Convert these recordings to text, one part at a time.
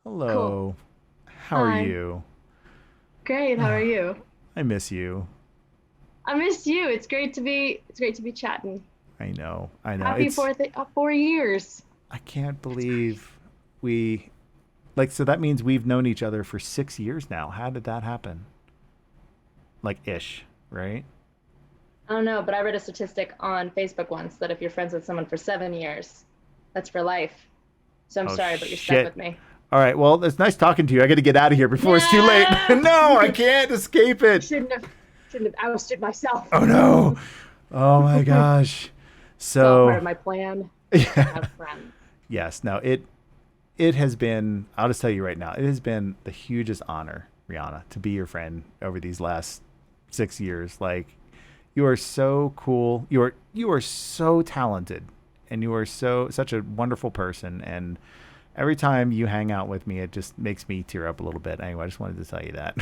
Cool. Hello. How are Hi. you? Great. How are you? I miss you. I missed you. It's great to be chatting. I know. I know. Happy 4 years. I can't believe we, like, so that means we've known each other for 6 years now. How did that happen? Like, ish, right? I don't know, but I read a statistic on Facebook once that if you're friends with someone for 7 years, that's for life. So I'm Oh, sorry, but you're stuck shit. with me. All right. Well, it's nice talking to you. I got to get out of here before it's too late. No. No, I can't escape it. Shouldn't have ousted myself. Oh, no. Oh, my gosh. It's all part So, of my plan to yeah. have friends. Yes. No, it has been, I'll just tell you right now, it has been the hugest honor, Rihanna, to be your friend over these last 6 years. Like, you are so cool. You are so talented, and you are such a wonderful person. And every time you hang out with me, it just makes me tear up a little bit. Anyway, I just wanted to tell you that.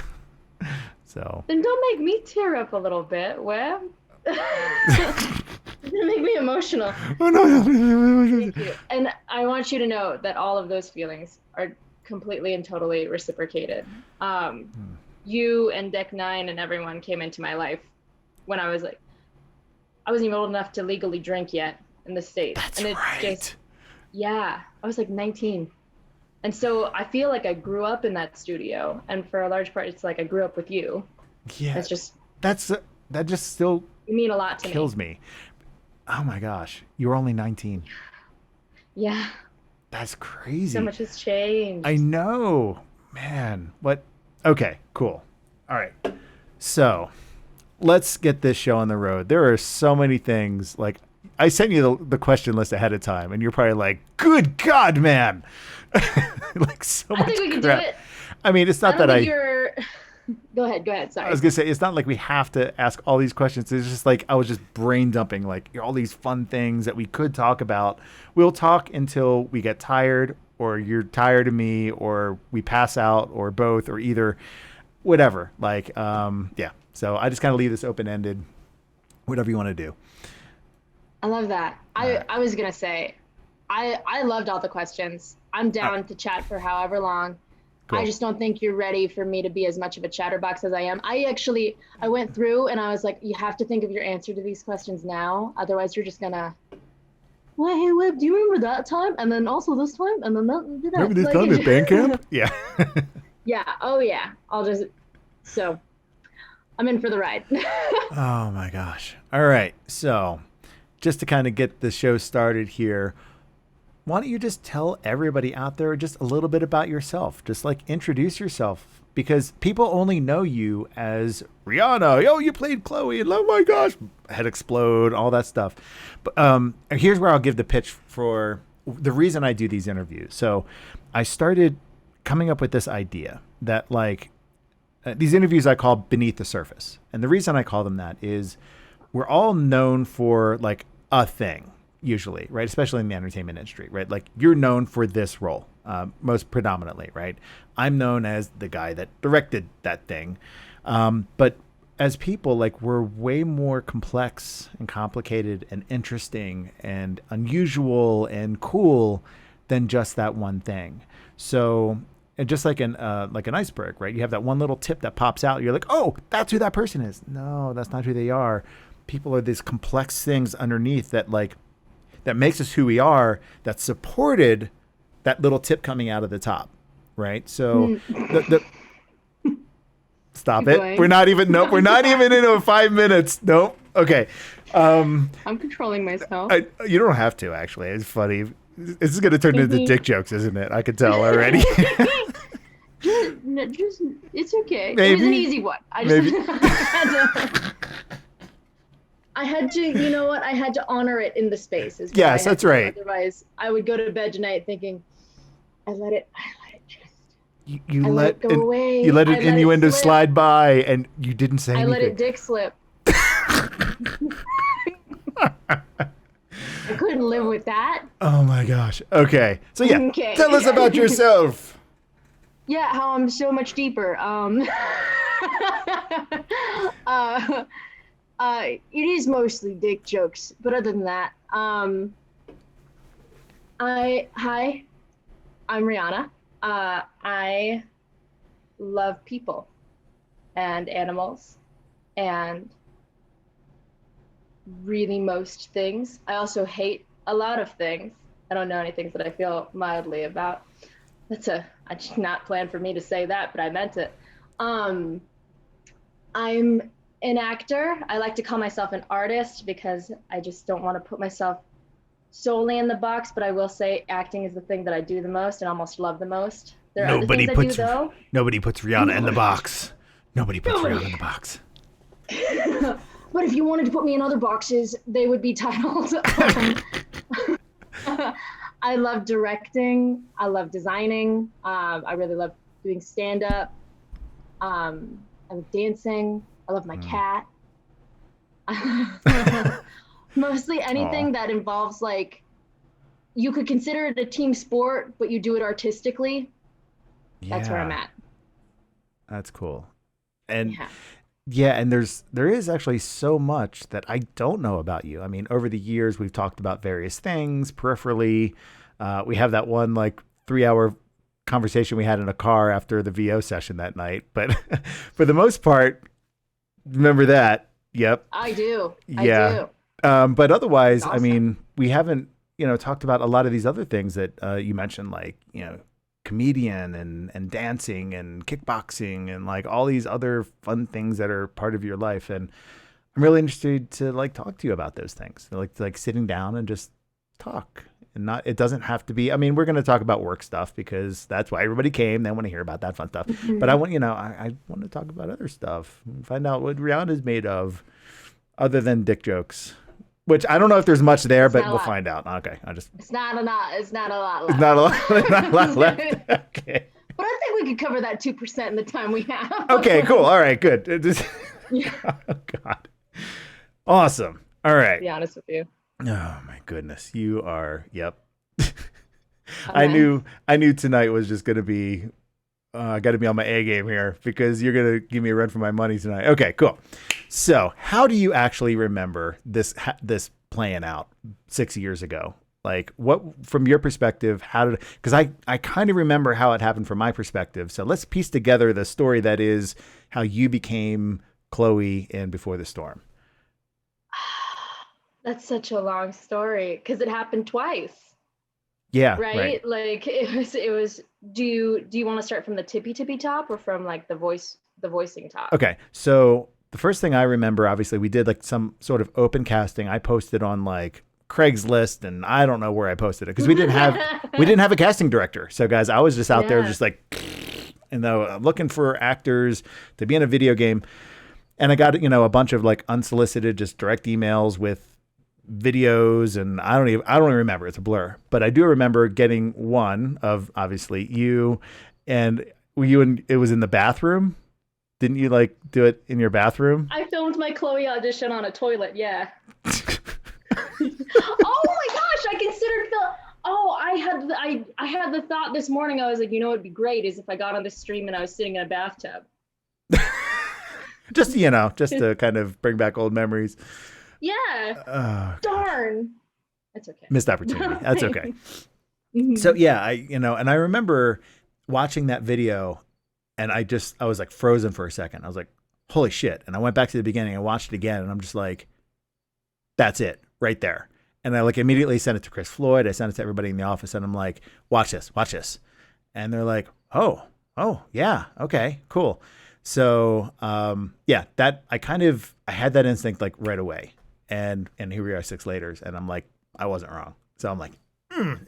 So, Then don't make me tear up a little bit, Webb. You're gonna make me emotional. oh no, no. Thank you. And I want you to know that all of those feelings are completely and totally reciprocated. Um, you and Deck Nine and everyone came into my life when I was like, I wasn't even old enough to legally drink yet in the States. That's And it's right. just, yeah, I was like 19. And so I feel like I grew up in that studio. And for a large part, it's like I grew up with you. Yeah, It's just, that's that just still you mean a lot to me. kills me. Oh my gosh, you're only 19. Yeah, That's so crazy. much has I changed. know, man. What? Okay, cool. All right. So let's get this show on the road. There are so many things. Like, I sent you the question list ahead of time, and you're probably like, "Good God, man!" Like so I think much we can do crap. it. I mean, it's I not don't that think I. you're. Go ahead. Go ahead. I was Sorry. gonna say it's not like we have to ask all these questions. It's just like I was just brain dumping like all these fun things that we could talk about. We'll talk until we get tired, or you're tired of me, or we pass out, or both, or either, whatever. Like, yeah. So I just kind of leave this open ended. Whatever you want to do. I love that. All I right. I was gonna say, I loved all the questions. I'm All right. down to chat for however long. I Cool. just don't think you're ready for me to be as much of a chatterbox as I am. I went through and I was like, you have to think of your answer to these questions now, otherwise you're just gonna. Well, hey, Web, do you remember that time? And then also this time, and then that, did Remember that. this time at band camp? Yeah. Yeah. Oh yeah. I'll just. So I'm in for the ride. Oh my gosh. All right. So, just to kind of get the show started here, why don't you just tell everybody out there just a little bit about yourself? Just like introduce yourself because people only know you as Rihanna. Oh, you played Chloe, and oh my gosh, head explode, all that stuff. But here's where I'll give the pitch for the reason I do these interviews. So, I started coming up with this idea that like these interviews I call beneath the surface. And the reason I call them that is we're all known for like a thing, usually, right? Especially in the entertainment industry, right? Like you're known for this role, most predominantly, right? I'm known as the guy that directed that thing. But as people, like we're way more complex and complicated and interesting and unusual and cool than just that one thing. So and just like an iceberg, right? You have that one little tip that pops out. You're like, oh, that's who that person is. No, that's not who they are. People are these complex things underneath that like that makes us who we are. That supported that little tip coming out of the top, right? So the stop Keep it. We're going. not even nope. We're I'm not sorry. even in 5 minutes. Nope. Okay. I'm controlling myself. You don't have to actually. It's funny. This is going to turn into Mhm. dick jokes, isn't it? I can tell already. Just, it's okay. It was an Maybe. easy one. I just Maybe. you know what? I had to honor it in the space is what I Yes, had that's to do. right. Otherwise, I would go to bed tonight thinking, I let it just, You I let let it go you away. let I an let it innuendo slip. slide by, and you didn't say I let anything. it dick slip. I couldn't live with that. Oh my gosh. Okay. So yeah, Okay. tell us about yourself. Yeah, how I'm so much deeper. uh, it is mostly dick jokes, but other than that, hi, I'm Rihanna. I love people and animals and really most things. I also hate a lot of things. I don't know any things that I feel mildly about. I did not plan for me to say that, but I meant it. Um, I'm an actor. I like to call myself an artist because I just don't want to put myself solely in the box, but I will say acting is the thing that I do the most and almost love the most. There are other Nobody things I do puts though. nobody puts Rihanna in the box. Nobody puts Nobody. Rihanna in the box. But if you wanted to put me in other boxes, they would be titled. I love directing. I love designing. I really love doing stand up. I love dancing. I love my cat. Mostly anything that involves like you could consider it a team sport, but you do it artistically. That's where I'm at. That's cool. And Yeah. yeah, and there is actually so much that I don't know about you. I mean, over the years we've talked about various things peripherally. We have that one like 3 hour conversation we had in a car after the VO session that night. But for the most part, remember that. Yep. I do. Yeah. I do. But otherwise, Awesome. I mean, we haven't, talked about a lot of these other things that you mentioned, like, comedian and dancing and kickboxing and like all these other fun things that are part of your life. And I'm really interested to like talk to you about those things, like sitting down and just talk. And not, it doesn't have to be, I mean, we're going to talk about work stuff because that's why everybody came. They want to hear about that fun stuff. But I want, I want to talk about other stuff, find out what Rihanna is made of other than dick jokes, which I don't know if there's much there, but we'll find out. Okay. It's not a lot. It's not a lot left. It's not a lot, not a lot left. Okay. But I think we could cover that 2% in the time we have. Okay, cool. All right, good. Yeah. Oh, God. Awesome. All right. To be honest with you. Oh my goodness. You are, yep. Okay. I knew tonight was just going to be, I got to be on my A game here because you're going to give me a run for my money tonight. Okay, cool. So how do you actually remember this playing out 6 years ago? Like what, from your perspective, because I kind of remember how it happened from my perspective. So let's piece together the story that is how you became Chloe in Before the Storm. That's such a long story because it happened twice. Yeah. Right? Like it was, do you want to start from the tippy top or from like the voicing top? Okay. So the first thing I remember, obviously we did like some sort of open casting. I posted on like Craigslist and I don't know where I posted it because we didn't have a casting director. So guys, I was just out there just like, looking for actors to be in a video game. And I got, a bunch of like unsolicited, just direct emails with videos. And I don't even remember. It's a blur, but I do remember getting one of obviously you and it was in the bathroom. Didn't you like do it in your bathroom? I filmed my Chloe audition on a toilet. Yeah. Oh my gosh. I considered I had the thought this morning. I was like, what'd be great is if I got on the stream and I was sitting in a bathtub. just to kind of bring back old memories. Yeah. Darn. That's okay. Missed opportunity. That's okay. So yeah, and I remember watching that video and I was like frozen for a second. I was like, holy shit. And I went back to the beginning and watched it again. And I'm just like, that's it right there. And I like immediately sent it to Chris Floyd. I sent it to everybody in the office and I'm like, watch this. And they're like, oh yeah. Okay, cool. So, that I had that instinct like right away. And here we are 6 later. And I'm like, I wasn't wrong. So I'm like,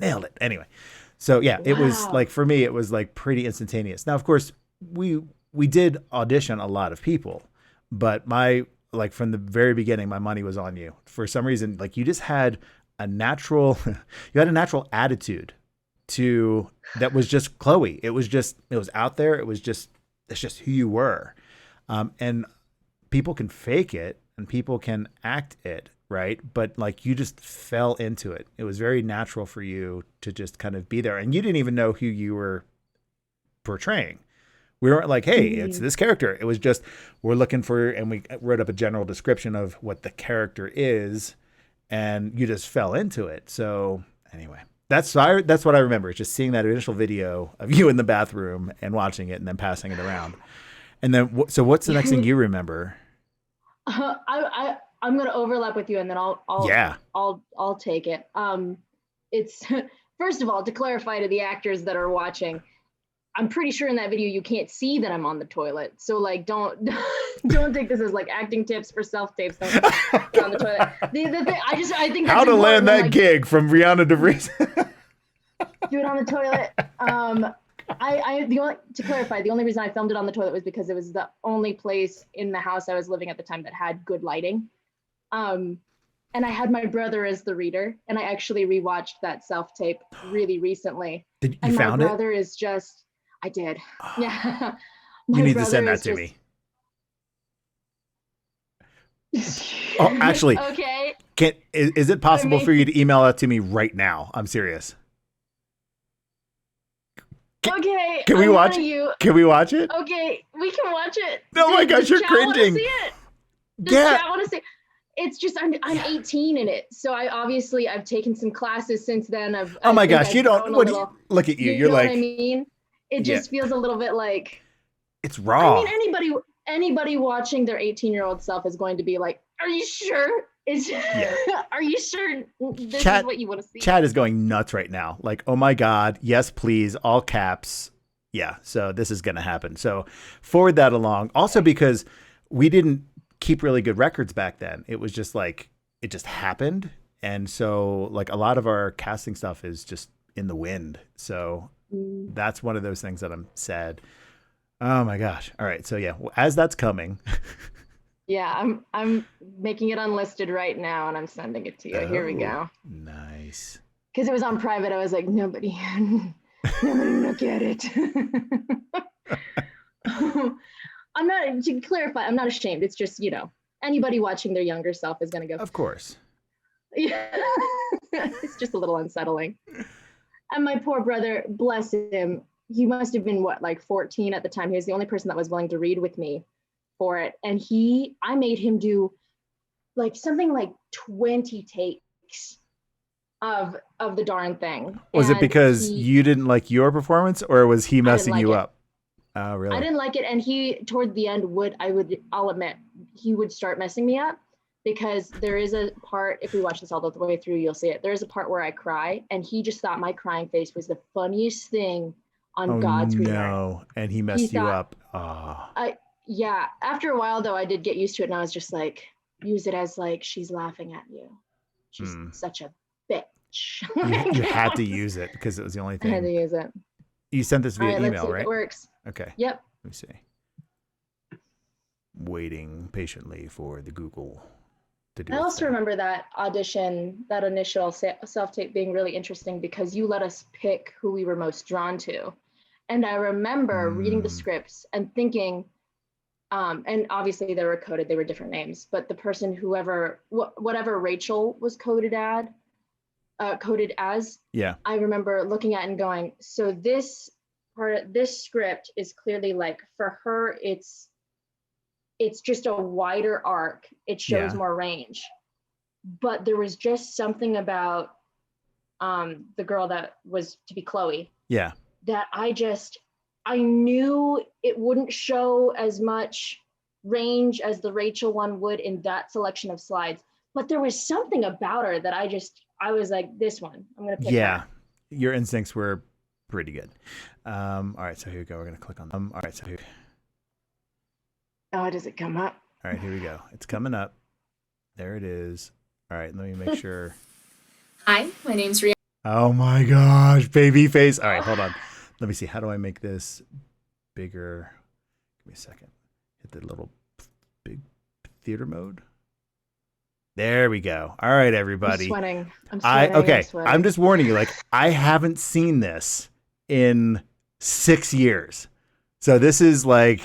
nailed it. Anyway. So yeah, it was like, for me, it was like pretty instantaneous. Now, of course, we did audition a lot of people, but from the very beginning, my money was on you. For some reason, like you just had a natural attitude that was just Chloe. It was out there. It's just who you were. And people can fake it and people can act it, right? But like you just fell into it. It was very natural for you to just kind of be there. And you didn't even know who you were portraying. We weren't like, hey, it's this character. It was just, we're looking for, and we wrote up a general description of what the character is, and you just fell into it. So anyway, That's what I remember. Just seeing that initial video of you in the bathroom and watching it and then passing it around. And then, so what's the next thing you remember? I'm gonna overlap with you, and then I'll take it. It's first of all, to clarify to the actors that are watching, I'm pretty sure in that video you can't see that I'm on the toilet. So like, don't take this as like acting tips for self tapes. Don't get on the toilet. The thing, I think that's how to land that like, gig from Rhianna DeVries. Do it on the toilet. To clarify, the only reason I filmed it on the toilet was because it was the only place in the house I was living at the time that had good lighting. And I had my brother as the reader, and I actually rewatched that self tape really recently. Did you found it? My brother is just, I did. Yeah. You need to send that to me. Oh, actually, okay. Is it possible for you to email that to me right now? I'm serious. Okay. Can we watch it? Can we watch it? Okay, we can watch it. Oh my gosh, you're cringing. Yeah, I want to see it. It's just I'm 18 in it, so I've taken some classes since then. Oh my gosh, you don't. Look at you. You're know like. What I mean, it just feels a little bit like. It's raw. I mean, anybody watching their 18-year-old self is going to be like, "Are you sure? Are you sure this is what you want to see?" Chad is going nuts right now. Like, oh my God, yes, please, all caps. Yeah, so this is going to happen. So forward that along. Also, because we didn't keep really good records back then. It was just like, it just happened. And so like a lot of our casting stuff is just in the wind. So that's one of those things that I'm sad. Oh my gosh. All right. So yeah, as that's coming. Yeah, I'm making it unlisted right now and I'm sending it to you. Here we go. Nice. Because it was on private. I was like, nobody look at it. I'm not, to clarify, I'm not ashamed. It's just, anybody watching their younger self is going to go. Of course. Yeah. It's just a little unsettling. And my poor brother, bless him, he must have been like 14 at the time. He was the only person that was willing to read with me for it. And I made him do like something like 20 takes of the darn thing. Was it because you didn't like your performance, or was he messing you up? Oh, really? I didn't like it. And he, toward the end, I'll admit, he would start messing me up, because there is a part, if we watch this all the way through, you'll see it. There's a part where I cry, and he just thought my crying face was the funniest thing on God's green earth. No, and he messed you up. Yeah. After a while, though, I did get used to it, and I was just like, use it as like, she's laughing at you. She's such a bitch. You had to use it because it was the only thing. I had to use it. You sent this via email, right? It works. Okay. Yep. Let me see. Waiting patiently for the Google to do. I also remember that audition, that initial self-tape being really interesting because you let us pick who we were most drawn to. And I remember reading the scripts and thinking, and obviously they were coded, they were different names, but the person, whatever Rachel was coded as, yeah. I remember looking at it and going, so this script is clearly like, for her, it's just a wider arc. It shows more range. But there was just something about the girl that was to be Chloe. Yeah. That I knew it wouldn't show as much range as the Rachel one would in that selection of slides. But there was something about her that I was like, this one, I'm going to pick her. Your instincts were pretty good. All right, so here we go. We're going to click on them. All right, so here. Oh, does it come up? All right, here we go. It's coming up. There it is. All right, let me make sure. Hi, my name's Rhianna. Oh my gosh, baby face. All right, hold on. Let me see. How do I make this bigger? Give me a second. Hit the little big theater mode. There we go. All right, everybody. I'm sweating. Okay, I'm just warning you. Like, I haven't seen this in 6 years. So this is going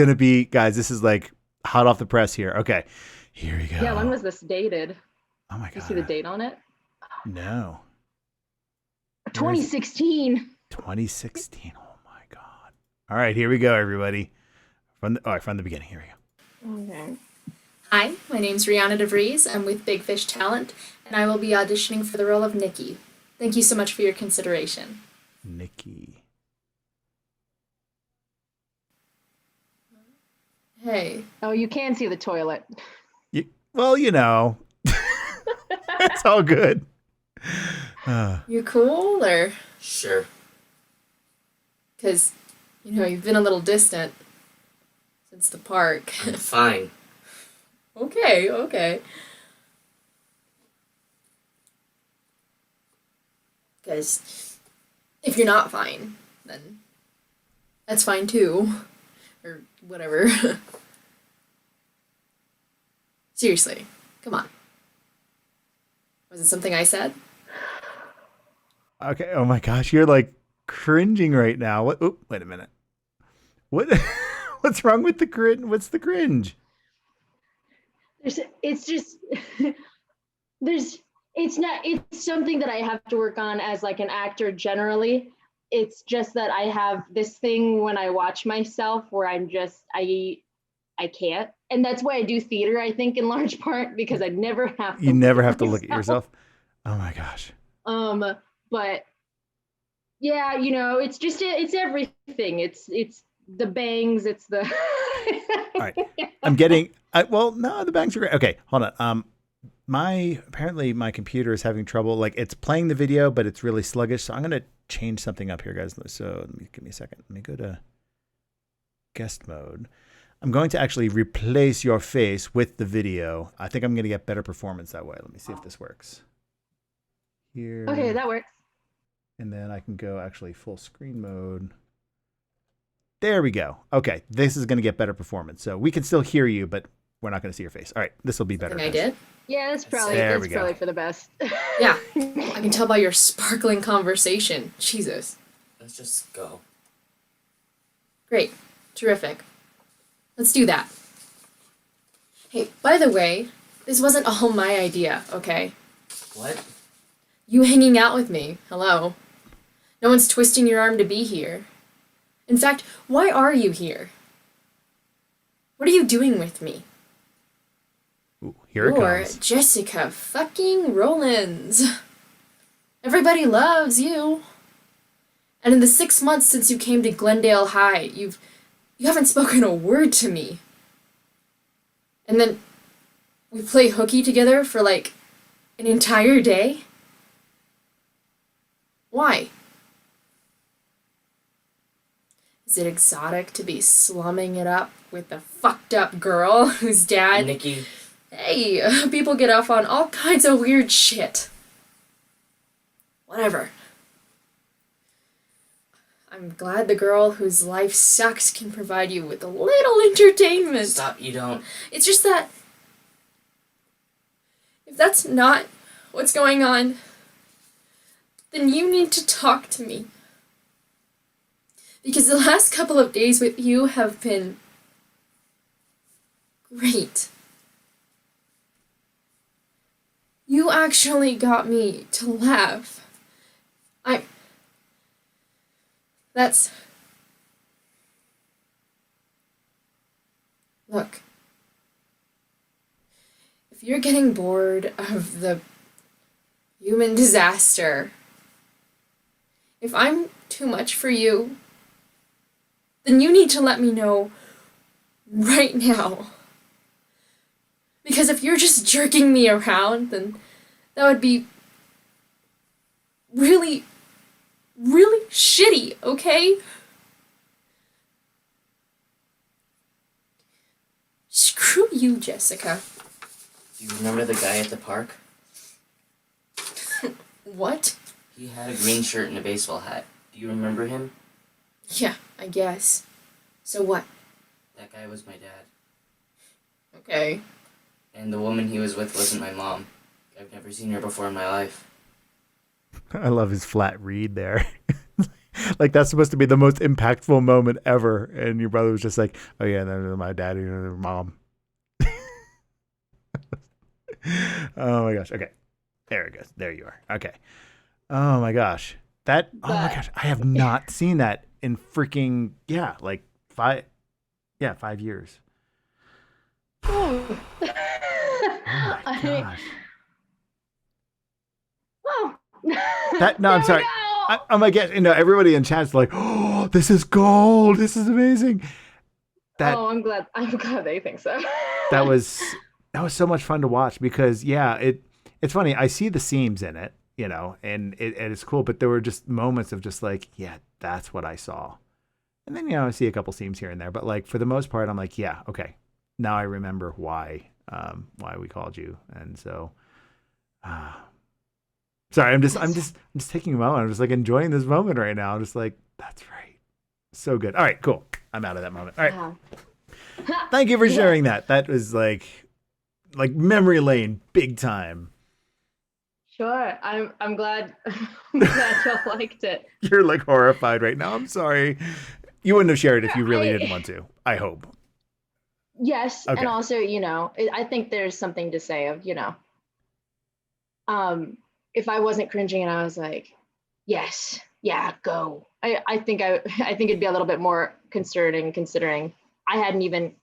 to be, guys, this is like hot off the press here. Okay, here we go. Yeah, when was this dated? Oh my God. You see the date on it? No. 2016. 2016. Oh my God. All right, here we go, everybody. From the beginning. Here we go. Okay. Hi, my name's Rhianna DeVries. I'm with Big Fish Talent, and I will be auditioning for the role of Nikki. Thank you so much for your consideration. Nikki. Hey. Oh, you can see the toilet. Well, you know, it's all good. You cool, or? Sure. Because, you've been a little distant since the park. I'm fine. Okay. Because if you're not fine, then that's fine too. Or whatever. Seriously, come on. Was it something I said? Okay. Oh my gosh, you're like cringing right now. What? Oh, wait a minute. What? What's wrong with the cringe? What's the cringe? It's just it's something that I have to work on as like an actor generally. It's just that I have this thing when I watch myself where I can't. And that's why I do theater, I think, in large part, because I never have to. You never have to look at yourself. Oh my gosh. But yeah, it's everything. It's the bangs, it's the All right. I'm getting no, the bangs are great. Okay, hold on. Apparently my computer is having trouble. Like, it's playing the video, but it's really sluggish. So I'm gonna change something up here, guys. So give me a second. Let me go to guest mode. I'm going to actually replace your face with the video. I think I'm gonna get better performance that way. Let me see if this works. Here. Okay, that works. And then I can go actually full screen mode. There we go. Okay, this is going to get better performance. So we can still hear you, but we're not going to see your face. All right, this will be better. I did? Yeah, that's probably for the best. Yeah, I can tell by your sparkling conversation. Jesus. Let's just go. Great. Terrific. Let's do that. Hey, by the way, this wasn't all my idea, okay? What? You hanging out with me. Hello. No one's twisting your arm to be here. In fact, why are you here? What are you doing with me? Ooh, here it comes. Jessica fucking Rollins. Everybody loves you. And in the 6 months since you came to Glendale High, you haven't spoken a word to me. And then we play hooky together for like an entire day? Why? Is it exotic to be slumming it up with a fucked up girl whose dad... Nikki. Hey, people get off on all kinds of weird shit. Whatever. I'm glad the girl whose life sucks can provide you with a little entertainment. Stop, you don't. It's just that... if that's not what's going on, then you need to talk to me. Because the last couple of days with you have been great. You actually got me to laugh. Look. If you're getting bored of the human disaster, if I'm too much for you, then you need to let me know right now. Because if you're just jerking me around, then that would be really, really shitty, okay? Screw you, Jessica. Do you remember the guy at the park? What? He had a green shirt and a baseball hat. Do you remember him? Yeah, I guess. So what? That guy was my dad. Okay. And the woman he was with wasn't my mom. I've never seen her before in my life. I love his flat read there. Like, that's supposed to be the most impactful moment ever. And your brother was just like, oh yeah, then my daddy and mom. Oh my gosh. Okay. There it goes. There you are. Okay. Oh my gosh. Oh my gosh. I have not seen that in freaking, like 5 years. Oh Oh my gosh. Well, No, I'm There we sorry. go. I'm like, everybody in chat's like, oh, this is gold. This is amazing. That Oh, I'm glad. I'm glad they think so. that was so much fun to watch because it's funny. I see the seams in it, and it's cool. But there were just moments of just like, yeah, that's what I saw. And then I see a couple seams here and there, but like for the most part, I'm like, yeah, okay. Now I remember why we called you, and so. Sorry, I'm just taking a moment. I'm just like enjoying this moment right now. I'm just like, that's right. So good. All right, cool. I'm out of that moment. All right. Wow. Thank you for sharing that. That was like memory lane, big time. Sure. I'm glad. I'm glad y'all liked it. You're like horrified right now. I'm sorry. You wouldn't have shared it if you really I- didn't want to. I hope. Yes, Okay. and also, I think there's something to say of, if I wasn't cringing and I was like, yes, yeah, go. I think it'd be a little bit more concerning considering I hadn't even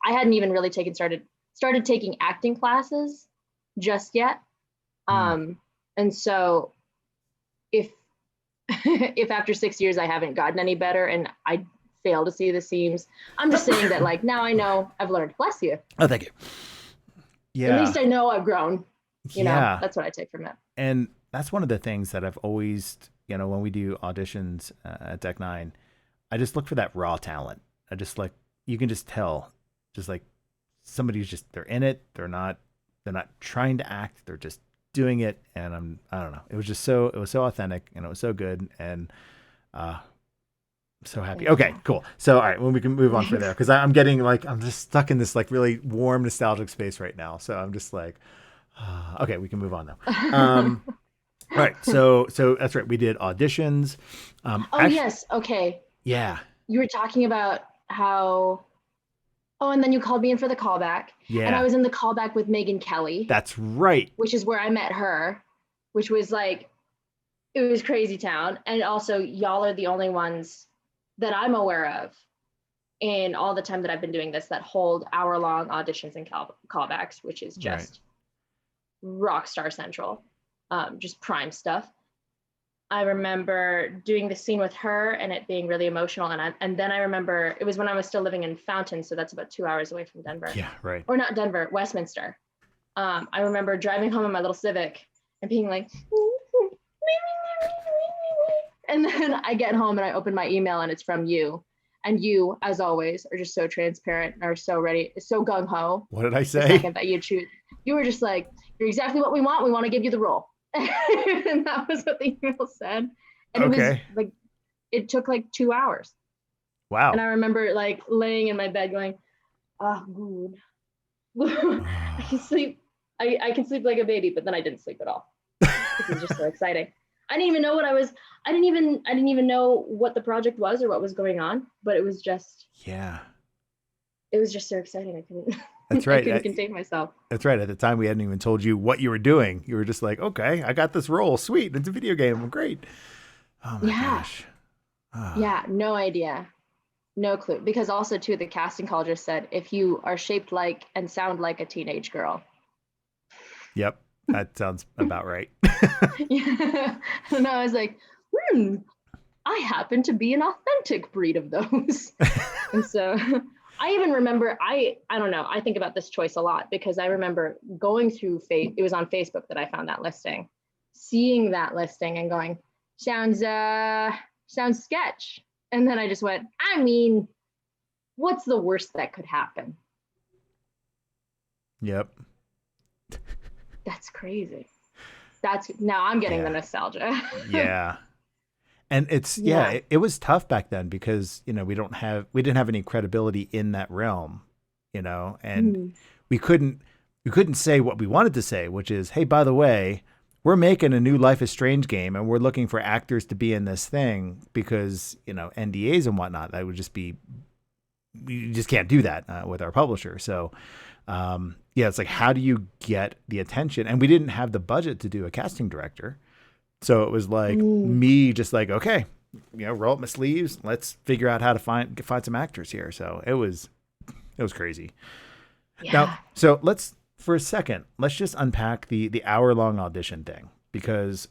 really started taking acting classes just yet. And so if if after 6 years I haven't gotten any better and I fail to see the seams, I'm just saying that like now I know I've learned. Bless you. Oh, thank you. Yeah. At least I know I've grown. Yeah. That's what I take from it. And that's one of the things that I've always, when we do auditions at Deck 9, I just look for that raw talent. I just like, you can just tell, just like somebody's just, they're in it. They're not trying to act. They're just doing it. And I don't know. It was so authentic and it was so good. And, I'm so happy. Okay, cool. So, all right, well, we can move on from there because I'm getting like, I'm just stuck in this like really warm, nostalgic space right now. So I'm just like, okay, we can move on now. All right, so that's right. We did auditions. Yes. Okay. Yeah. You were talking about how. Oh, and then you called me in for the callback. Yeah. And I was in the callback with Megan Kelly. That's right. Which is where I met her, which was like, it was crazy town. And also, y'all are the only ones that I'm aware of in all the time that I've been doing this that hold hour-long auditions and callbacks, which is just rock star central. Just prime stuff. I remember doing the scene with her and it being really emotional. And then I remember it was when I was still living in Fountain, so that's about 2 hours away from Denver. Yeah, right. Or not Denver, Westminster. I remember driving home in my little Civic and being like, and then I get home and I open my email and it's from you. And you, as always, are just so transparent and are so ready, so gung-ho. What did I say? The second that you choose, you were just like, you're exactly what we want. We want to give you the role. And that was what the email said. And it was like, it took like 2 hours. Wow. And I remember like laying in my bed going, oh, good. I can sleep. I can sleep like a baby, but then I didn't sleep at all. It was just so exciting. I didn't even know what I didn't even know what the project was or what was going on, but it was just, it was just so exciting. I couldn't, that's right. I couldn't contain myself. That's right. At the time, we hadn't even told you what you were doing. You were just like, okay, I got this role. Sweet. It's a video game. Great. Oh my gosh. Oh. Yeah. No idea. No clue. Because also too, the casting call just said, if you are shaped like and sound like a teenage girl. Yep. That sounds about right. Yeah. And I was like, I happen to be an authentic breed of those. And so I even remember, I don't know, I think about this choice a lot because I remember going through, it was on Facebook that I found that listing, seeing that listing and going, sounds sketch. And then I just went, I mean, what's the worst that could happen? Yep. That's crazy. Now I'm getting the nostalgia. Yeah. And it's, it was tough back then because, we didn't have any credibility in that realm, and we couldn't say what we wanted to say, which is, hey, by the way, we're making a new Life is Strange game and we're looking for actors to be in this thing because, NDAs and whatnot, that would just be, we just can't do that with our publisher. So, it's like, how do you get the attention? And we didn't have the budget to do a casting director. So it was like me just like, okay, roll up my sleeves. Let's figure out how to find some actors here. So it was crazy. Yeah. Now, so for a second, let's just unpack the hour-long audition thing, because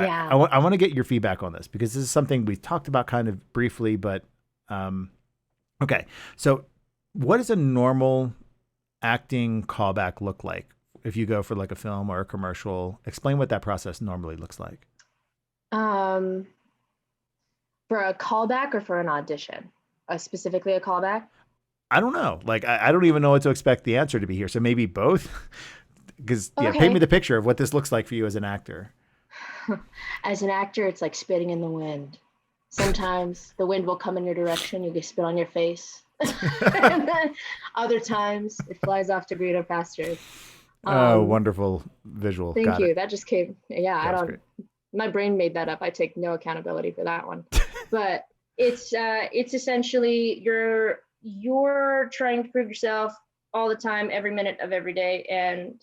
Yeah. I want to get your feedback on this because this is something we talked about kind of briefly, but okay. So what does a normal acting callback look like if you go for like a film or a commercial? Explain what that process normally looks like. For a callback or for an audition? Specifically a callback? I don't know. Like, I don't even know what to expect the answer to be here. So maybe both. Because yeah, Okay. paint me the picture of what this looks like for you as an actor. As an actor, it's like spitting in the wind. Sometimes the wind will come in your direction, you get spit on your face. And then other times it flies off to greener pastures. Oh, wonderful visual. Thank Got you. it. That just came. Yeah, That I was don't. great. My brain made that up. I take no accountability for that one. But it's essentially you're trying to prove yourself all the time, every minute of every day, and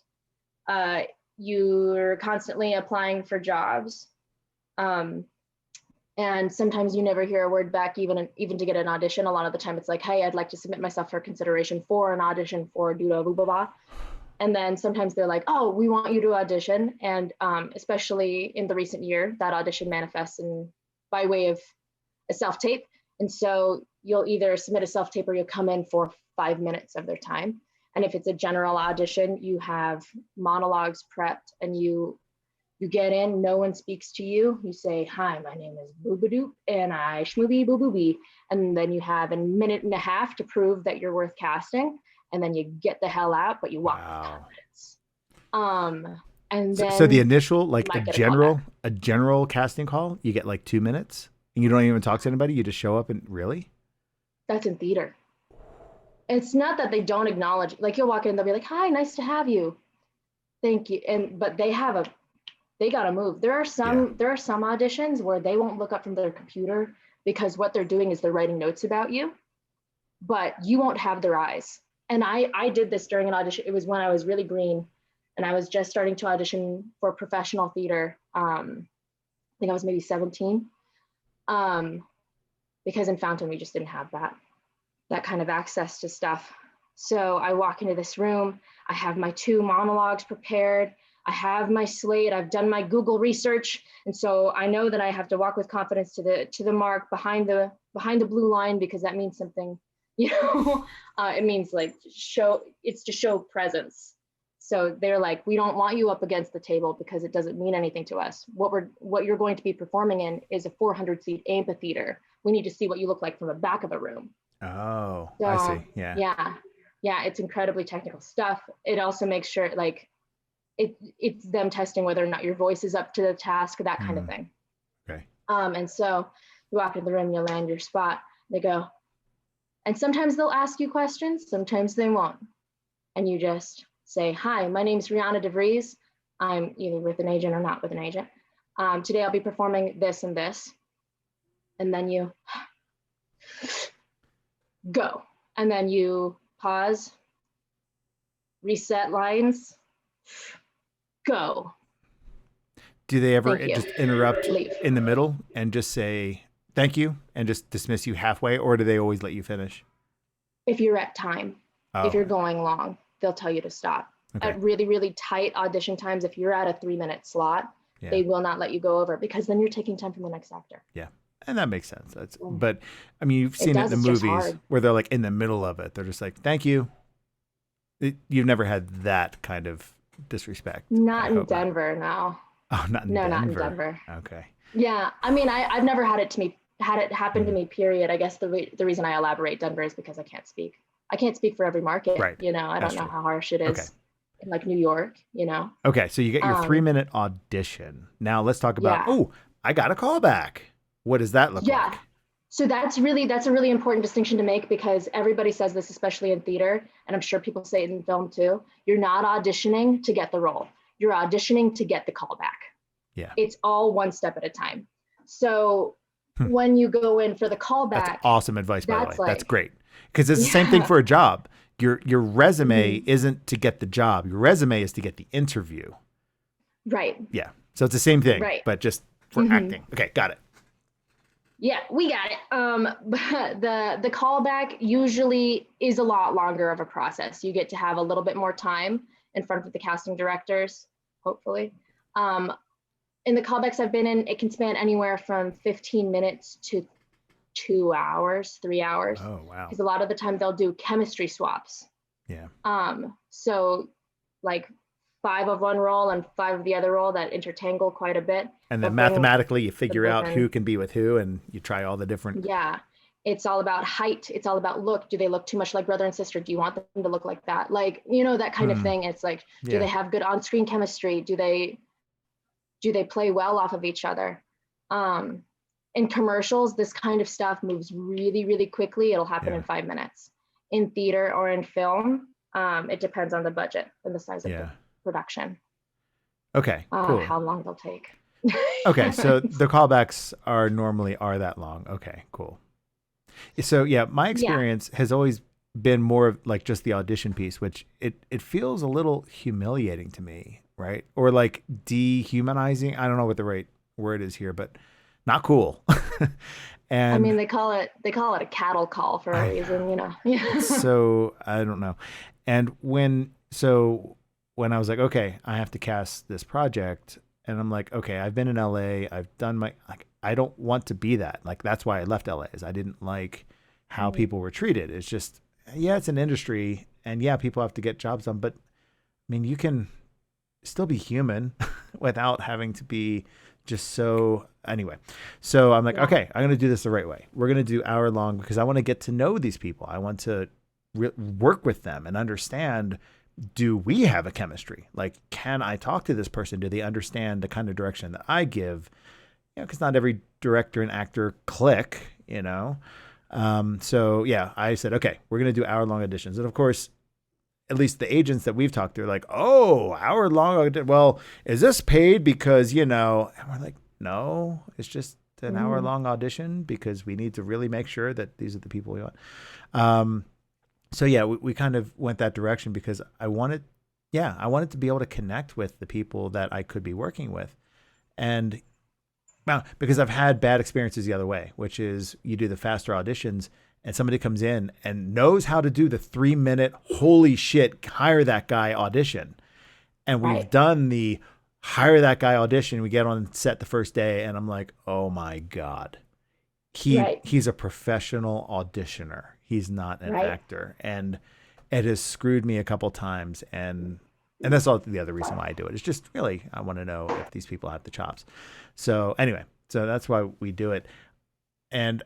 you're constantly applying for jobs. And sometimes you never hear a word back, even to get an audition. A lot of the time it's like, hey, I'd like to submit myself for consideration for an audition for Duda Bubaba. And then sometimes they're like, oh, we want you to audition. And especially in the recent year, that audition manifests by way of a self-tape. And so you'll either submit a self-tape or you'll come in for 5 minutes of their time. And if it's a general audition, you have monologues prepped and you get in, no one speaks to you. You say, hi, my name is Boobadoop and I schmooby boo boobie. And then you have a minute and a half to prove that you're worth casting. And then you get the hell out, but you walk with confidence. And then So the initial, like a general casting call, you get like 2 minutes and you don't even talk to anybody. You just show up and really? That's in theater. It's not that they don't acknowledge, like you'll walk in, they'll be like, hi, nice to have you. Thank you. But they gotta move. There are some auditions where they won't look up from their computer because what they're doing is they're writing notes about you, but you won't have their eyes. And I did this during an audition. It was when I was really green and I was just starting to audition for professional theater. I think I was maybe 17. Because in Fountain, we just didn't have that kind of access to stuff. So I walk into this room, I have my 2 monologues prepared. I have my slate, I've done my Google research. And so I know that I have to walk with confidence to the mark behind the blue line, because that means something, it means like to show presence. So they're like, we don't want you up against the table because it doesn't mean anything to us. What you're going to be performing in is a 400-seat amphitheater. We need to see what you look like from the back of the room. Oh, So, I see. Yeah. Yeah, it's incredibly technical stuff. It also makes sure like it's them testing whether or not your voice is up to the task, that kind of thing. Okay. And so you walk in the room, you land your spot, they go, and sometimes they'll ask you questions, sometimes they won't. And you just say, hi, my name is Rhianna DeVries. I'm either with an agent or not with an agent. Today I'll be performing this and this. And then you go. And then you pause, reset lines, go. Do they ever just interrupt Leave. in the middle and just say thank you and just dismiss you halfway, or do they always let you finish? If you're at time, Oh. if you're going long, they'll tell you to stop. Okay. At really, really tight audition times, if you're at a 3-minute slot, they will not let you go over, because then you're taking time from the next actor. Yeah. And that makes sense. But I mean, you've seen it in the it's just movies hard. where they're like in the middle of it. They're just like, thank you. You've never had that kind of disrespect. Not in Denver, no. Oh, not in Denver. Not in Denver. Okay. Yeah, I mean, I've never had it happen to me, period. I guess the reason I elaborate Denver is because I can't speak. I can't speak for every market. Right. I don't know how harsh it is in like New York, Okay, so you get your 3-minute audition. Now let's talk about, I got a callback. What does that look like? Yeah. So that's a really important distinction to make, because everybody says this, especially in theater, and I'm sure people say it in film too. You're not auditioning to get the role. You're auditioning to get the callback. Yeah. It's all one step at a time. So when you go in for the callback, that's awesome advice, by the way. like- That's great. Because it's the same thing for a job. Your resume isn't to get the job. Your resume is to get the interview. Right. Yeah. So it's the same thing, Right. but just for acting. Okay, got it. Yeah, we got it. But the callback usually is a lot longer of a process. You get to have a little bit more time in front of the casting directors, hopefully. in the callbacks I've been in, it can span anywhere from 15 minutes to 2 hours, 3 hours. Oh, wow. Because a lot of the time they'll do chemistry swaps. Yeah. So like 5 of one role and 5 of the other role that intertangle quite a bit. And then mathematically you figure out who can be with who, and you try all the different. Yeah. It's all about height. It's all about look. Do they look too much like brother and sister? Do you want them to look like that? Like, you know, that kind of thing. It's like, do they have good on-screen chemistry? Do they play well off of each other? In commercials, this kind of stuff moves really, really quickly. It'll happen in 5 minutes. In theater or in film, it depends on the budget and the size of the production. Okay, cool. How long they'll take. Okay, so the callbacks are that long. Okay, cool. So yeah, my experience has always been more of like just the audition piece, which it feels a little humiliating to me, right? Or like dehumanizing. I don't know what the right word is here, but not cool. And I mean, they call it a cattle call for a reason, you know. Yeah. So I don't know. And when I was like, okay, I have to cast this project, and I'm like, okay, I've been in LA, I've done I don't want to be that. Like, that's why I left LA, is I didn't like how people were treated. It's just, it's an industry, and people have to get jobs done, but I mean, you can still be human without having to be just so. Anyway, so I'm like, okay, I'm going to do this the right way. We're going to do hour long because I want to get to know these people. I want to work with them and understand, do we have a chemistry? Like, can I talk to this person? Do they understand the kind of direction that I give? Because not every director and actor click, you know? So I said, okay, we're going to do hour-long auditions. And of course, at least the agents that we've talked to are like, oh, hour-long. Well, is this paid? Because, you know, and we're like, no, it's just an hour-long audition because we need to really make sure that these are the people we want. We kind of went that direction because I wanted to be able to connect with the people that I could be working with. And because I've had bad experiences the other way, which is you do the faster auditions and somebody comes in and knows how to do the 3-minute, holy shit, hire that guy audition. And we've done the hire that guy audition. We get on set the first day and I'm like, oh my God, he's a professional auditioner. He's not an actor. And it has screwed me a couple times. And that's all the other reason why I do it. It's just really, I want to know if these people have the chops. So anyway, that's why we do it. And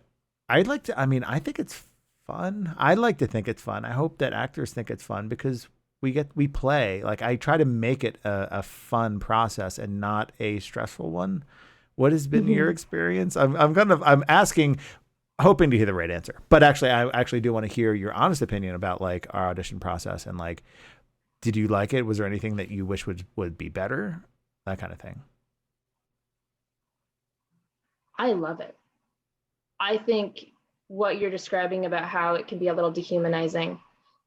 I think it's fun. I like to think it's fun. I hope that actors think it's fun because we play. Like, I try to make it a fun process and not a stressful one. What has been your experience? I'm asking, hoping to hear the right answer, but I actually do want to hear your honest opinion about like our audition process and like, did you like it? Was there anything that you wish would be better? That kind of thing. I love it. I think what you're describing about how it can be a little dehumanizing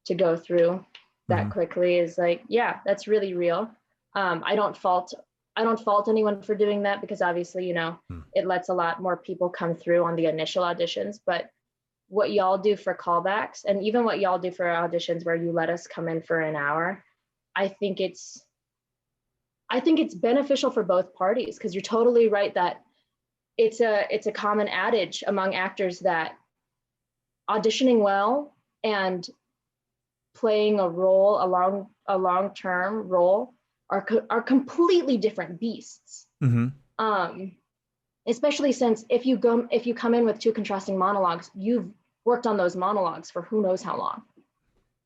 to go through that quickly is like, that's really real. I don't fault anyone for doing that because obviously, you know, it lets a lot more people come through on the initial auditions. But what y'all do for callbacks and even what y'all do for auditions where you let us come in for an hour, I think it's beneficial for both parties because you're totally right that it's a common adage among actors that auditioning well and playing a role, a long-term role are completely different beasts. Especially since if you come in with 2 contrasting monologues, you've worked on those monologues for who knows how long.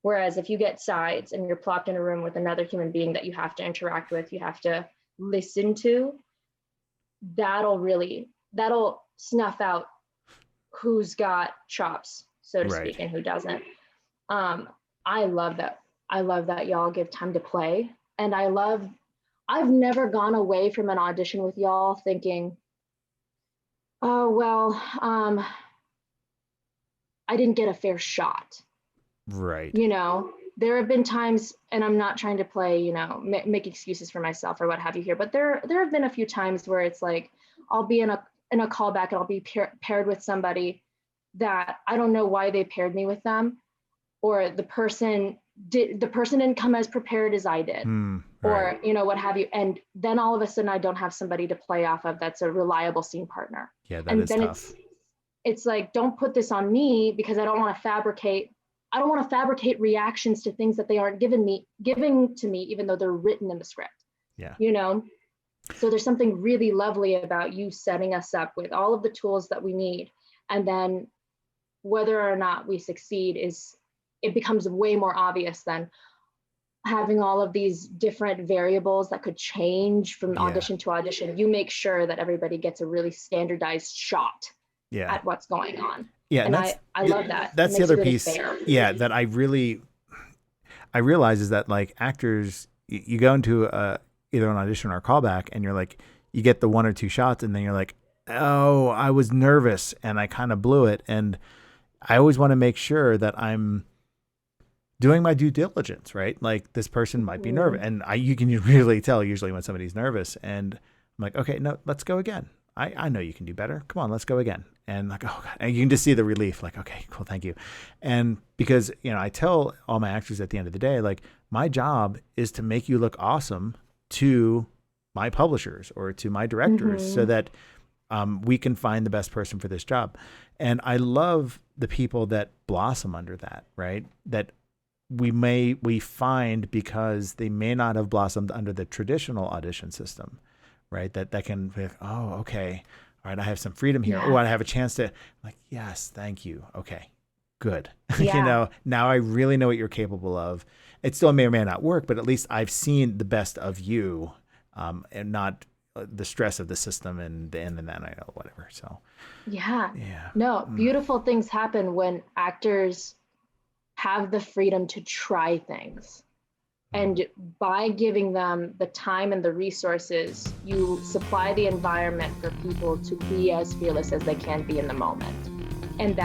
Whereas if you get sides and you're plopped in a room with another human being that you have to interact with, you have to listen to, that'll snuff out who's got chops, so to speak, and who doesn't. I love that y'all give time to play. And I've never gone away from an audition with y'all thinking, oh, well, I didn't get a fair shot. Right. You know, there have been times, and I'm not trying to play, you know, make excuses for myself or what have you here, but there have been a few times where it's like, I'll be in a callback and I'll be paired with somebody that I don't know why they paired me with them, or the person didn't come as prepared as I did. or, you know, what have you. And then all of a sudden I don't have somebody to play off of that's a reliable scene partner. Yeah, that and is then tough. it's like, don't put this on me, because I don't want to fabricate reactions to things that they aren't giving to me, even though they're written in the script. Yeah. You know? So there's something really lovely about you setting us up with all of the tools that we need. And then whether or not we succeed it becomes way more obvious than having all of these different variables that could change from audition to audition. You make sure that everybody gets a really standardized shot at what's going on. Yeah. And I love that. That's the other piece. Fair. Yeah. That I realize is that, like, actors, you go into either an audition or a callback, and you're like, you get the one or two shots, and then you're like, oh, I was nervous and I kind of blew it. And I always want to make sure that I'm doing my due diligence, right? Like, this person might be nervous, and you can really tell usually when somebody's nervous. And I'm like, okay, no, let's go again. I know you can do better. Come on, let's go again. And like, oh God, and you can just see the relief. Like, okay, cool, thank you. And because, you know, I tell all my actors at the end of the day, like, my job is to make you look awesome to my publishers or to my directors, so that we can find the best person for this job. And I love the people that blossom under that, right? That we find because they may not have blossomed under the traditional audition system, right? That can be, oh, okay, all right, I have some freedom here. Oh, I have a chance to, like, yes, thank you. Okay, good. You know, now I really know what you're capable of. It still may or may not work, but at least I've seen the best of you, and not the stress of the system and then I know whatever. So beautiful things happen when actors have the freedom to try things. And by giving them the time and the resources, you supply the environment for people to be as fearless as they can be in the moment. And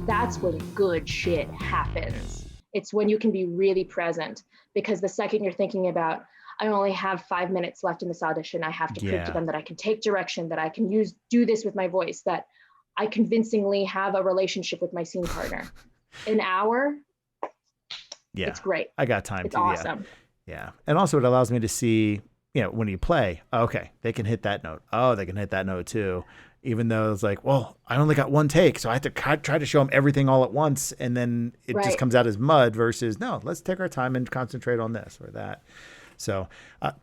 that's when good shit happens. It's when you can be really present, because the second you're thinking about, I only have 5 minutes left in this audition, I have to prove to them that I can take direction, that I can do this with my voice, that I convincingly have a relationship with my scene partner. An hour, it's great. I got time. It's awesome. Yeah. And also it allows me to see, you know, when you play, okay, they can hit that note. Oh, they can hit that note too. Even though it's like, well, I only got one take, so I have to try to show them everything all at once, and then it just comes out as mud, versus, no, let's take our time and concentrate on this or that. So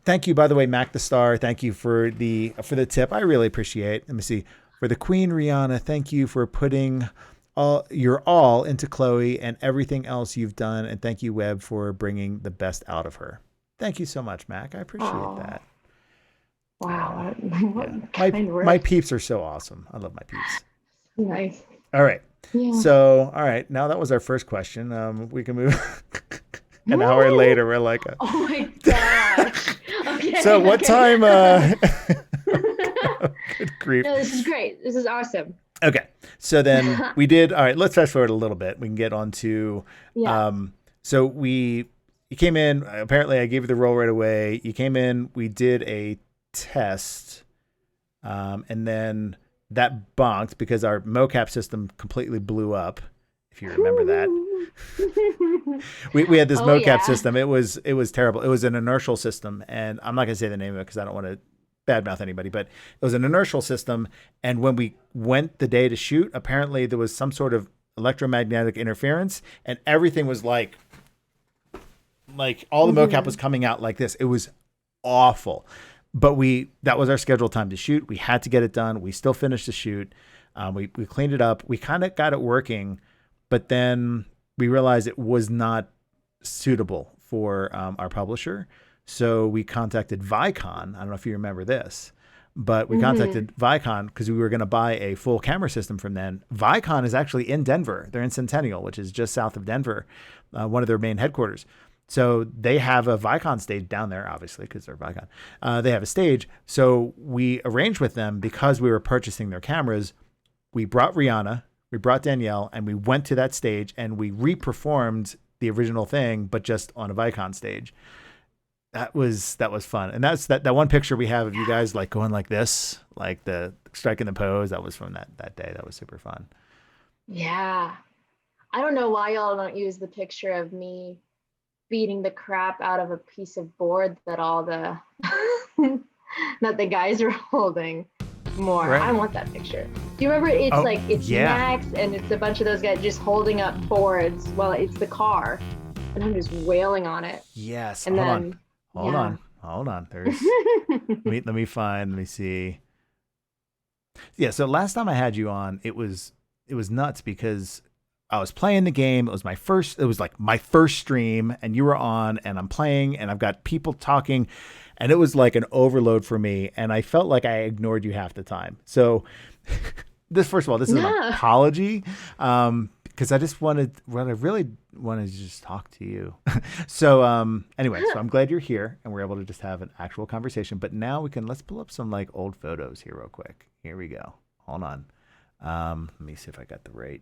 thank you, by the way, Mac the Star. Thank you for the tip. I really appreciate it. Let me see. For the Queen, Rhianna, thank you for putting your all into Chloe and everything else you've done. And thank you, Webb, for bringing the best out of her. Thank you so much, Mac. I appreciate that. Wow. My peeps are so awesome. I love my peeps. Nice. All right. Yeah. So, all right. Now that was our first question. We can move an hour later. We're like, oh my gosh. Okay. So what time? Good grief. No, this is great. This is awesome. Okay. So then we did. All right. Let's fast forward a little bit. We can get on to, so you came in, apparently I gave you the role right away. You came in, we did a test, and then that bonked because our mocap system completely blew up, if you remember that. we had this mocap system. It was terrible. It was an inertial system, and I'm not gonna say the name of it because I don't want to badmouth anybody, but it was an inertial system. And when we went the day to shoot, apparently there was some sort of electromagnetic interference, and everything was like all the mocap was coming out like this. It was awful. But that was our scheduled time to shoot. We had to get it done. We still finished the shoot. We cleaned it up. We kind of got it working, but then we realized it was not suitable for our publisher. So we contacted Vicon. I don't know if you remember this, but we contacted Vicon because we were going to buy a full camera system from them. Vicon is actually in Denver. They're in Centennial, which is just south of Denver, one of their main headquarters. So they have a Vicon stage down there, obviously, because they're Vicon. They have a stage. So we arranged with them because we were purchasing their cameras. We brought Rhianna, we brought Danielle, and we went to that stage and we reperformed the original thing, but just on a Vicon stage. That was fun. And that's that one picture we have of you guys like going like this, like the striking the pose. That was from that day. That was super fun. Yeah. I don't know why y'all don't use the picture of me beating the crap out of a piece of board that all the that the guys are holding more. Right. I want that picture. Do you remember? It's like it's Max and it's a bunch of those guys just holding up boards while it's the car, and I'm just wailing on it. Yes. And Hold on. There's let me see. Yeah, so last time I had you on, it was nuts because I was playing the game. It was my first stream, and you were on, and I'm playing, and I've got people talking, and it was like an overload for me, and I felt like I ignored you half the time. So first of all, this is an apology, because I really wanted to just talk to you. So anyway, so I'm glad you're here, and we're able to just have an actual conversation. But now let's pull up some like old photos here real quick. Here we go. Hold on. Let me see if I got the right.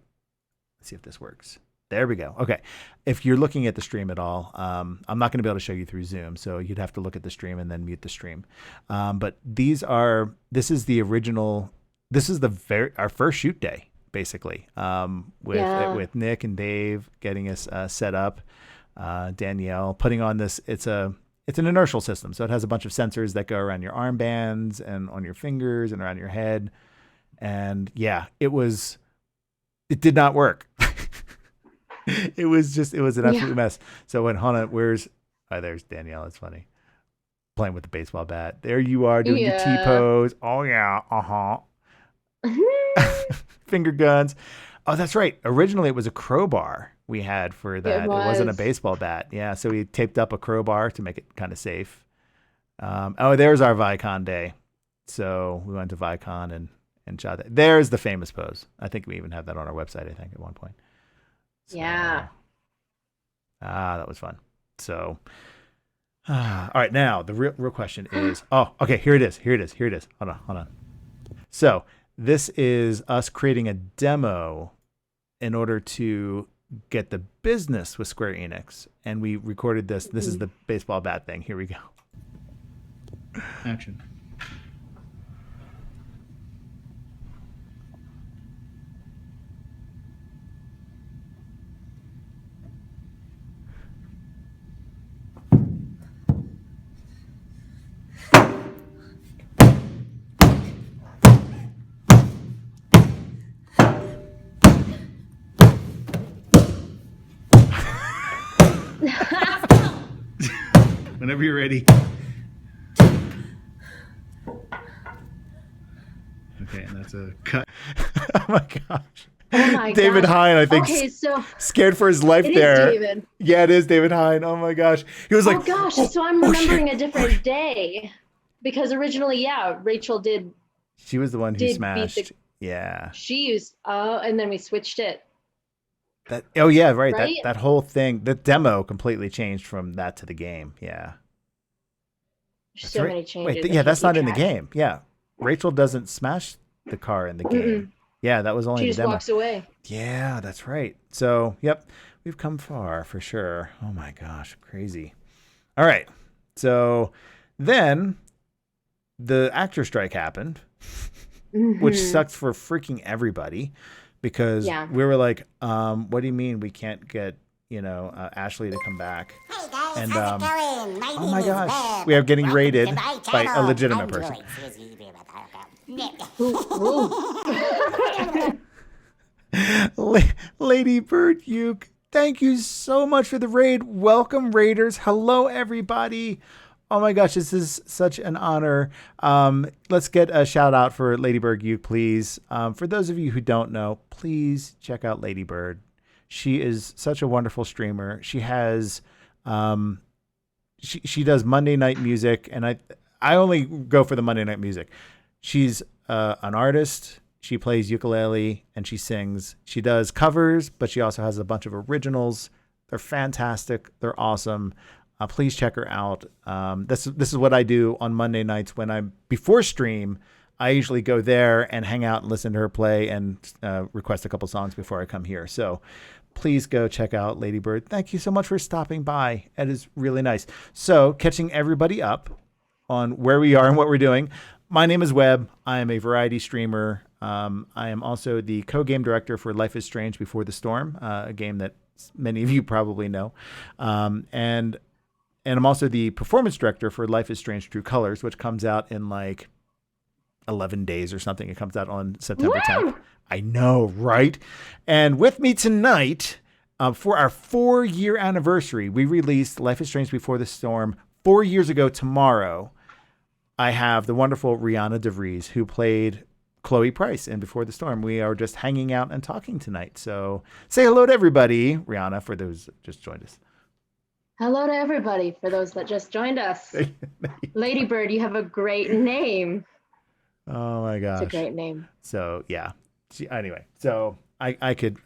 Let's see if this works. There we go. Okay. If you're looking at the stream at all, I'm not going to be able to show you through Zoom, so you'd have to look at the stream and then mute the stream. But this is the original. This is our first shoot day, basically, with Nick and Dave getting us set up, Danielle putting on this. It's an inertial system, so it has a bunch of sensors that go around your armbands and on your fingers and around your head. And yeah, it did not work. It was an absolute mess. So there's Danielle. It's funny. Playing with the baseball bat. There you are doing your T-pose. Oh yeah. Finger guns. Oh, that's right. Originally it was a crowbar we had for that. It wasn't a baseball bat. Yeah. So we taped up a crowbar to make it kind of safe. There's our Vicon day. So we went to Vicon and shot that. There's the famous pose. I think we even have that on our website, I think, at one point. So, yeah. That was fun. So, all right. Now the real question is, okay, here it is. Hold on. So this is us creating a demo in order to get the business with Square Enix. And we recorded this. This is the baseball bat thing. Here we go. Action. Whenever you're ready. Okay, and that's a cut. Oh my gosh. Oh my David gosh. Hine, I think, scared for his life there. It is David. Yeah, it is David Hine. Oh my gosh. He was like, oh gosh, so I'm remembering a different day. Because originally, Rachel did. She was the one who smashed. She used, and then we switched it. Right? That whole thing, the demo completely changed from that to the game. Yeah. So many changes. Wait, that's not in the game. Yeah. Rachel doesn't smash the car in the game. Mm-mm. Yeah, that was only the demo. She just walks away. Yeah, that's right. So, yep, we've come far for sure. Oh my gosh, crazy. All right. So then the actor strike happened, which sucked for freaking everybody. Because we were like, what do you mean we can't get, Ashley to come back? Hey guys, and, how's it going? Oh my gosh, we are getting raided by a legitimate person. Lady Bird Uke, thank you so much for the raid. Welcome, raiders. Hello, everybody. Oh my gosh, this is such an honor. Let's get a shout out for Lady Bird Uke, please. For those of you who don't know, please check out Lady Bird. She is such a wonderful streamer. She has, she does Monday night music, and I only go for the Monday night music. She's an artist. She plays ukulele and she sings. She does covers, but she also has a bunch of originals. They're fantastic. They're awesome. Please check her out. This is what I do on Monday nights when I'm before stream. I usually go there and hang out and listen to her play and request a couple songs before I come here. So please go check out Lady Bird. Thank you so much for stopping by. It is really nice. So catching everybody up on where we are and what we're doing. My name is Webb. I am a variety streamer. I am also the co-game director for Life is Strange Before the Storm, a game that many of you probably know. And I'm also the performance director for Life is Strange True Colors, which comes out in like 11 days or something. It comes out on September 10th. I know, right? And with me tonight, for our 4-year anniversary, we released Life is Strange Before the Storm 4 years ago tomorrow. I have the wonderful Rhianna DeVries, who played Chloe Price in Before the Storm. We are just hanging out and talking tonight. So say hello to everybody, Rhianna, for those that just joined us. Hello to everybody, for those that just joined us. Ladybird, you have a great name. Oh my gosh. It's a great name. So yeah. Anyway, so I could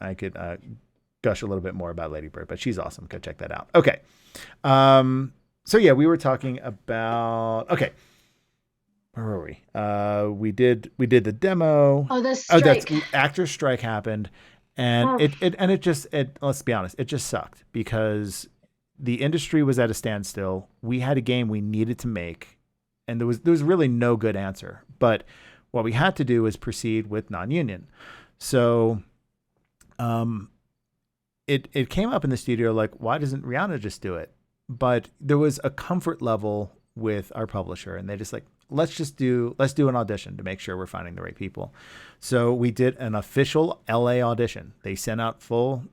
gush a little bit more about Ladybird, but she's awesome. Go check that out. Okay. So yeah, we were talking about, okay. Where were we? We did the demo. Oh, the strike. That's actor strike happened. And it just let's be honest, it just sucked because the industry was at a standstill. We had a game we needed to make, and there was really no good answer. But what we had to do was proceed with non-union. So it came up in the studio like, why doesn't Rhianna just do it? But there was a comfort level with our publisher, and they just like, let's do an audition to make sure we're finding the right people. So we did an official LA audition. They sent out full,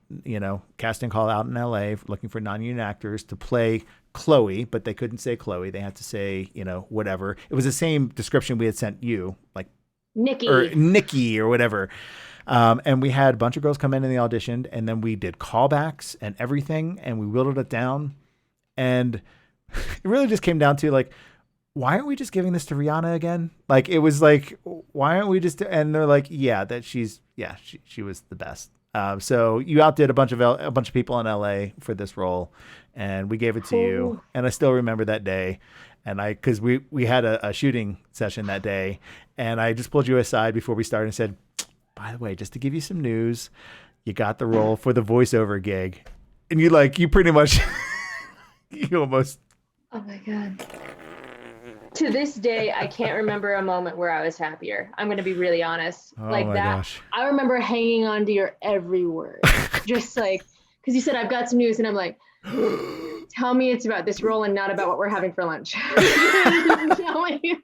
casting call out in LA looking for non-union actors to play Chloe, but they couldn't say Chloe. They had to say, whatever. It was the same description we had sent you, like Nikki or whatever. And we had a bunch of girls come in the audition, and then we did callbacks and everything, and we whittled it down. And it really just came down to like, why aren't we just giving this to Rhianna again? Like, it was like, why aren't we just, and they're like, she was the best. So you outdid a bunch of people in LA for this role, and we gave it to you. And I still remember that day. And cause we had a shooting session that day, and I just pulled you aside before we started and said, by the way, just to give you some news, you got the role for the voiceover gig. And you pretty much, you almost. Oh my God. To this day, I can't remember a moment where I was happier. I'm going to be really honest. Oh my gosh. I remember hanging on to your every word. Just like, because you said, I've got some news. And I'm like, tell me it's about this role and not about what we're having for lunch. Tell me.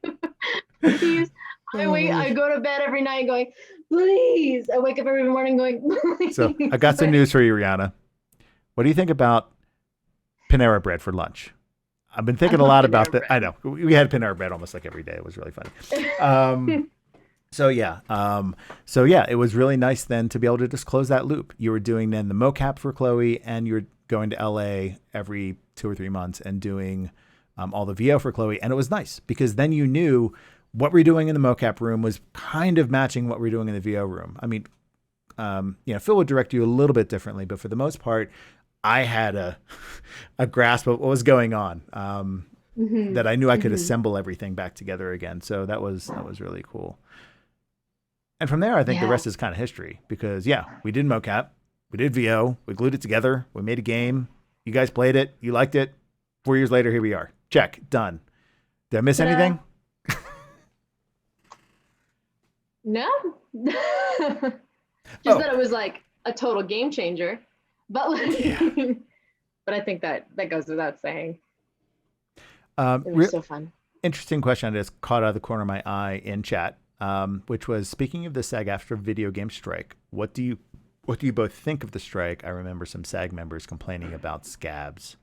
Please. I go to bed every night going, please. I wake up every morning going, please. So I got some news for you, Rhianna. What do you think about Panera Bread for lunch? I've been thinking a lot about that. I know we had Panera Bread almost like every day. It was really funny. So yeah, it was really nice then to be able to just close that loop. You were doing then the mocap for Chloe, and you were going to LA every 2 or 3 months and doing all the VO for Chloe. And it was nice because then you knew what we're doing in the mocap room was kind of matching what we're doing in the VO room. I mean, Phil would direct you a little bit differently, but for the most part, I had a grasp of what was going on, that I knew I could assemble everything back together again. So that was really cool. And from there, I think the rest is kind of history because we did mocap, we did VO, we glued it together, we made a game. You guys played it, you liked it. 4 years later, here we are. Check, done. Did I miss anything? No. That it was like a total game changer. But but I think that goes without saying. It was so fun. Interesting question I just caught out of the corner of my eye in chat, which was, speaking of the SAG-AFTRA video game strike, what do you both think of the strike? I remember some SAG members complaining about scabs.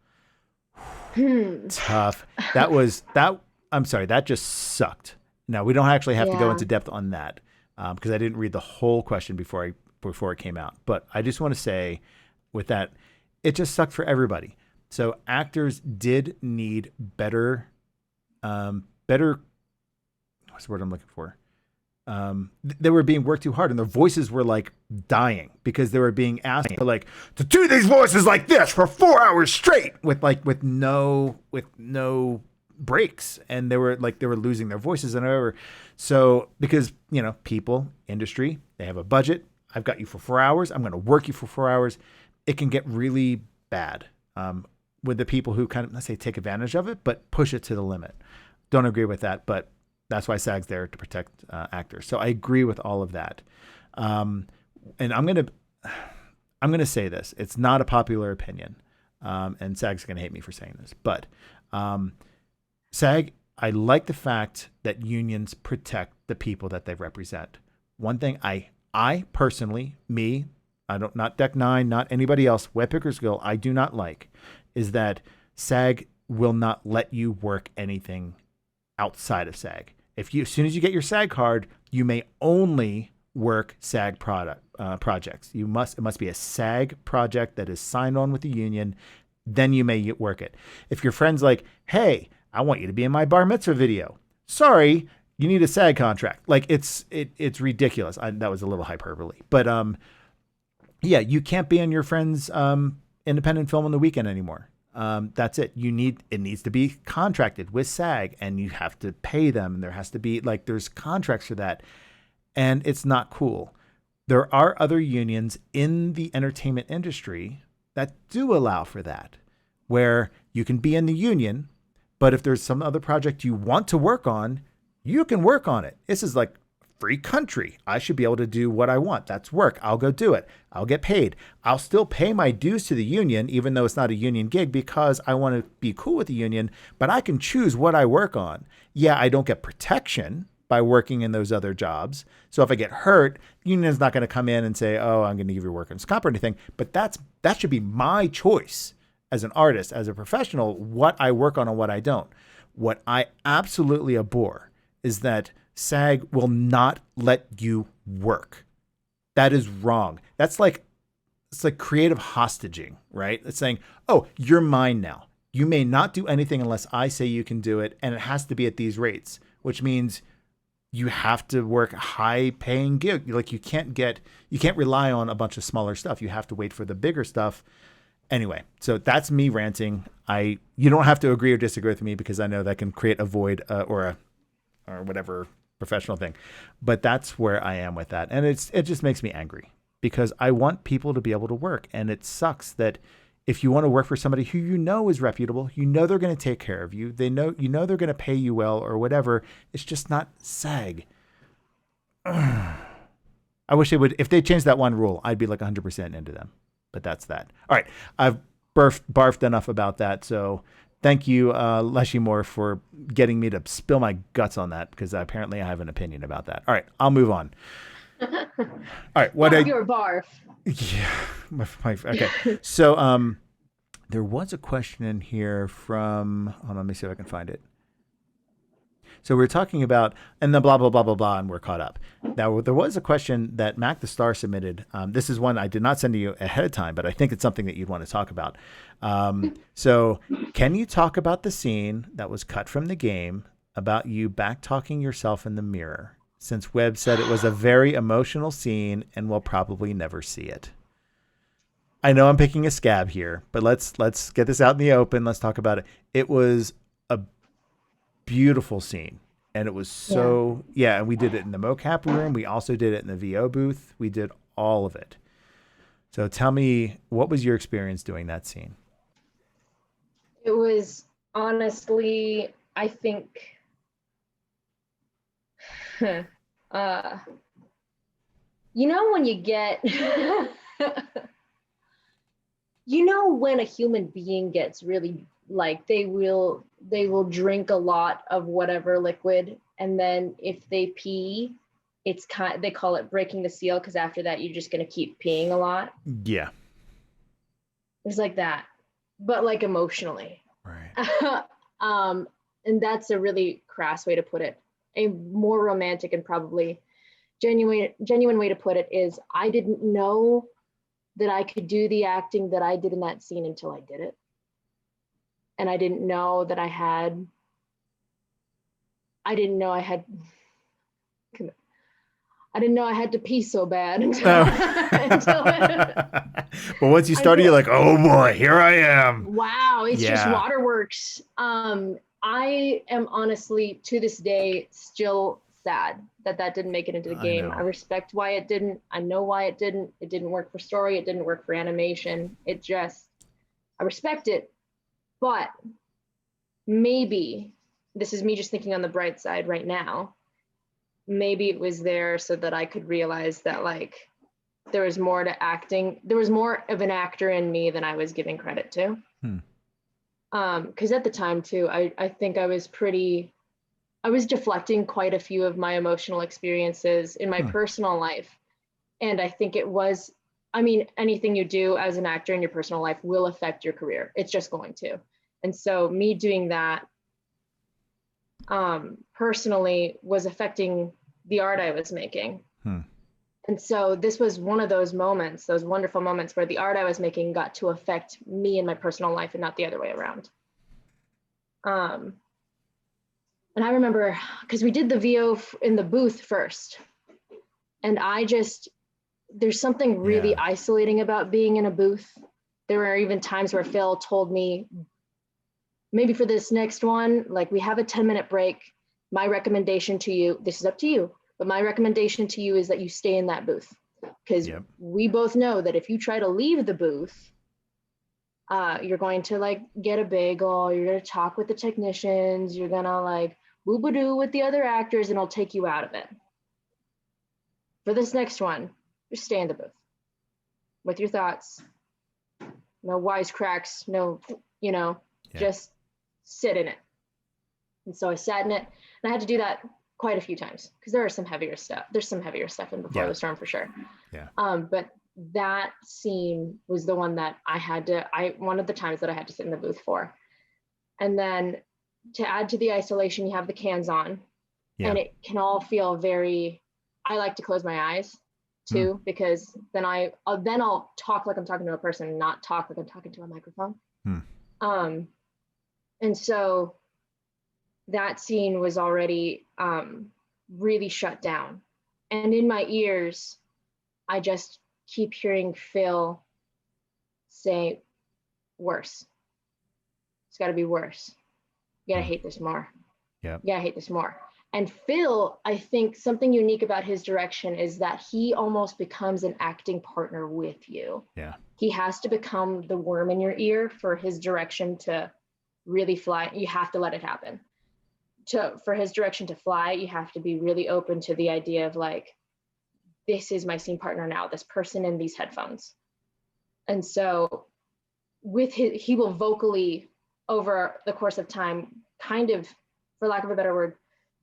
Tough. That just sucked. Now, we don't actually have to go into depth on that because I didn't read the whole question before it came out. But I just want to say, with that, it just sucked for everybody. So actors did need better, what's the word I'm looking for? They were being worked too hard, and their voices were like dying because they were being asked to do these voices like this for 4 hours straight with no breaks, and they were losing their voices and whatever. So because people, industry, they have a budget. I've got you for 4 hours. I'm going to work you for 4 hours. It can get really bad with the people who kind of, let's say, take advantage of it, but push it to the limit. Don't agree with that, but that's why SAG's there to protect actors. So I agree with all of that. And I'm going to say this. It's not a popular opinion. And SAG's going to hate me for saying this, but SAG, I like the fact that unions protect the people that they represent. One thing I personally, not Deck 9, not anybody else, Web Pickers Guild, I do not like, is that SAG will not let you work anything outside of SAG. As soon as you get your SAG card, you may only work SAG projects. It must be a SAG project that is signed on with the union. Then you may work it. If your friend's like, hey, I want you to be in my bar mitzvah video. Sorry, you need a SAG contract. Like it's ridiculous. That was a little hyperbole, but yeah, you can't be in your friend's independent film on the weekend anymore. That's it. It needs to be contracted with SAG, and you have to pay them, and there has to be there's contracts for that, and it's not cool. There are other unions in the entertainment industry that do allow for that, where you can be in the union, but if there's some other project you want to work on, you can work on it. This is like free country. I should be able to do what I want. That's work. I'll go do it. I'll get paid. I'll still pay my dues to the union, even though it's not a union gig, because I want to be cool with the union, but I can choose what I work on. Yeah, I don't get protection by working in those other jobs. So if I get hurt, the union is not going to come in and say, oh, I'm going to give you work on comp or anything. But that should be my choice as an artist, as a professional, what I work on and what I don't. What I absolutely abhor is that SAG will not let you work. That is wrong. It's like creative hostage, right? It's saying, oh, you're mine now. You may not do anything unless I say you can do it. And it has to be at these rates, which means you have to work high paying gig. Like you can't rely on a bunch of smaller stuff. You have to wait for the bigger stuff. Anyway, so that's me ranting. You don't have to agree or disagree with me, because I know that can create a void or whatever professional thing, but that's where I am with that. And it just makes me angry, because I want people to be able to work. And it sucks that if you want to work for somebody who you know is reputable, you know they're going to take care of you, they're going to pay you well or whatever, it's just not SAG. I wish they would. If they changed that one rule, I'd be like 100% into them. But that's that. All right, I've barfed enough about that. So thank you, Leshy Moore, for getting me to spill my guts on that, because apparently I have an opinion about that. All right, I'll move on. All right, your barf. Yeah, okay. So there was a question in here from. Hold on, let me see if I can find it. So we're talking about, and then blah, blah, blah, blah, blah, and we're caught up. Now, there was a question that Mac the Star submitted. This is one I did not send to you ahead of time, but I think it's something that you'd want to talk about. So can you talk about the scene that was cut from the game about you back-talking yourself in the mirror, since Webb said it was a very emotional scene and we'll probably never see it? I know I'm picking a scab here, but let's get this out in the open. Let's talk about it. It was a beautiful scene, and it was so and we did it in the mocap room. We also did it in the VO booth. We did all of it. So tell me, what was your experience doing that scene? It was honestly, I think you know when you get when a human being gets really, like, they will drink a lot of whatever liquid, and then if they pee, they call it breaking the seal, because after that you're just going to keep peeing a lot. Yeah, it's like that, but like emotionally, right? And that's a really crass way to put it. A more romantic and probably genuine way to put it is, I didn't know that I could do the acting that I did in that scene until I did it. And I didn't know that I had to pee so bad until But once you started, you're like, oh boy, here I am. Wow, it's just waterworks. I am honestly, to this day, still sad that didn't make it into the game. I respect why it didn't. I know why it didn't. It didn't work for story. It didn't work for animation. I respect it. But maybe, this is me just thinking on the bright side right now, maybe it was there so that I could realize that, like, there was more to acting. There was more of an actor in me than I was giving credit to. Because at the time too, I think I was deflecting quite a few of my emotional experiences in my personal life. And I think it was, I mean, anything you do as an actor in your personal life will affect your career. It's just going to. And so me doing that personally was affecting the art I was making. And so this was one of those moments, those wonderful moments where the art I was making got to affect me in my personal life and not the other way around. And I remember, because we did the VO in the booth first, and there's something really isolating about being in a booth. There were even times where Phil told me, maybe for this next one, like, we have a 10-minute break. My recommendation to you, this is up to you, but my recommendation to you is that you stay in that booth, because we both know that if you try to leave the booth, you're going to like get a bagel, you're going to talk with the technicians, you're going to like boo-ba-doo with the other actors, and it'll take you out of it. For this next one, just stay in the booth with your thoughts, no wisecracks, no, just sit in it. And so I sat in it, and I had to do that quite a few times because there's some heavier stuff in Before the Storm for sure. But that scene was the one that one of the times that I had to sit in the booth for. And then to add to the isolation, you have the cans on, and it can all feel very, I like to close my eyes too, because then I'll talk like I'm talking to a person and not talk like I'm talking to a microphone. And so that scene was already really shut down. And in my ears, I just keep hearing Phil say, worse. It's got to be worse. You got to hate this more. You got to hate this more. And Phil, I think something unique about his direction is that he almost becomes an acting partner with you. He has to become the worm in your ear for his direction to really fly. You have to let it happen. For his direction to fly, you have to be really open to the idea of like, this is my scene partner now, this person in these headphones. And so he will vocally, over the course of time, kind of, for lack of a better word,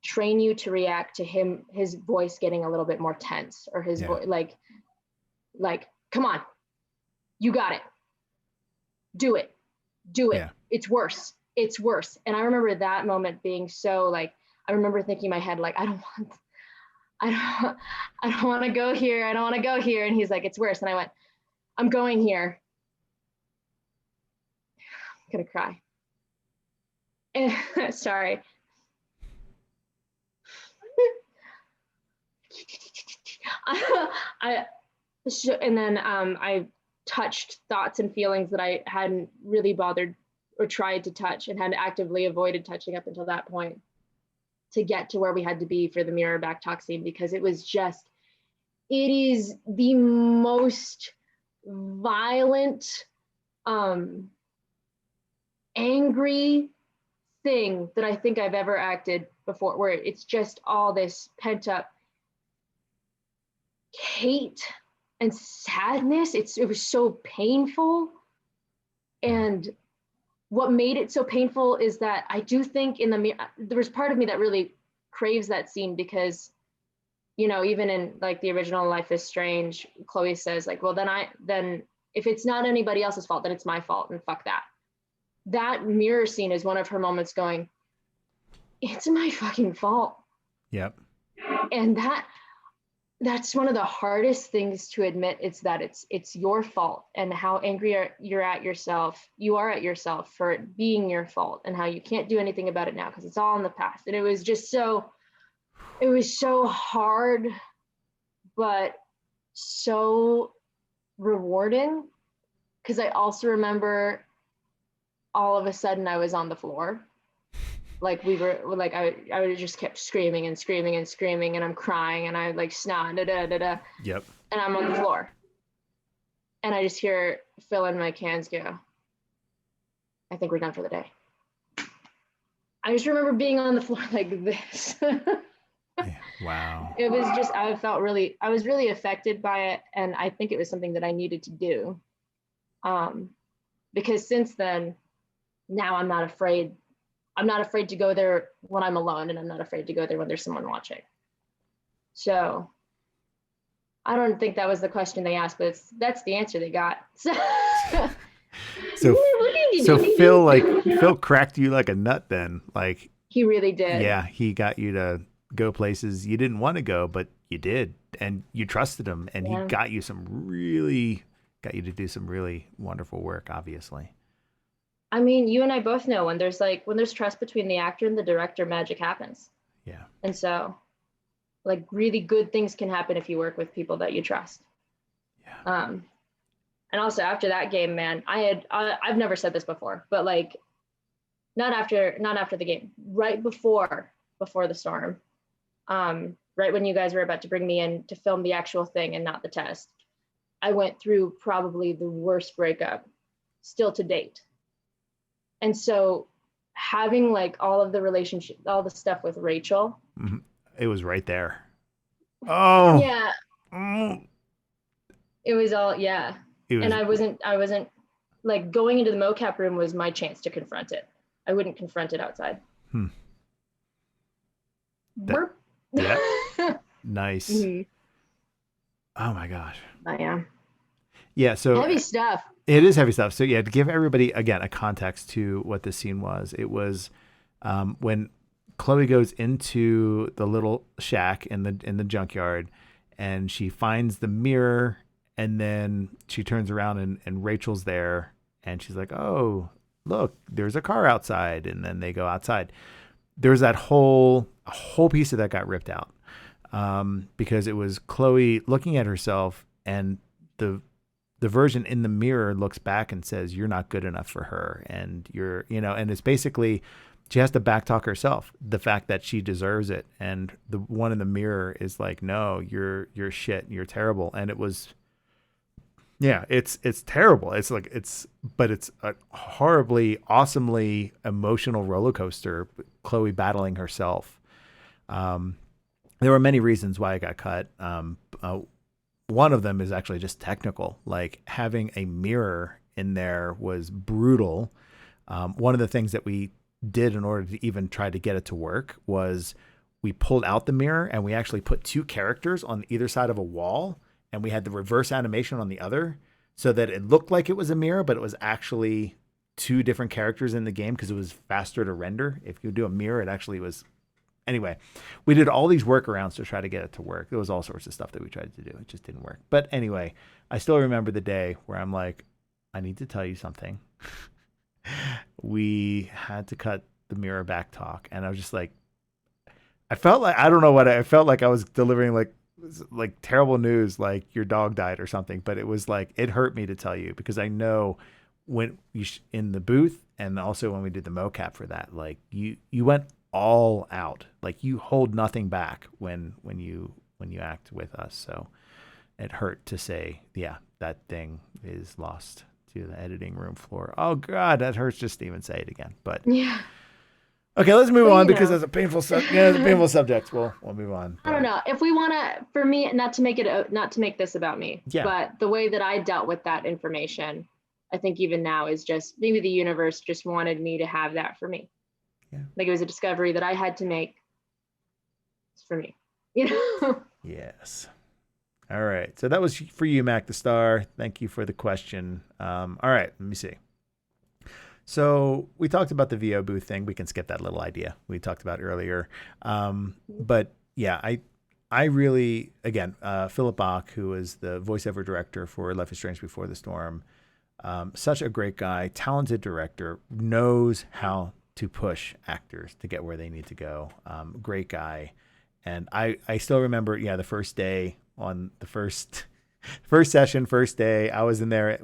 train you to react to his voice getting a little bit more tense, or his voice, like, come on, you got it. Do it. It's worse. And I remember that moment being so like, I remember thinking in my head, like, I don't want to go here. I don't want to go here. And he's like, it's worse. And I went, I'm going here. I'm going to cry. And, sorry. And then I touched thoughts and feelings that I hadn't really bothered or tried to touch, and had actively avoided touching up until that point, to get to where we had to be for the mirror back talk scene, because it is the most violent, angry thing that I think I've ever acted before, where it's just all this pent up hate and sadness. It was so painful. And what made it so painful is that I do think there was part of me that really craves that scene, because, even in like the original Life is Strange, Chloe says like, well, then if it's not anybody else's fault, then it's my fault, and fuck that. That mirror scene is one of her moments going, it's my fucking fault. And that's one of the hardest things to admit, is that it's your fault, and how angry you are at yourself for it being your fault, and how you can't do anything about it now because it's all in the past. And it was so hard, but so rewarding, because I also remember all of a sudden I was on the floor. Like I just kept screaming and screaming and screaming, and I'm crying, and I like snot, and I'm on the floor, and I just hear Phil and my cans go, I think we're done for the day. I just remember being on the floor like this. Wow. It was just, I was really affected by it. And I think it was something that I needed to do. Because since then, now I'm not afraid. I'm not afraid to go there when I'm alone, and I'm not afraid to go there when there's someone watching. So I don't think that was the question they asked, but that's the answer they got. So Phil cracked you like a nut then. Like, he really did. Yeah, he got you to go places you didn't want to go, but you did, and you trusted him, and he got you to do some really wonderful work, obviously. I mean, you and I both know when there's trust between the actor and the director, magic happens. Yeah. And so, like, really good things can happen if you work with people that you trust. Yeah. And also after that game, man, I've never said this before, but like, not after the game, right before the storm, right when you guys were about to bring me in to film the actual thing and not the test, I went through probably the worst breakup still to date. And so having like all of the relationship, all the stuff with Rachel. Mm-hmm. It was right there. Oh. Yeah. Mm. It was all, yeah. And I wasn't like, going into the mocap room was my chance to confront it. I wouldn't confront it outside. Yeah. Nice. Mm-hmm. Oh my gosh. I am. Yeah. So heavy stuff. It is heavy stuff. So yeah, to give everybody again a context to what this scene was, it was when Chloe goes into the little shack in the junkyard, and she finds the mirror, and then she turns around and Rachel's there, and she's like, "Oh, look, there's a car outside," and then they go outside. There's a whole piece of that got ripped out because it was Chloe looking at herself, and the version in the mirror looks back and says, "You're not good enough for her." And and it's basically, she has to backtalk herself, the fact that she deserves it. And the one in the mirror is like, "No, you're shit. You're terrible." And it was, yeah, it's terrible. But it's a horribly, awesomely emotional roller coaster. Chloe battling herself. There were many reasons why it got cut. One of them is actually just technical. Like, having a mirror in there was brutal. One of the things that we did in order to even try to get it to work was we pulled out the mirror and we actually put two characters on either side of a wall, and we had the reverse animation on the other, so that it looked like it was a mirror, but it was actually two different characters in the game because it was faster to render. If you do a mirror, it actually was. Anyway, we did all these workarounds to try to get it to work. There was all sorts of stuff that we tried to do. It just didn't work. But anyway, I still remember the day where I'm like, I need to tell you something. We had to cut the mirror back talk. And I was just like, I felt like, I don't know what I felt like I was delivering like terrible news, like your dog died or something. But it was like, it hurt me to tell you, because I know when you in the booth, and also when we did the mocap for that, like you went all out, like you hold nothing back when you act with us. So it hurt to say, yeah, that thing is lost to the editing room floor. Oh God, that hurts just to even say it again. But yeah. Okay, let's move on, because that's a painful subject. We'll move on. I don't know if we want to. For me, not to make this about me, but the way that I dealt with that information, I think even now, is just maybe the universe just wanted me to have that for me. Yeah. Like, it was a discovery that I had to make for me, you know? Yes. All right. So that was for you, Mac the Star. Thank you for the question. All right. Let me see. So we talked about the VO booth thing. We can skip that little idea we talked about earlier. But yeah, I really, again, Philip Bache, who is the voiceover director for Life is Strange Before the Storm, such a great guy, talented director, knows how to push actors to get where they need to go. Great guy. And I still remember, the first day on the first session, first day, I was in there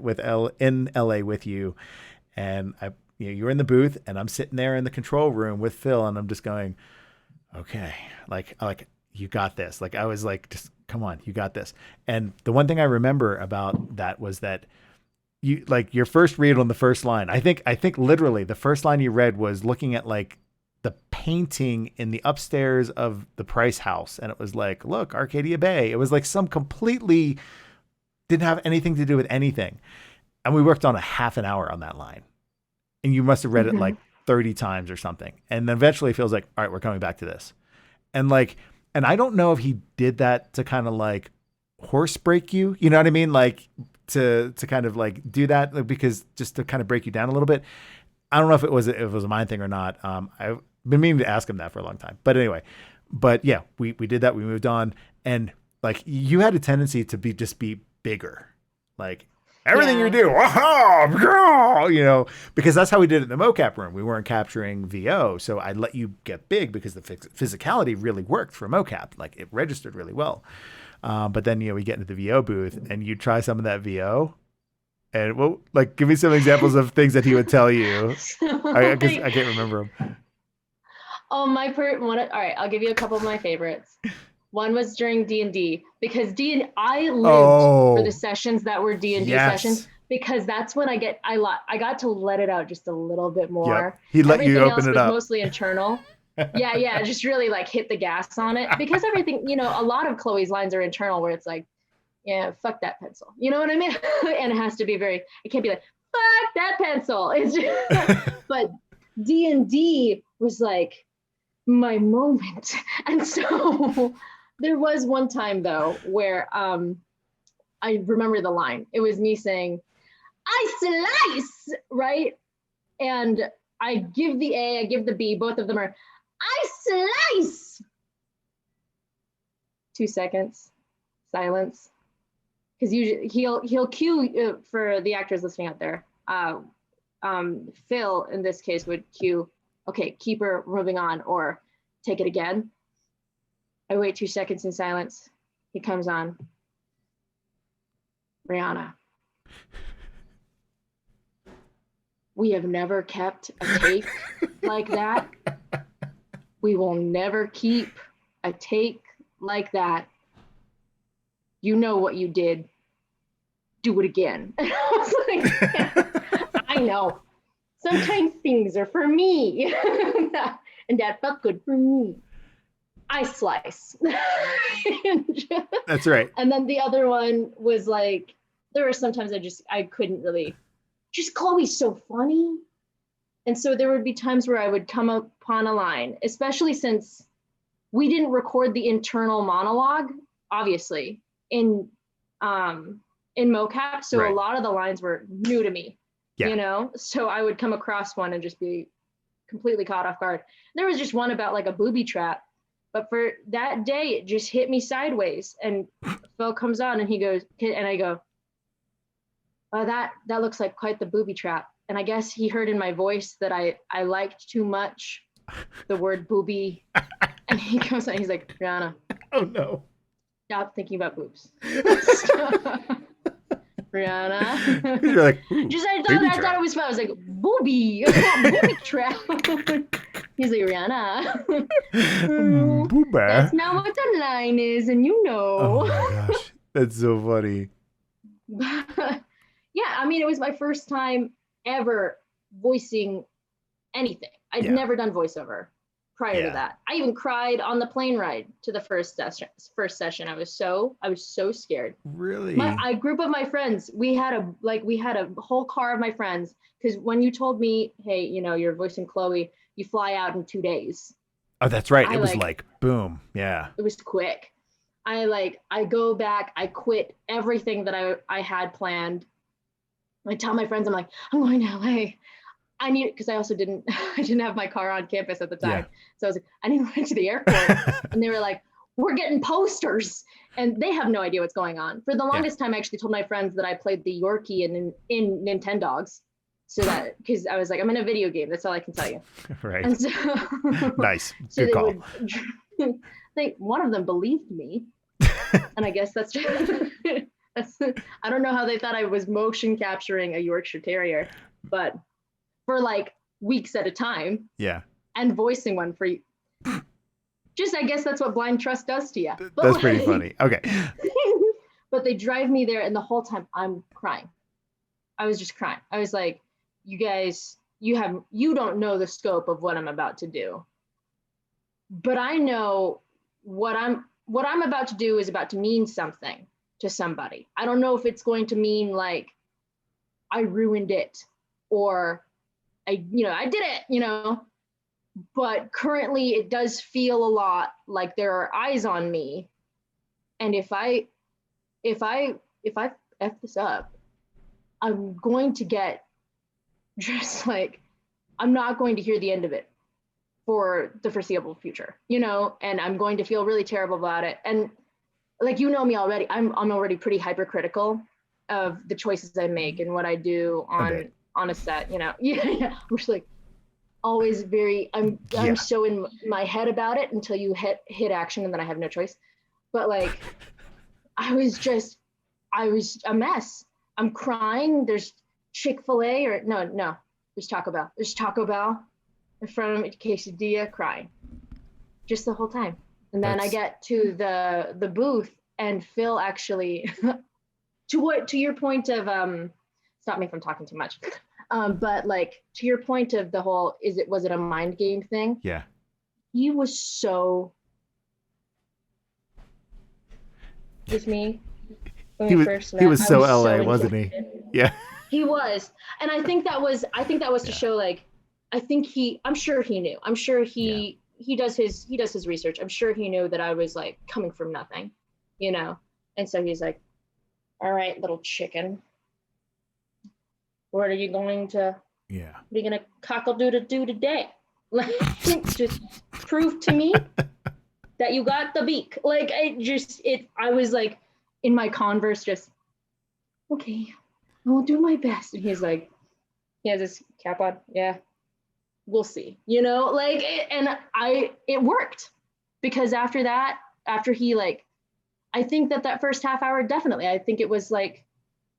in LA with you, and you were in the booth, and I'm sitting there in the control room with Phil, and I'm just going, okay, like you got this. Like, I was like, just come on, you got this. And the one thing I remember about that was that your first read on the first line, I think literally the first line you read was looking at like the painting in the upstairs of the Price House. And it was like, look, Arcadia Bay. It was like some completely didn't have anything to do with anything. And we worked on a half an hour on that line. And you must have read it like 30 times or something. And then eventually it feels like, all right, we're coming back to this. And like, and I don't know if he did that to kind of like horse break you, you know what I mean? Like to kind of like do that because just to kind of break you down a little bit. I don't know if it was a mind thing or not. I've been meaning to ask him that for a long time, but anyway, but yeah, we did that. We moved on, and like you had a tendency to be bigger, like everything you do, you know, because that's how we did it in the mocap room. We weren't capturing VO, so I let you get big because the physicality really worked for mocap. Like it registered really well. But then, you know, we get into the VO booth and you try some of that VO. And well, like, give me some examples of things that he would tell you. I can't remember them. Oh, all right, I'll give you a couple of my favorites. One was during D&D because I lived for the sessions that were D&D sessions because that's when I got to let it out just a little bit more. Yep. He let you open it up. Mostly internal. Yeah, just really like hit the gas on it because everything, you know, a lot of Chloe's lines are internal where it's like, yeah, fuck that pencil. You know what I mean? And it has to be it can't be like, fuck that pencil. It's just, but D&D was like my moment. And so there was one time though, where I remember the line. It was me saying, I slice, right? And I give the A, I give the B, both of them are, I slice. 2 seconds, silence. Because usually he'll cue for the actors listening out there. Phil in this case would cue, okay, keep her moving on or take it again. I wait 2 seconds in silence. He comes on. Rhianna, we have never kept a take like that. We will never keep a take like that. You know what you did. Do it again. And I was like, yeah, I know. Sometimes things are for me. And that felt good for me. I slice. That's right. And then the other one was like, there were sometimes I couldn't really, just Chloe's so funny. And so there would be times where I would come upon a line, especially since we didn't record the internal monologue, obviously, in mocap. So right. A lot of the lines were new to me, you know? So I would come across one and just be completely caught off guard. There was just one about like a booby trap, but for that day, it just hit me sideways. And Phil comes on and he goes, and I go, oh, that looks like quite the booby trap. And I guess he heard in my voice that I liked too much the word booby. And he goes on, he's like, Rhianna. Oh no. Stop thinking about boobs. Rihanna. You're like, I thought it was fun. I was like, booby trap. He's like, Rihanna. Booba. That's not what the line is, and you know. Oh my gosh. That's so funny. Yeah, I mean, it was my first time ever voicing anything. I'd never done voiceover prior to that. I even cried on the plane ride to the first session. I was so scared. Really? A group of my friends, we had a whole car of my friends, because when you told me, hey, you know, you're voicing Chloe, you fly out in 2 days. Oh, that's right. It was like boom. Yeah. It was quick. I go back, I quit everything that I had planned. I tell my friends, I'm like, I'm going to LA. I need it, because I also didn't have my car on campus at the time. Yeah. So I was like, I need to run to the airport. And they were like, we're getting posters. And they have no idea what's going on. For the longest time, I actually told my friends that I played the Yorkie in Nintendogs. So that, because I was like, I'm in a video game. That's all I can tell you. Right. And so, nice. So good call. One of them believed me. And I guess that's I don't know how they thought I was motion capturing a Yorkshire Terrier, but for like weeks at a time. Yeah. And voicing one for you. Just, I guess that's what blind trust does to you. That's pretty funny. Okay. But they drive me there, and the whole time I'm crying. I was just crying. I was like, you guys, you don't know the scope of what I'm about to do. but I know what I'm about to do is about to mean something to somebody. I don't know if it's going to mean like I ruined it or I did it, but currently it does feel a lot like there are eyes on me. And if I F this up, I'm going to get just like, I'm not going to hear the end of it for the foreseeable future, and I'm going to feel really terrible about it. And like, me already, I'm already pretty hypercritical of the choices I make and what I do on a set, Yeah. I'm just like always I'm so in my head about it until you hit action and then I have no choice. But like, I was a mess. I'm crying. There's Chick-fil-A or no, there's Taco Bell. There's Taco Bell in front of me, quesadilla, crying just the whole time. And then I get to the booth and Phil actually, to your point of, stop me if I'm talking too much. But like, to your point of the whole, was it a mind game thing? Yeah. He was so with me when we first met. He was so LA, wasn't he? Yeah. He was. And I think that was to show like, I'm sure he knew. I'm sure he does his research. I'm sure he knew that I was like coming from nothing, And so he's like, all right, little chicken, what are you going to cockle-doodle-do today? Like, just prove to me that you got the beak. Like, I was like in my Converse, just, okay, I'll do my best. And he's like, he has his cap on. Yeah, we'll see, like, it worked because after he like, I think that first half hour, definitely, I think it was like,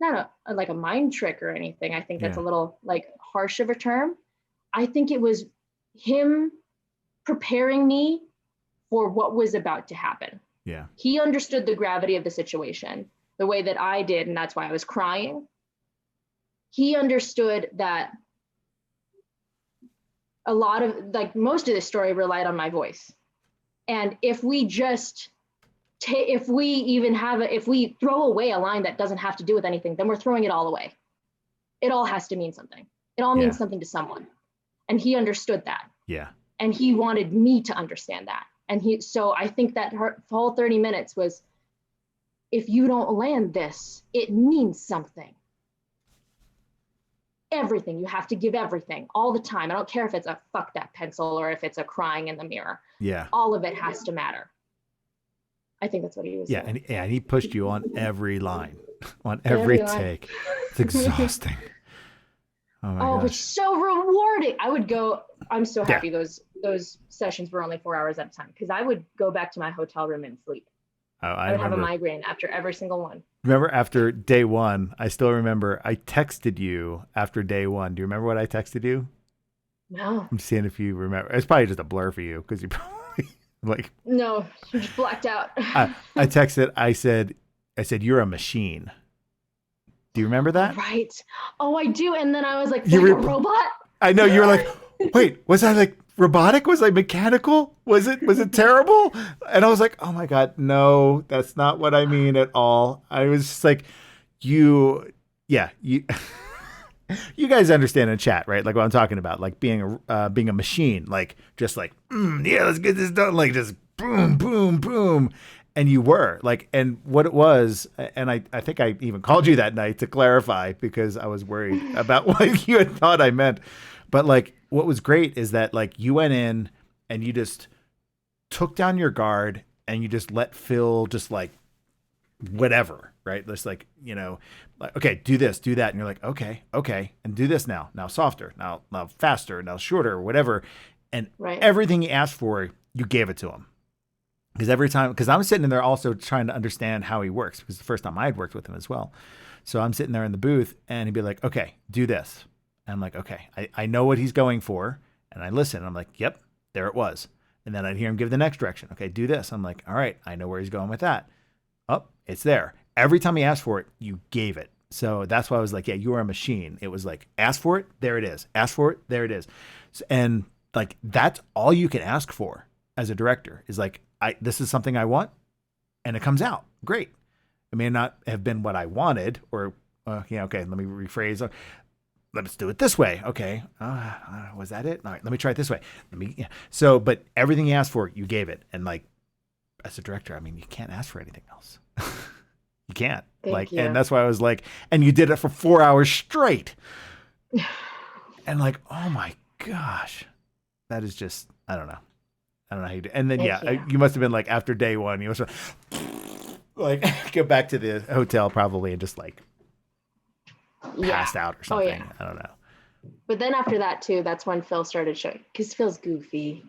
not like a mind trick or anything. I think that's a little like harsh of a term. I think it was him preparing me for what was about to happen. Yeah. He understood the gravity of the situation the way that I did, and that's why I was crying. He understood that a lot of, like, most of the story relied on my voice. And if we just if we throw away a line that doesn't have to do with anything, then we're throwing it all away. It all has to mean something. It all means something to someone. And he understood that. Yeah. And he wanted me to understand that. And so I think that whole 30 minutes was, if you don't land this, it means something. Everything. You have to give everything all the time. I don't care if it's a fuck that pencil or if it's a crying in the mirror. Yeah. All of it has to matter. I think that's what he was saying. And he pushed you on every line, on every take. It's exhausting. Oh my gosh. But so rewarding. I would go, I'm so happy those sessions were only 4 hours at a time, because I would go back to my hotel room and sleep. I would have a migraine after every single one. Remember after day one, I still remember I texted you after day one. Do you remember what I texted you? No. I'm seeing if you remember. It's probably just a blur for you because you probably like. No, you just blacked out. I texted, I said, you're a machine. Do you remember that? Right. Oh, I do. And then I was like, a robot? I know. You were like, wait, was I like robotic? Was I mechanical? Was it terrible? And I was like, oh my God, no, that's not what I mean at all. I was just like, you you guys understand in chat, right? Like what I'm talking about, like being a machine, like just like, let's get this done. Like just boom, boom, boom. And you were like, and what it was, and I think I even called you that night to clarify because I was worried about what you had thought I meant. But like, what was great is that like you went in and you just took down your guard and you just let Phil just like whatever, right? Just like, like, okay, do this, do that. And you're like, okay. And do this now softer, now faster, now shorter, whatever. And everything he asked for, you gave it to him. Because I'm sitting in there also trying to understand how he works, because the first time I had worked with him as well. So I'm sitting there in the booth and he'd be like, okay, do this. And I'm like, okay, I know what he's going for. And I listen. And I'm like, yep, there it was. And then I'd hear him give the next direction. Okay, do this. I'm like, all right, I know where he's going with that. Oh, it's there. Every time he asked for it, you gave it. So that's why I was like, yeah, you are a machine. It was like, ask for it, there it is. Ask for it, there it is. And like, that's all you can ask for. as a director is like, this is something I want and it comes out great. It may not have been what I wanted or, okay, let me rephrase. Let's do it this way. Okay. Was that it? All right, let me try it this way. So, but everything you asked for, you gave it. And like, as a director, I mean, you can't ask for anything else. You can't. Thank you. And that's why I was like, and you did it for 4 hours straight. And like, oh my gosh, that is just, I don't know how you do. And then, Thank you must have been like, after day one, you must have like go back to the hotel probably and just like passed out or something. Oh, yeah. I don't know. But then after that too, that's when Phil started showing, because Phil's goofy,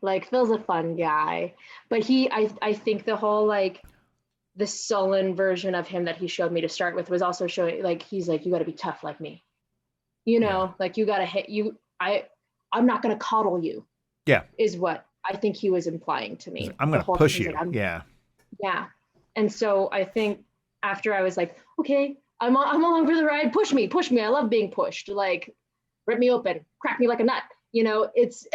like Phil's a fun guy, but I think the whole like the sullen version of him that he showed me to start with was also showing like, he's like, you got to be tough like me, like you got to hit you. I'm not going to coddle you. Yeah. Is what I think he was implying to me. I'm going to push you. Like, yeah. Yeah. And so I think after I was like, okay, I'm along for the ride. Push me. I love being pushed. Like, rip me open, crack me like a nut. It's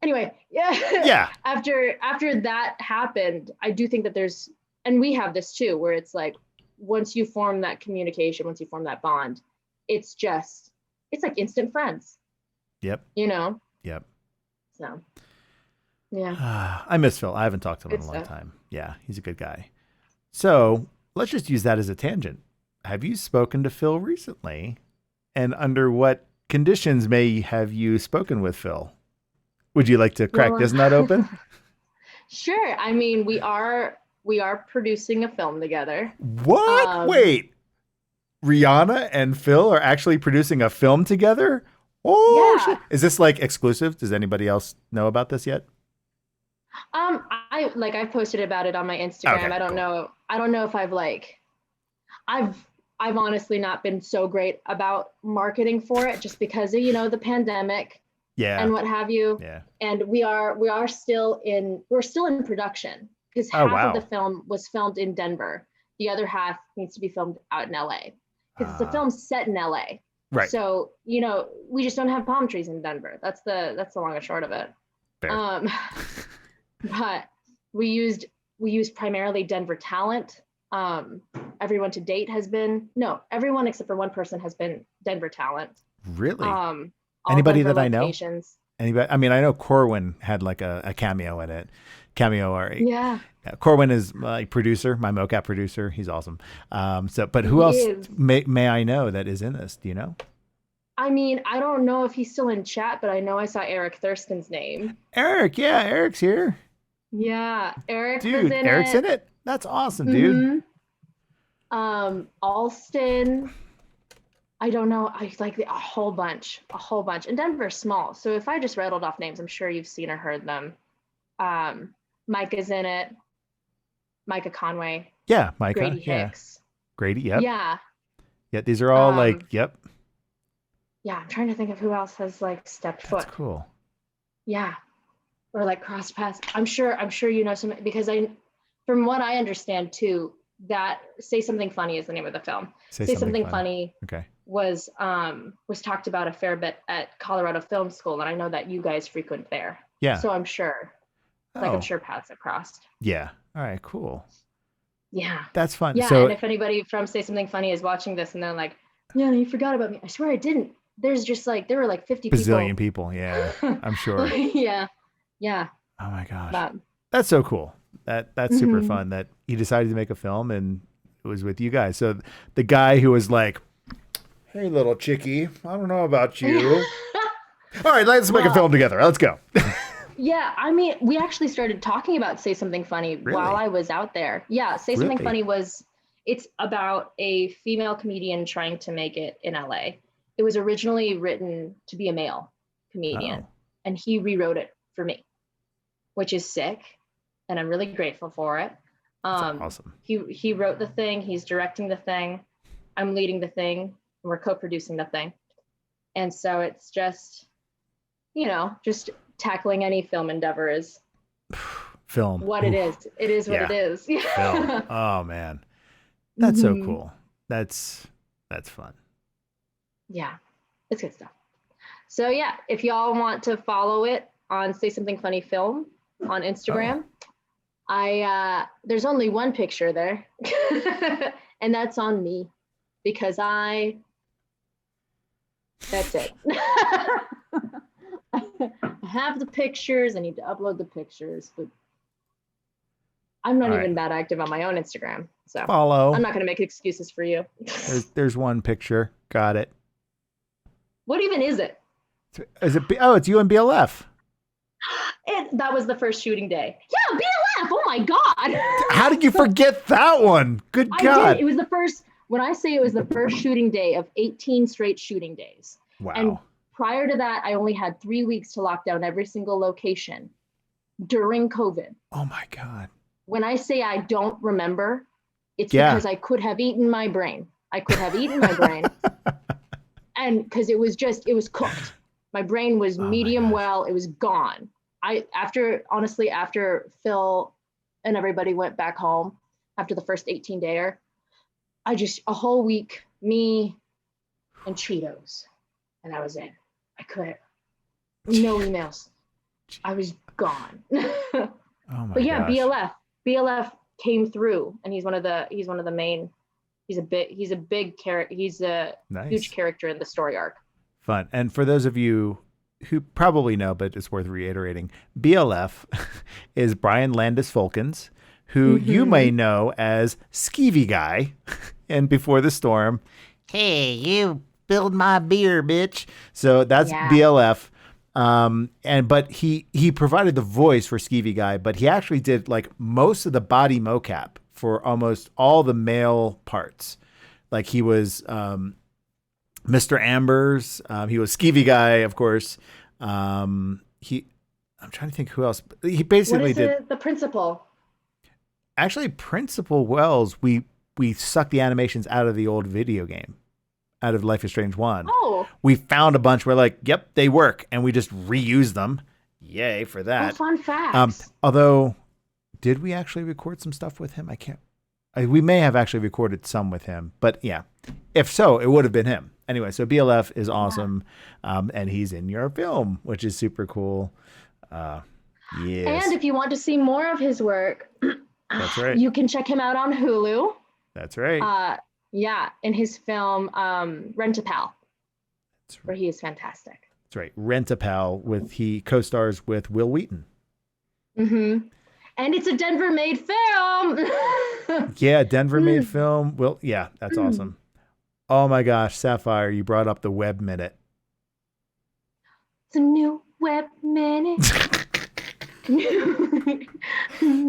anyway. Yeah. Yeah. After that happened, I do think that and we have this too, where it's like, once you form that communication, once you form that bond, it's like instant friends. Yep. Yep. So, yeah. I miss Phil. I haven't talked to him in a long time. Yeah, he's a good guy. So let's just use that as a tangent. Have you spoken to Phil recently? And under what conditions may have you spoken with Phil? Would you like to crack this nut open? Sure. I mean, we are producing a film together. What? Wait. Rihanna and Phil are actually producing a film together? Oh, yeah. Shit. Is this like exclusive? Does anybody else know about this yet? I've posted about it on my Instagram. Okay, I don't know if I've honestly not been so great about marketing for it just because of, the pandemic. Yeah. And what have you. Yeah. And we're still in production because half of the film was filmed in Denver. The other half needs to be filmed out in LA because it's a film set in LA. Right. So, we just don't have palm trees in Denver. That's the long and short of it. Fair. But we used primarily Denver talent. Everyone to date everyone except for one person has been Denver talent. Really? Anybody that locations. I know? Anybody? I mean, I know Corwin had like a cameo in it. Yeah. Corwin is my producer, my mocap producer. He's awesome. But who else may I know that is in this? Do you know? I mean, I don't know if he's still in chat, but I know I saw Eric Thurston's name. Eric, yeah, Eric's here. Yeah, Eric. Dude, Eric's in it. That's awesome, dude. Alston. I don't know. I like a whole bunch. And Denver's small, so if I just rattled off names, I'm sure you've seen or heard them. Micah's in it. Micah Conway. Yeah, Micah. Grady Hicks. Grady. Yep. Yeah. Yeah, these are all yep. Yeah, I'm trying to think of who else has stepped foot. That's cool. Yeah, or cross paths. I'm sure some because from what I understand too, that Say Something Funny is the name of the film. Say Something Funny. Okay. Was talked about a fair bit at Colorado Film School, and I know that you guys frequent there. Yeah. So I'm sure. I'm sure paths have crossed. Yeah. All right. Cool. Yeah. That's fun. Yeah. So, and if anybody from Say Something Funny is watching this and they're like, "Yeah, you forgot about me," I swear I didn't. There's just there were 50 bazillion people. Yeah, I'm sure. Yeah. Yeah. Oh my gosh. That's so cool. That's super fun that he decided to make a film and it was with you guys. So the guy who was like, "Hey, little chickie, I don't know about you." All right, let's make a film together. Let's go. Yeah, I mean, we actually started talking about Say Something Funny while I was out there. Yeah, Say Something Funny it's about a female comedian trying to make it in LA. It was originally written to be a male comedian, and he rewrote it for me, which is sick, and I'm really grateful for it. That's awesome. He wrote the thing, he's directing the thing, I'm leading the thing, and we're co-producing the thing. And so it's just, just tackling any film endeavor is what it is. It is what it is. Film. Oh man. That's so cool. That's fun. Yeah. It's good stuff. So yeah, if y'all want to follow it on Say Something Funny Film on Instagram, there's only one picture there, and that's on me, because that's it. I have the pictures. I need to upload the pictures, but I'm not even that active on my own Instagram. So follow. I'm not going to make excuses for you. There's one picture. Got it. What even is it? Is it? Oh, it's you and BLF. That was the first shooting day. Yeah, BLF. Oh my God. How did you forget that one? Good God. I did. It was the first, when I say it was the first shooting day of 18 straight shooting days. Wow. And prior to that, I only had 3 weeks to lock down every single location during COVID. Oh my God. When I say I don't remember, it's because I could have eaten my brain. And because it was cooked. My brain was medium well, it was gone. After Phil and everybody went back home after the first 18-dayer, a whole week, me and Cheetos, and I was in. I couldn't, no emails. I was gone. Oh my But yeah, gosh. BLF came through, and he's one of the main, he's a big character, he's a huge character in the story arc. Fun. And for those of you who probably know, but it's worth reiterating, BLF is Brian Landis Folkins, who you may know as Skeevy Guy in Before the Storm. Hey, you spilled my beer, bitch. So that's BLF. But he provided the voice for Skeevy Guy, but he actually did like most of the body mocap for almost all the male parts. Like he was Mr. Ambers. He was Skeevy Guy, of course. I'm trying to think who else. He basically did the principal. Actually, Principal Wells, we sucked the animations out of the old video game, out of Life is Strange 1. Oh. We found a bunch. We're like, yep, they work. And we just reused them. Yay for that. Oh, fun facts. Although, did we actually record some stuff with him? We may have actually recorded some with him. But yeah, if so, it would have been him. Anyway, so BLF is awesome. And he's in your film, which is super cool. Yes. And if you want to see more of his work, that's right. You can check him out on Hulu. That's right. In his film Rent-A-Pal, where he is fantastic. That's right. Rent-A-Pal, he co-stars with Will Wheaton. Mm-hmm. And it's a Denver-made film. Yeah, Denver-made film. Well, yeah, that's awesome. Oh my gosh, Sapphire, you brought up the Webb Minute. It's a new Webb Minute.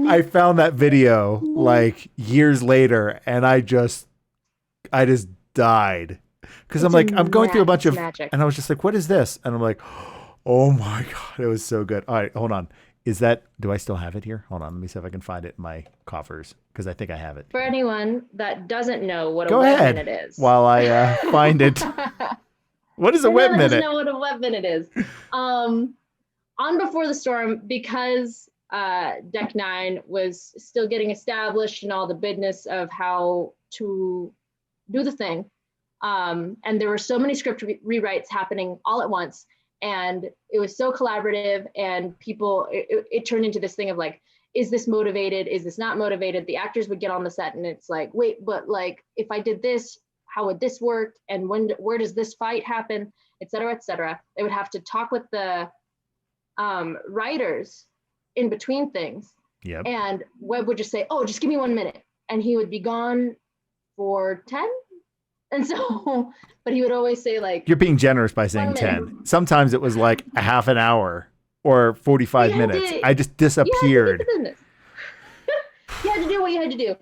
I found that video like years later, and I just died because I'm going through a bunch of magic. And I was just like, what is this? And I'm like, oh my God, it was so good. All right, hold on. Do I still have it here? Hold on, let me see if I can find it in my coffers, because I think I have it. For anyone that doesn't know what a Webb Minute is, while I find it. What is a Webb Minute? Doesn't know what a Webb Minute is. On Before the Storm, because Deck 9 was still getting established and all the business of how to do the thing, and there were so many script rewrites happening all at once, and it was so collaborative, and people, it turned into this thing of like, is this motivated? Is this not motivated? The actors would get on the set and it's like, wait, but like, if I did this, how would this work? And where does this fight happen? Et cetera, et cetera. They would have to talk with the writers in between things. Yep. And Webb would just say, oh, just give me 1 minute. And he would be gone for 10. And so, but he would always say like, you're being generous by saying 10. Sometimes it was like a half an hour or 45 minutes. I just disappeared. You had to do what you had to do.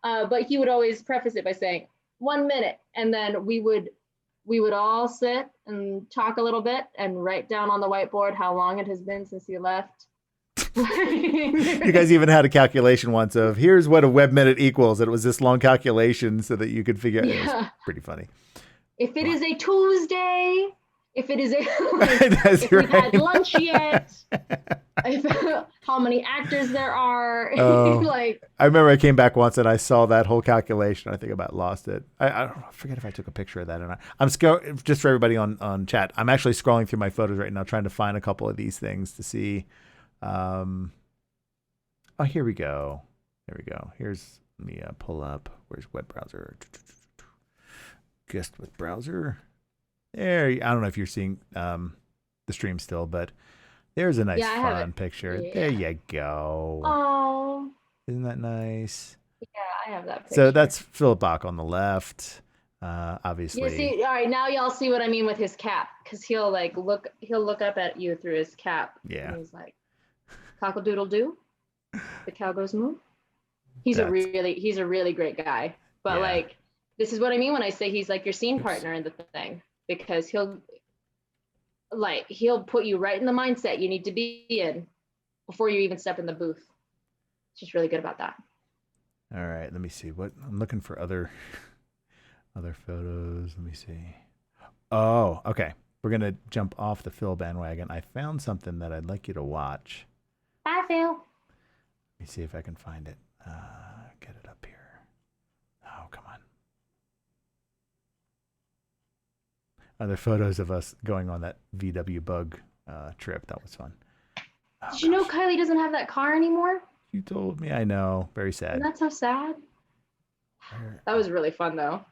But he would always preface it by saying 1 minute. And then we would all sit and talk a little bit and write down on the whiteboard how long it has been since you left. You guys even had a calculation once of here's what a Webb Minute equals. It was this long calculation so that you could figure it. It was pretty funny. If it is a Tuesday, if it is That's if we've had right. lunch yet, how many actors there are. Oh. Like, I remember I came back once and I saw that whole calculation. I think I about lost it. I forget if I took a picture of that or not. Just for everybody on chat. I'm actually scrolling through my photos right now, trying to find a couple of these things to see. Oh, here we go. There we go. Here's, let me pull up. Where's web browser? Guest with browser. There. I don't know if you're seeing the stream still, but there's a nice fun picture. Yeah. There you go. oh, Isn't that nice? yeah, I have that picture. So that's Philip Bache on the left. Obviously. You see, all right, now y'all see what I mean with his cap, because he'll look up at you through his cap. Yeah. And he's like, cockle-doodle-doo, the cow goes moo. He's a really great guy. But Yeah. like, this is what I mean when I say he's like your scene partner in the thing, because he'll put you right in the mindset you need to be in before you even step in the booth. He's just really good about that. All right, let me see. What I'm looking for other photos. Let me see. Oh, okay. We're gonna jump off the Phil bandwagon. I found something that I'd like you to watch. Bye, Phil. Let me see if I can find it. Get it up here. Oh, come on. Other photos of us going on that VW Bug trip. That was fun. Oh, Did you know Kylie doesn't have that car anymore? You told me. I know. Very sad. Isn't that so sad? That was really fun though.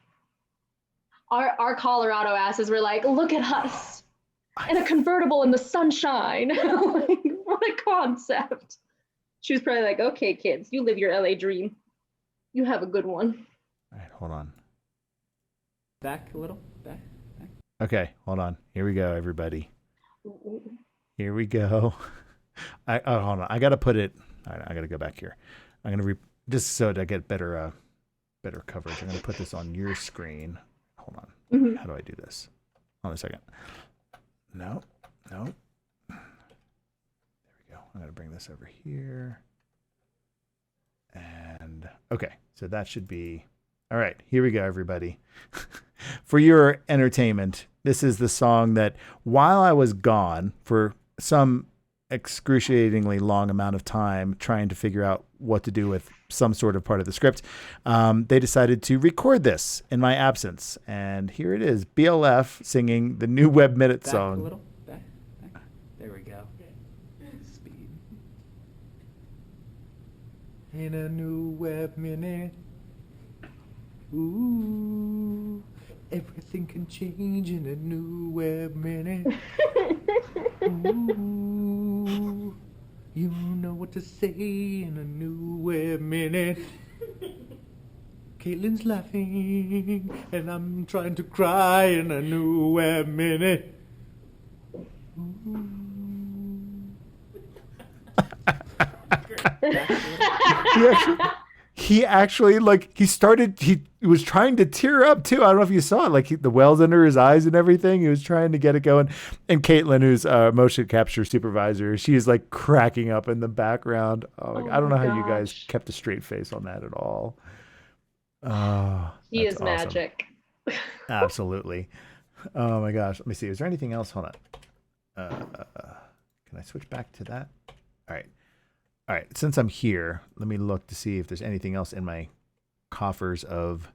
Our Colorado asses were like, look at us in a convertible in the sunshine. Like, what a concept. She was probably like, okay, kids, you live your LA dream. You have a good one. All right, hold on. Back a little. Back. Okay, hold on. Here we go, everybody. Here we go. Hold on. I gotta put it. All right, I gotta go back here. I'm gonna just so to get better coverage. I'm gonna put this on your screen. Hold on. Mm-hmm. How do I do this? Hold on a second. No. There we go. I'm gonna bring this over here. And okay, so that should be all right. Here we go, everybody. For your entertainment, this is the song that while I was gone for some excruciatingly long amount of time trying to figure out what to do with some sort of part of the script, they decided to record this in my absence. And here it is, BLF singing the new Webb Minute Back song. a little. Back. There we go. Speed. In a new Webb Minute. Ooh, everything can change in a new Webb Minute. Ooh, you know what to say in a new Webb Minute. Caitlin's laughing, and I'm trying to cry in a new Webb Minute. He actually like he was trying to tear up too. I don't know if you saw it, like the wells under his eyes and everything. He was trying to get it going. And Caitlin, who's motion capture supervisor, she's like cracking up in the background. Oh, I don't know how you guys kept a straight face on that at all. He is awesome. magic. Absolutely. Oh my gosh. Let me see. Is there anything else? Hold on. Can I switch back to that? All right. Since I'm here, let me look to see if there's anything else in my coffers of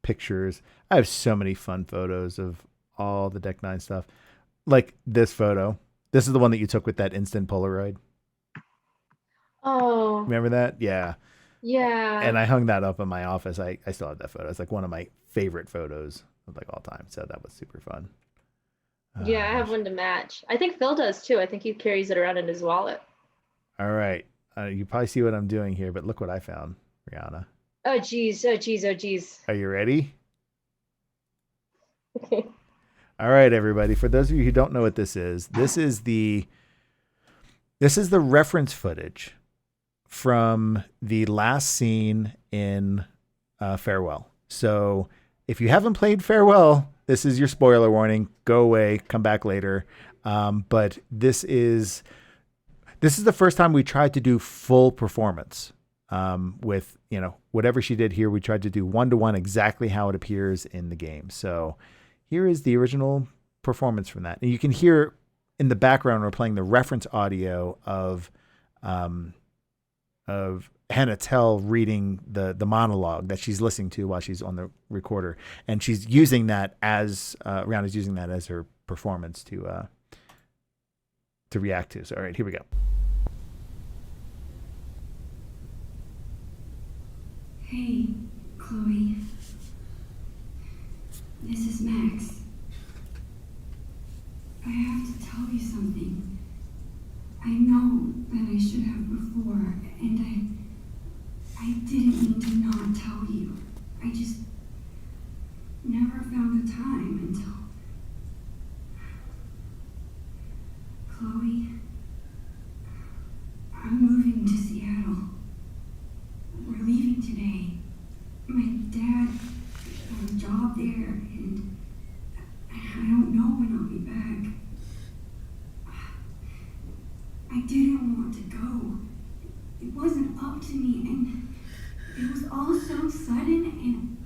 pictures. I have so many fun photos of all the Deck 9 stuff. Like this photo. This is the one that you took with that instant Polaroid. Oh. Remember that? Yeah. Yeah. And I hung that up in my office. I still have that photo. It's like one of my favorite photos of like all time. So that was super fun. Yeah, I have one to match. I think Phil does too. I think he carries it around in his wallet. All right. You probably see what I'm doing here, but look what I found, Rhianna. Oh, geez. Oh, geez. Oh, geez. Are you ready? All right, everybody. For those of you who don't know what this is the reference footage from the last scene in Farewell. So if you haven't played Farewell, this is your spoiler warning. Go away, come back later. But this is the first time we tried to do full performance with, whatever she did here. We tried to do 1-to-1 exactly how it appears in the game. So here is the original performance from that. And you can hear in the background, we're playing the reference audio of Hannah Tell reading the monologue that she's listening to while she's on the recorder. And she's using that as, Rhianna's using that as her performance to react to. So, all right, here we go. Hey, Chloe. This is Max. I have to tell you something. I know that I should have before, and I didn't mean to not tell you. I just never found the time until... Chloe, I'm moving to Seattle. We're leaving today. My dad got a job there, and I don't know when I'll be back. I didn't want to go. It wasn't up to me, and it was all so sudden, and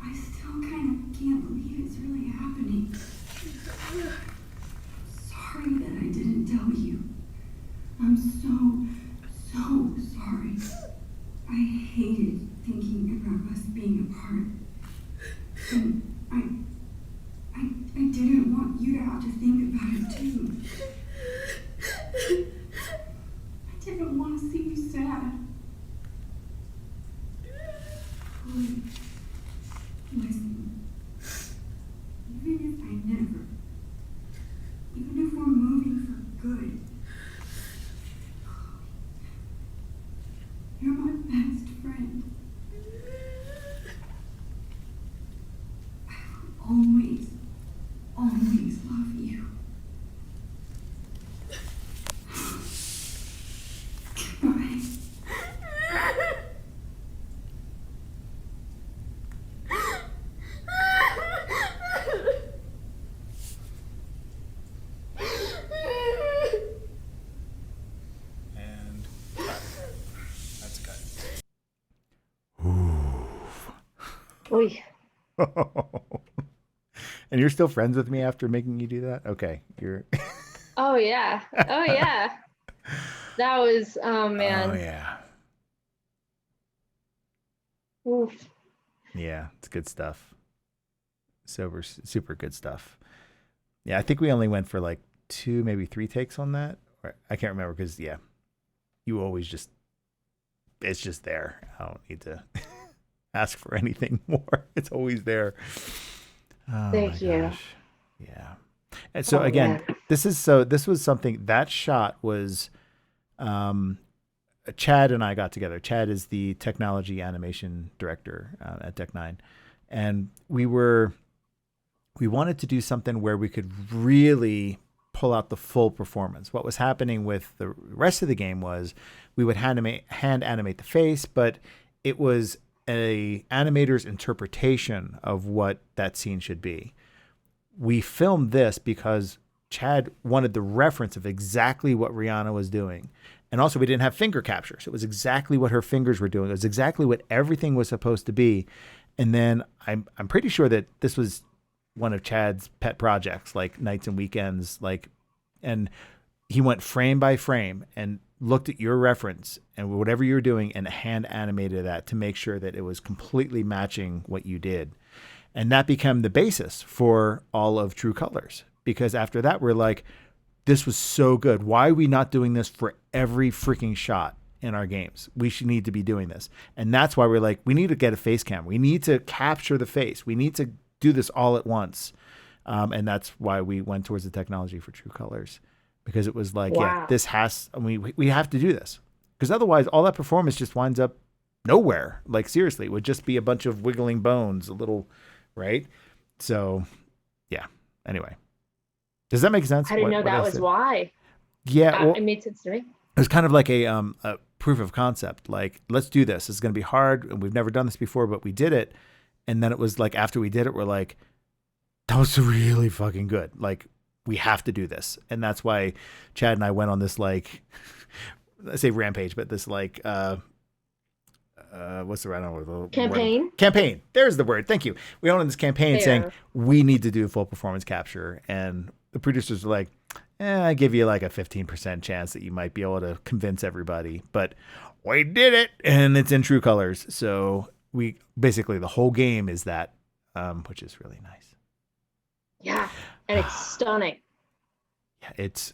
I still kind of can't believe it's really happening. Sorry that I didn't tell you. I'm so sorry. I hated thinking about us being apart. And I didn't want you to have to think about it too. I didn't want to see you sad. Chloe, listen. Even if we're moving for good, you're my best friend. I will always love you. Goodbye. And that's good. Oy. And you're still friends with me after making you do that? Okay. You're Oh yeah. Oh yeah. That was, oh man. Oh yeah. Oof. Yeah, it's good stuff. Super good stuff. Yeah, I think we only went for like 2, maybe 3 takes on that. Or I can't remember because yeah, you always just, it's just there. I don't need to ask for anything more. It's always there. Oh, Thank you. gosh. Yeah. And so Oh, again, yeah. this was something, that shot was, Chad and I got together. Chad is the technology animation director at Deck Nine. And we wanted to do something where we could really pull out the full performance. What was happening with the rest of the game was we would hand animate the face, but it was a animator's interpretation of what that scene should be. We filmed this because Chad wanted the reference of exactly what Rhianna was doing. And also we didn't have finger captures. It was exactly what her fingers were doing. It was exactly what everything was supposed to be. And then I'm pretty sure that this was one of Chad's pet projects, like nights and weekends, and he went frame by frame and looked at your reference and whatever you were doing and hand animated that to make sure that it was completely matching what you did. And that became the basis for all of True Colors, because after that, we're like, this was so good. Why are we not doing this for every freaking shot in our games? We should need to be doing this. And that's why we're like, we need to get a face cam. We need to capture the face. We need to do this all at once. And that's why we went towards the technology for True Colors, because it was like, Wow. yeah, we have to do this, because otherwise all that performance just winds up nowhere. Like seriously, it would just be a bunch of wiggling bones, a little, right? So yeah, anyway, does that make sense? I didn't know that was why. Yeah. Well, It made sense to me. it was kind of like a proof of concept. Like, let's do this. It's going to be hard. And we've never done this before, but we did it. And then it was like, after we did it, we're like, that was really fucking good. Like, we have to do this. And that's why Chad and I went on this, like, I say rampage, but this like what's the right word? Campaign. Campaign. There's the word. Thank you. We went on this campaign saying Fair. we need to do full performance capture, and the producers were like, I give you like a 15% chance that you might be able to convince everybody, but we did it, and it's in true colors. So we basically the whole game is that, which is really nice. Yeah, and it's stunning. Yeah, it's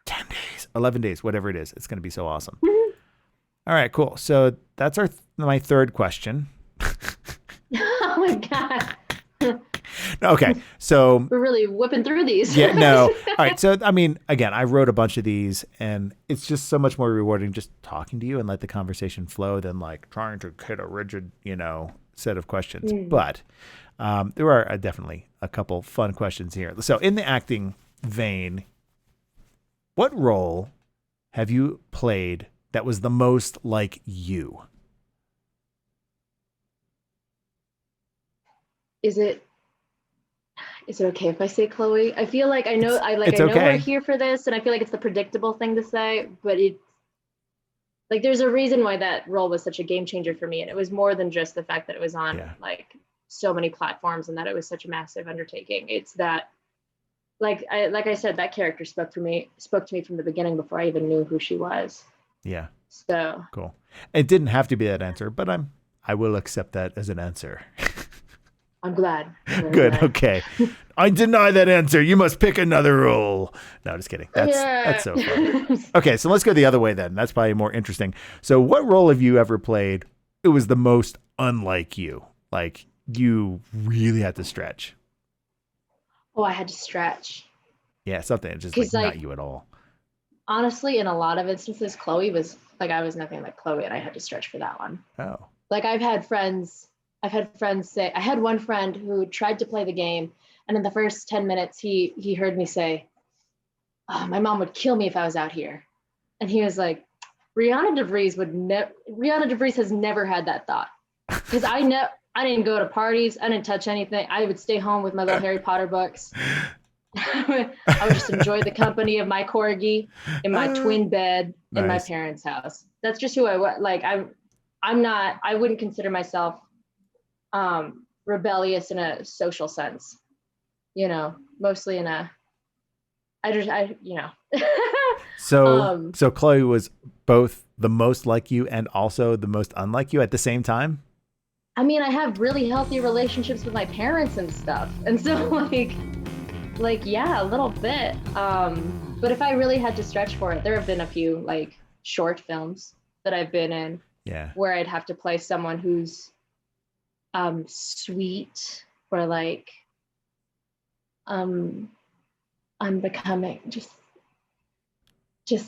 10 days, 11 days, whatever it is. It's going to be so awesome. All right, cool. So that's my third question. Oh my god. Okay, so We're really whipping through these. yeah, no. All right, so I mean, again, I wrote a bunch of these, and it's just so much more rewarding just talking to you and let the conversation flow than like trying to hit a rigid, set of questions. But there are definitely a couple fun questions here. So in the acting vein, what role have you played that was the most like you? Is it okay if I say Chloe? I feel like I know It's I know okay. we're here for this, and I feel like it's the predictable thing to say, but it's like there's a reason why that role was such a game changer for me, and it was more than just the fact that it was on like so many platforms and that it was such a massive undertaking. It's that like I said, that character spoke to me from the beginning before I even knew who she was. Yeah. So Cool. It didn't have to be that answer, but I will accept that as an answer. I'm glad. Good. Okay. I deny that answer. You must pick another role. No, just kidding. That's so funny. Okay, so let's go the other way then. That's probably more interesting. So what role have you ever played? It was the most unlike you. Like you really had to stretch. Oh, I had to stretch. Yeah, something just 'Cause, not you at all. Honestly, in a lot of instances, Chloe was like, I was nothing like Chloe, and I had to stretch for that one. Oh. Like I've had friends say, I had one friend who tried to play the game, and in the first 10 minutes, he heard me say, oh, my mom would kill me if I was out here. And he was like, Rhianna DeVries has never had that thought. Because I didn't go to parties, I didn't touch anything. I would stay home with my little Harry Potter books. I would just enjoy the company of my corgi in my twin bed in my parents' house. That's just who I was. Like I wouldn't consider myself rebellious in a social sense, mostly in a, So Chloe was both the most like you and also the most unlike you at the same time? I mean, I have really healthy relationships with my parents and stuff. And so like, yeah, a little bit. But if I really had to stretch for it, there have been a few like short films that I've been in where I'd have to play someone who's sweet or like unbecoming, just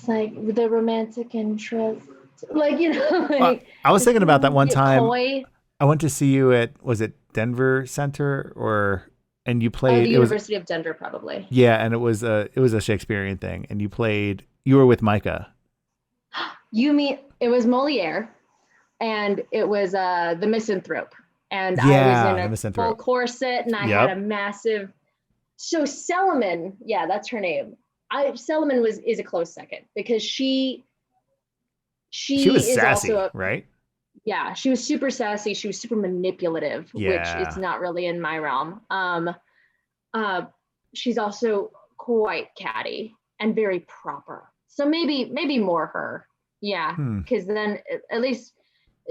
like the romantic interest, like like I was thinking about that one time. Coy. I went to see you at, was it Denver Center and you played the University of Denver probably. Yeah, and it was a Shakespearean thing, and you were with Micah. You mean it was Moliere, and it was the Misanthrope. And I was in a full corset, and I had a massive. So Selman, yeah, that's her name. Selman is a close second because she was is sassy, also right? Yeah, she was super sassy. She was super manipulative, which is not really in my realm. She's also quite catty and very proper. So maybe more her. Yeah, because then at least.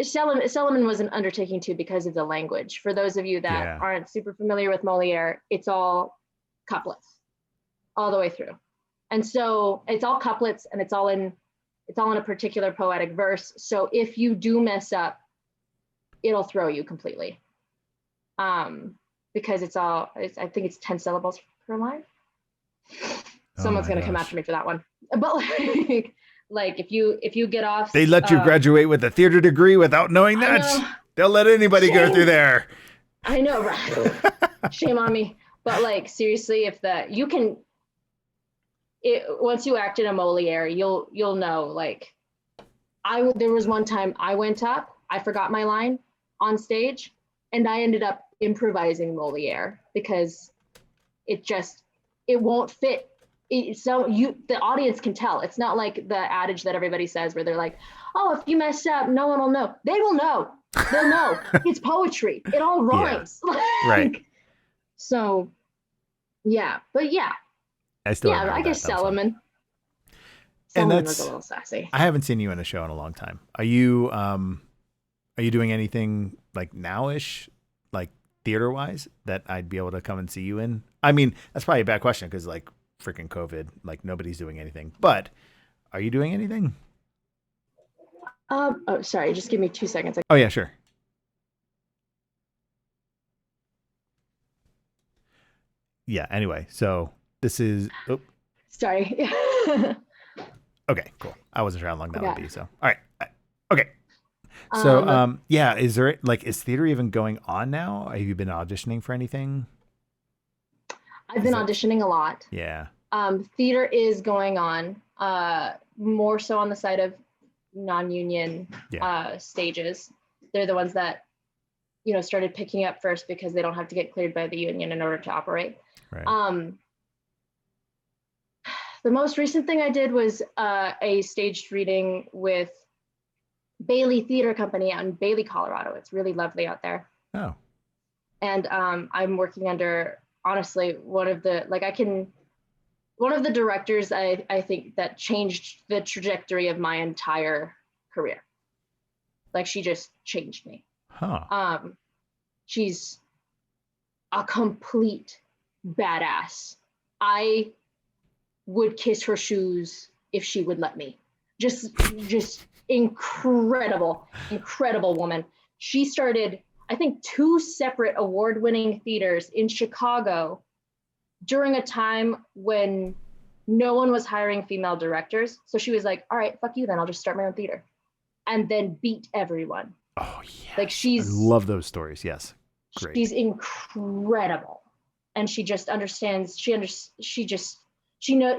Solomon was an undertaking too because of the language. For those of you that aren't super familiar with Moliere, it's all couplets all the way through. And so it's all couplets and it's all in a particular poetic verse. So if you do mess up, it'll throw you completely. Because I think it's 10 syllables per line. Someone's going to come after me for that one. But like if you get off, they let you graduate with a theater degree without knowing that. They'll let anybody go through there. I know, right? Shame on me. But like seriously, once you act in a Moliere, you'll know. Like there was one time I went up, I forgot my line on stage, and I ended up improvising Moliere because it won't fit the audience can tell. It's not like the adage that everybody says where they're like, oh, if you mess up, no one will know. They will know. They'll know. It's poetry. It all rhymes. Right. So, yeah. But yeah. I still I guess Solomon. And Solomon was a little sassy. I haven't seen you in a show in a long time. Are you doing anything like now-ish, like theater-wise, that I'd be able to come and see you in? I mean, that's probably a bad question because like freaking COVID, like nobody's doing anything. But are you doing anything? Oh, sorry. Just give me 2 seconds. Oh yeah, sure. Yeah. Anyway, so this is. Oh. Sorry. Okay, cool. I wasn't sure how long that would be. So, all right. Okay. So, yeah, is theater even going on now? Have you been auditioning for anything? I've been auditioning a lot. Yeah. Theater is going on, more so on the side of non-union stages. They're the ones that, started picking up first because they don't have to get cleared by the union in order to operate. Right. The most recent thing I did was a staged reading with Bailey Theater Company out in Bailey, Colorado. It's really lovely out there. Oh. And I'm working under, honestly, one of the directors I think that changed the trajectory of my entire career. Like, she just changed me. Huh. She's a complete badass. I would kiss her shoes if she would let me. Just incredible woman. She started, I think, 2 separate award-winning theaters in Chicago during a time when no one was hiring female directors. So she was like, all right, fuck you then, I'll just start my own theater. And then beat everyone. Oh yeah. Like, I love those stories. Yes. Great. She's incredible. And she just understands, she knows,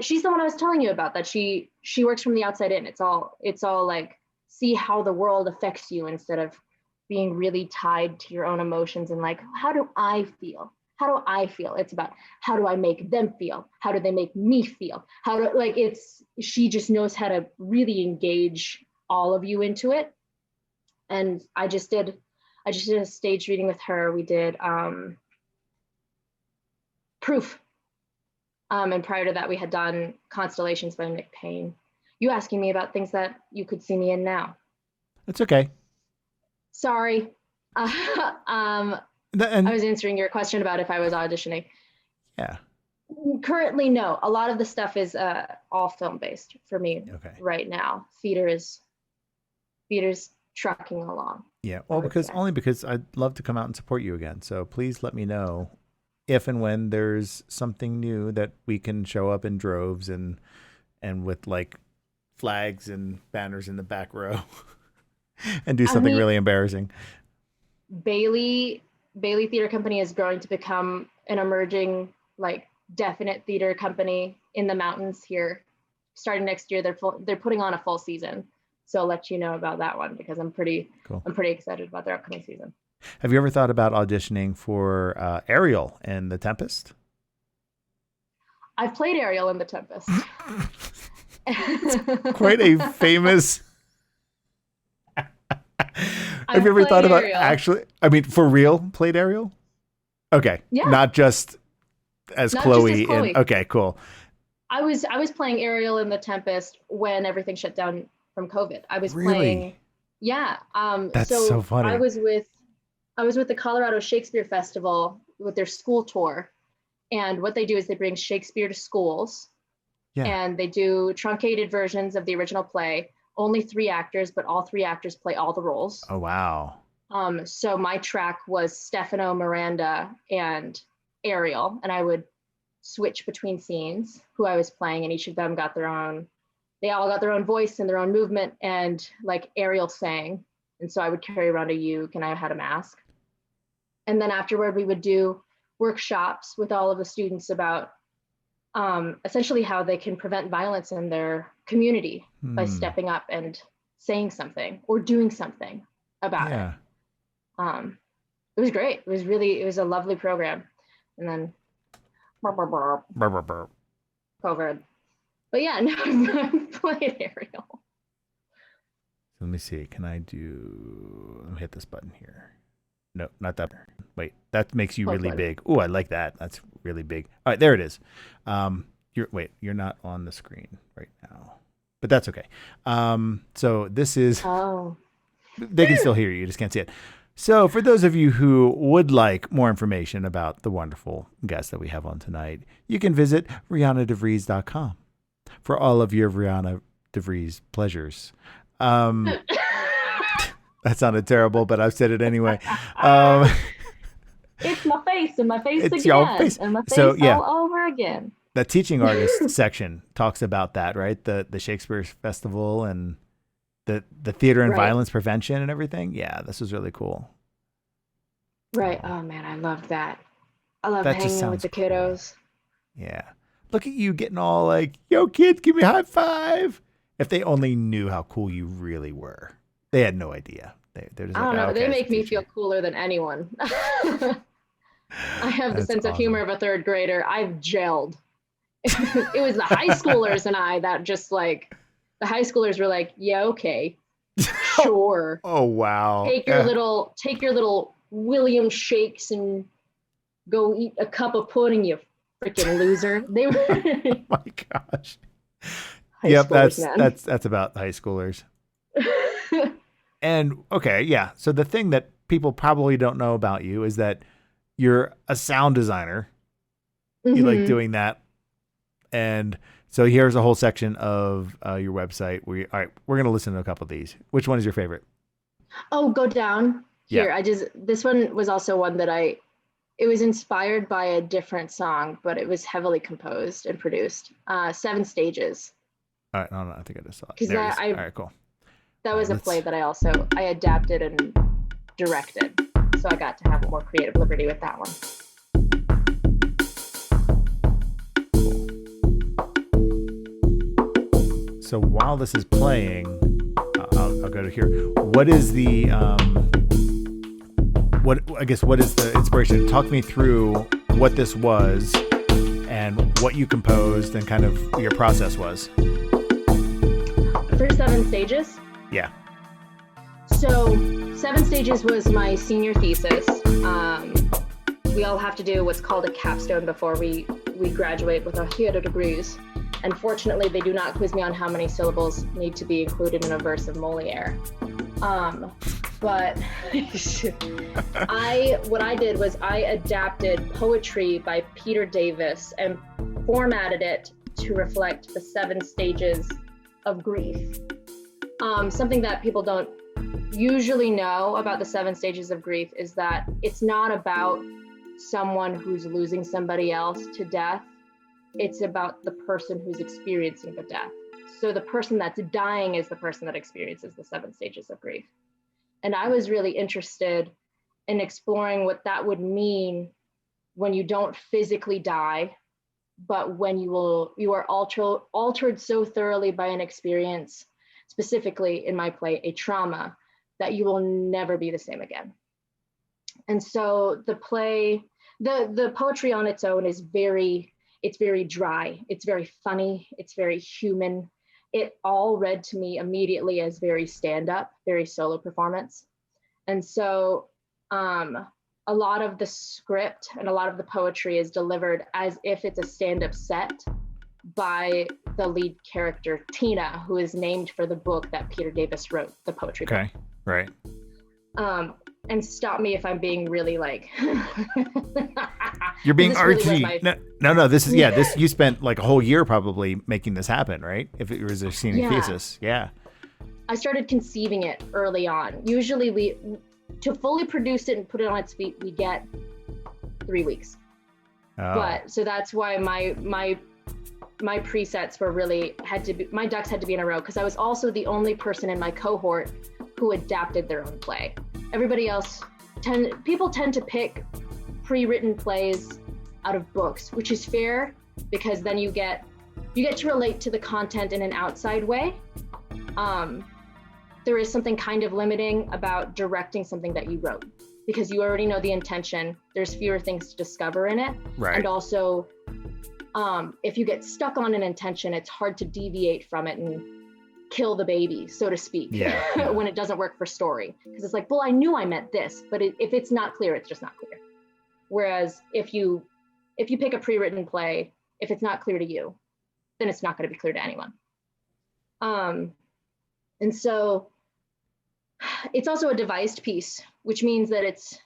she's the one I was telling you about, that she works from the outside in. It's all like, see how the world affects you instead of being really tied to your own emotions and like, how do I feel? It's about how do I make them feel? How do they make me feel? She just knows how to really engage all of you into it. And I just did a stage reading with her. We did Proof. And prior to that, we had done Constellations by Nick Payne. You asking me about things that you could see me in now. That's okay. Sorry. I was answering your question about if I was auditioning. Yeah. Currently, no. A lot of the stuff is all film-based for me right now. Theater's trucking along. Yeah. Well, because I'd love to come out and support you again. So please let me know if and when there's something new that we can show up in droves and with like flags and banners in the back row and do something really embarrassing. Bailey Theater Company is growing to become an emerging, like, definite theater company in the mountains here. Starting next year, they're putting on a full season. So I'll let you know about that one because I'm pretty excited about their upcoming season. Have you ever thought about auditioning for Ariel in The Tempest? I've played Ariel in The Tempest. Quite a famous. Have you ever thought about actually? I mean, for real, played Ariel? Okay, yeah. Not just as Chloe. Okay, cool. I was playing Ariel in The Tempest when everything shut down from COVID. I was really? Playing. Yeah. That's so funny. I was with the Colorado Shakespeare Festival with their school tour, and what they do is they bring Shakespeare to schools. Yeah. And they do truncated versions of the original play. Only 3 actors, but all 3 actors play all the roles. Oh, wow. So my track was Stefano, Miranda, and Ariel, and I would switch between scenes who I was playing, and each of them they all got their own voice and their own movement, and like Ariel sang, and so I would carry around a uke, and I had a mask. And then afterward, we would do workshops with all of the students about essentially how they can prevent violence in their community by stepping up and saying something or doing something about it. It was great. It was a lovely program. And then covered. But yeah, no, I've played Ariel. Let me see. Can I do? Let me hit this button here. No, not that. Wait, that makes you really big. Oh, I like that. That's really big. All right, there it is. You're not on the screen right now, but that's okay. So this is. Oh. They can still hear you. You just can't see it. So for those of you who would like more information about the wonderful guest that we have on tonight, you can visit RhiannaDeVries.com for all of your Rhianna DeVries pleasures. That sounded terrible, but I've said it anyway. It's my face and my face it's again. Your face. And my face So, yeah. all over again. The teaching artist section talks about that, right? The Shakespeare Festival and the theater and violence prevention and everything. Yeah, this was really cool. Right. Oh man, I love that. I love That hanging with the kiddos. Cool. Yeah. Look at you getting all like, yo kids, give me a high five. If they only knew how cool you really were. They had no idea. They're just I don't like, know. okay, They make me feel cooler than anyone. I have the sense of humor of a third grader. I've gelled. It was the high schoolers and I that just like, the high schoolers were like, yeah, okay, sure. Oh, wow. Take your little William shakes and go eat a cup of pudding, you freaking loser. They were. Oh my gosh. Yep, that's about high schoolers. And okay, yeah. So the thing that people probably don't know about you is that you're a sound designer. Mm-hmm. You like doing that. And so here's a whole section of your website. All right, we're going to listen to a couple of these. Which one is your favorite? Oh, go down. Here, Yeah. This one was also one that it was inspired by a different song, but it was heavily composed and produced. 7 Stages. All right, no, I think I just saw it. All right, cool. That was a play that I adapted and directed. So I got to have more creative liberty with that one. So while this is playing, I'll go to here. What is the what is the inspiration? Talk me through what this was and what you composed and kind of your process was. For 7 Stages? Yeah. So 7 Stages was my senior thesis. We all have to do what's called a capstone before we graduate with our theater degrees. Unfortunately, they do not quiz me on how many syllables need to be included in a verse of Moliere. But what I did was I adapted poetry by Peter Davis and formatted it to reflect the 7 stages of grief. Something that people don't usually know about the 7 stages of grief is that it's not about someone who's losing somebody else to death. It's about the person who's experiencing the death. So the person that's dying is the person that experiences the 7 stages of grief. And I was really interested in exploring what that would mean when you don't physically die, but when you are altered so thoroughly by an experience, specifically in my play, a trauma, that you will never be the same again. And so the play, the poetry on its own is it's very dry, it's very funny, it's very human. It all read to me immediately as very stand-up, very solo performance. And so a lot of the script and a lot of the poetry is delivered as if it's a stand-up set by the lead character, Tina, who is named for the book that Peter Davis wrote, the poetry book. Okay, right. And stop me if I'm being really like... You're being artsy. Really No, this is, this, you spent like a whole year probably making this happen, right? If it was a senior thesis. Yeah. I started conceiving it early on. Usually to fully produce it and put it on its feet, we get 3 weeks. Oh. But so that's why my presets were really my ducks had to be in a row, because I was also the only person in my cohort who adapted their own play. Everybody else people tend to pick pre-written plays out of books, which is fair because then you get to relate to the content in an outside way. There is something kind of limiting about directing something that you wrote because you already know the intention. There's fewer things to discover in it. Right. And also If you get stuck on an intention, it's hard to deviate from it and kill the baby, so to speak, when it doesn't work for story. Because it's like, well, I knew I meant this, but if it's not clear, it's just not clear. Whereas if you pick a pre-written play, if it's not clear to you, then it's not going to be clear to anyone. And so it's also a devised piece, which means that it's,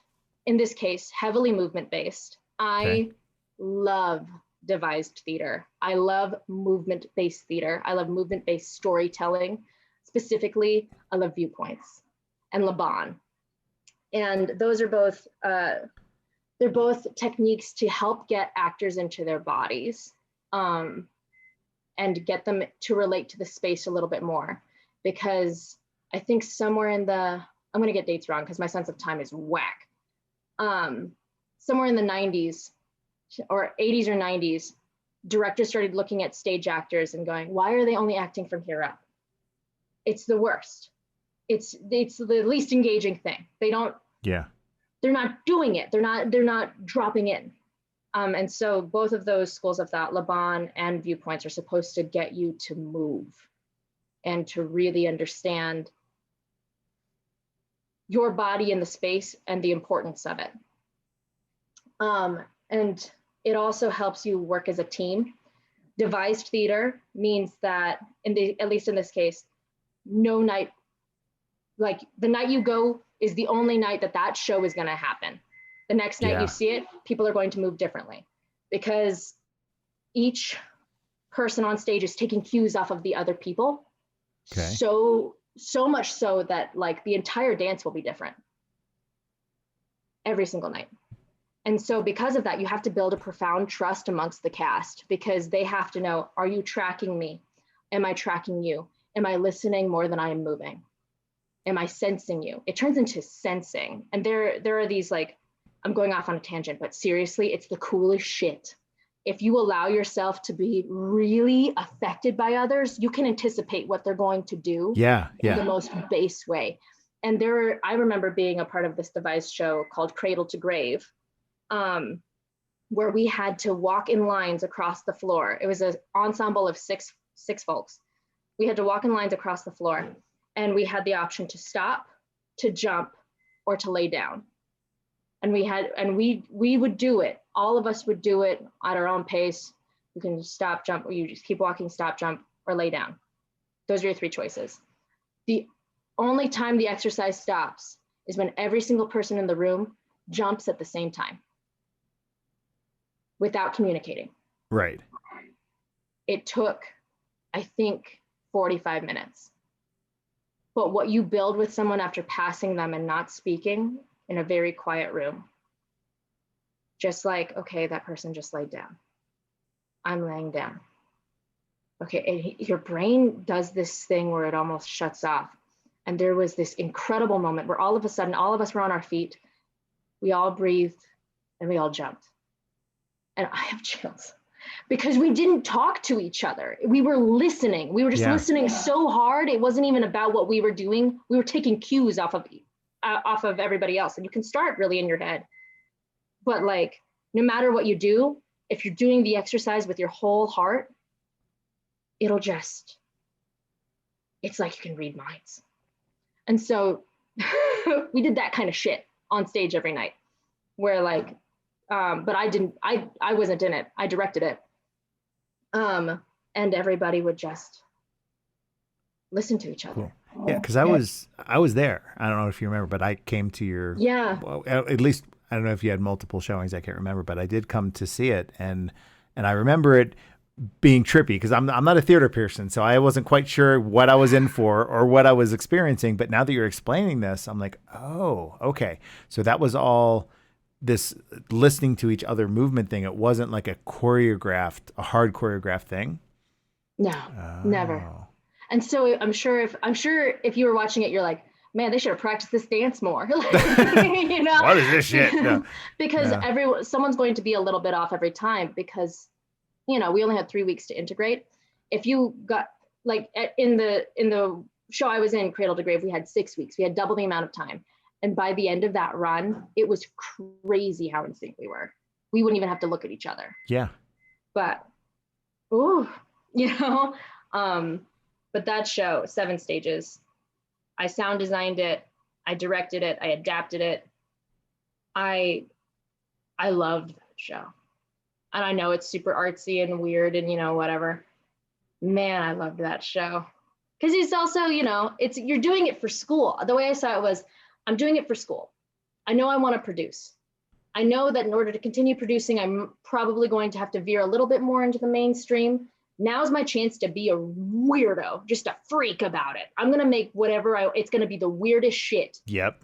in this case, heavily movement-based. I love devised theater. I love movement-based theater. I love movement-based storytelling. Specifically, I love viewpoints and Laban. And those are both, they're both techniques to help get actors into their bodies and get them to relate to the space a little bit more. Because I think somewhere in the, I'm gonna get dates wrong because my sense of time is whack. Somewhere in the 90s or 80s or 90s, directors started looking at stage actors and going, why are they only acting from here up? It's the worst. It's the least engaging thing. They don't, they're not doing it. They're not dropping in. And so both of those schools of thought, Laban and viewpoints, are supposed to get you to move and to really understand your body in the space and the importance of it. And it also helps you work as a team. Devised theater means that, at least in this case, no night, like the night you go is the only night that show is gonna happen. The next night you see it, people are going to move differently because each person on stage is taking cues off of the other people. So much so that like the entire dance will be different every single night. And so because of that, you have to build a profound trust amongst the cast because they have to know, are you tracking me? Am I tracking you? Am I listening more than I am moving? Am I sensing you? It turns into sensing. And there are these, like, I'm going off on a tangent, but seriously, it's the coolest shit. If you allow yourself to be really affected by others, you can anticipate what they're going to do in the most base way. And I remember being a part of this devised show called Cradle to Grave, where we had to walk in lines across the floor. It was an ensemble of six folks. We had to walk in lines across the floor, and we had the option to stop, to jump, or to lay down. And we would do it. All of us would do it at our own pace. You can stop, jump, or you just keep walking, stop, jump, or lay down. Those are your three choices. The only time the exercise stops is when every single person in the room jumps at the same time without communicating. Right. It took, I think, 45 minutes. But what you build with someone after passing them and not speaking in a very quiet room, just like, okay, that person just laid down. I'm laying down. Okay, and your brain does this thing where it almost shuts off. And there was this incredible moment where all of a sudden, all of us were on our feet. We all breathed and we all jumped. And I have chills because we didn't talk to each other. We were listening. We were just listening so hard. It wasn't even about what we were doing. We were taking cues off of everybody else. And you can start really in your head. But like, no matter what you do, if you're doing the exercise with your whole heart, it's like you can read minds. And so we did that kind of shit on stage every night where like, but I wasn't in it. I directed it. And everybody would just listen to each other. Cool. Yeah, because I was there. I don't know if you remember, but I came to your, well, at least, I don't know if you had multiple showings, I can't remember, but I did come to see it. And I remember it being trippy because I'm not a theater person, so I wasn't quite sure what I was in for or what I was experiencing. But now that you're explaining this, I'm like, oh, okay. So that was all this listening to each other movement thing. It wasn't like a hard choreographed thing. No, never. And so I'm sure if you were watching it, you're like, man, they should have practiced this dance more. You know, what is this shit? No. Because someone's going to be a little bit off every time because, you know, we only had 3 weeks to integrate. If you got like in the show I was in, Cradle to Grave, we had 6 weeks. We had double the amount of time. And by the end of that run, it was crazy how in sync we were. We wouldn't even have to look at each other. Yeah. But ooh, you know, but that show, 7 stages, I sound designed it, I directed it, I adapted it. I loved that show. And I know it's super artsy and weird and, you know, whatever. Man, I loved that show. Because it's also, you know, you're doing it for school. The way I saw it was, I'm doing it for school. I know I want to produce. I know that in order to continue producing, I'm probably going to have to veer a little bit more into the mainstream. Now's my chance to be a weirdo, just a freak about it. I'm going to make it's going to be the weirdest shit. Yep.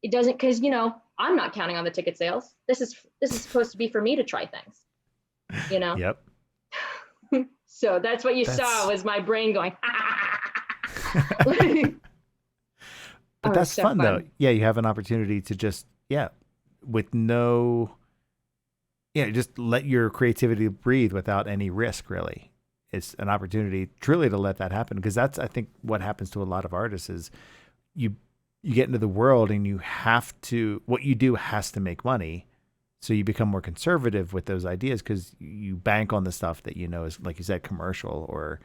It doesn't, because, you know, I'm not counting on the ticket sales. This is supposed to be for me to try things, you know? Yep. So that's what you saw was my brain going, But that's so fun though. Yeah, you have an opportunity to just, with no, just let your creativity breathe without any risk, really. It's an opportunity truly to let that happen, because that's, I think, what happens to a lot of artists is you get into the world and what you do has to make money. So you become more conservative with those ideas because you bank on the stuff that you know is, like you said, commercial or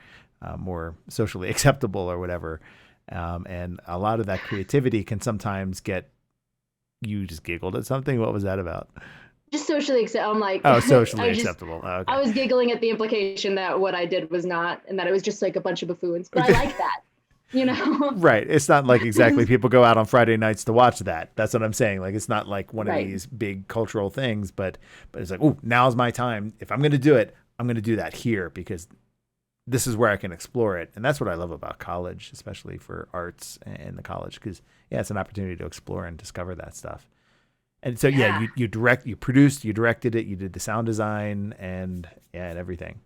more socially acceptable or whatever. And a lot of that creativity can sometimes you just giggled at something. What was that about? Just socially acceptable. I'm like, socially acceptable. Oh, okay. I was giggling at the implication that what I did was not, and that it was just like a bunch of buffoons. But I like that, you know? Right. It's not like exactly people go out on Friday nights to watch that. That's what I'm saying. Like, it's not like one of these big cultural things, but it's like, oh, now's my time. If I'm going to do it, I'm going to do that here because this is where I can explore it. And that's what I love about college, especially for arts in the college, because it's an opportunity to explore and discover that stuff. And so, you produced, you directed it, you did the sound design and everything.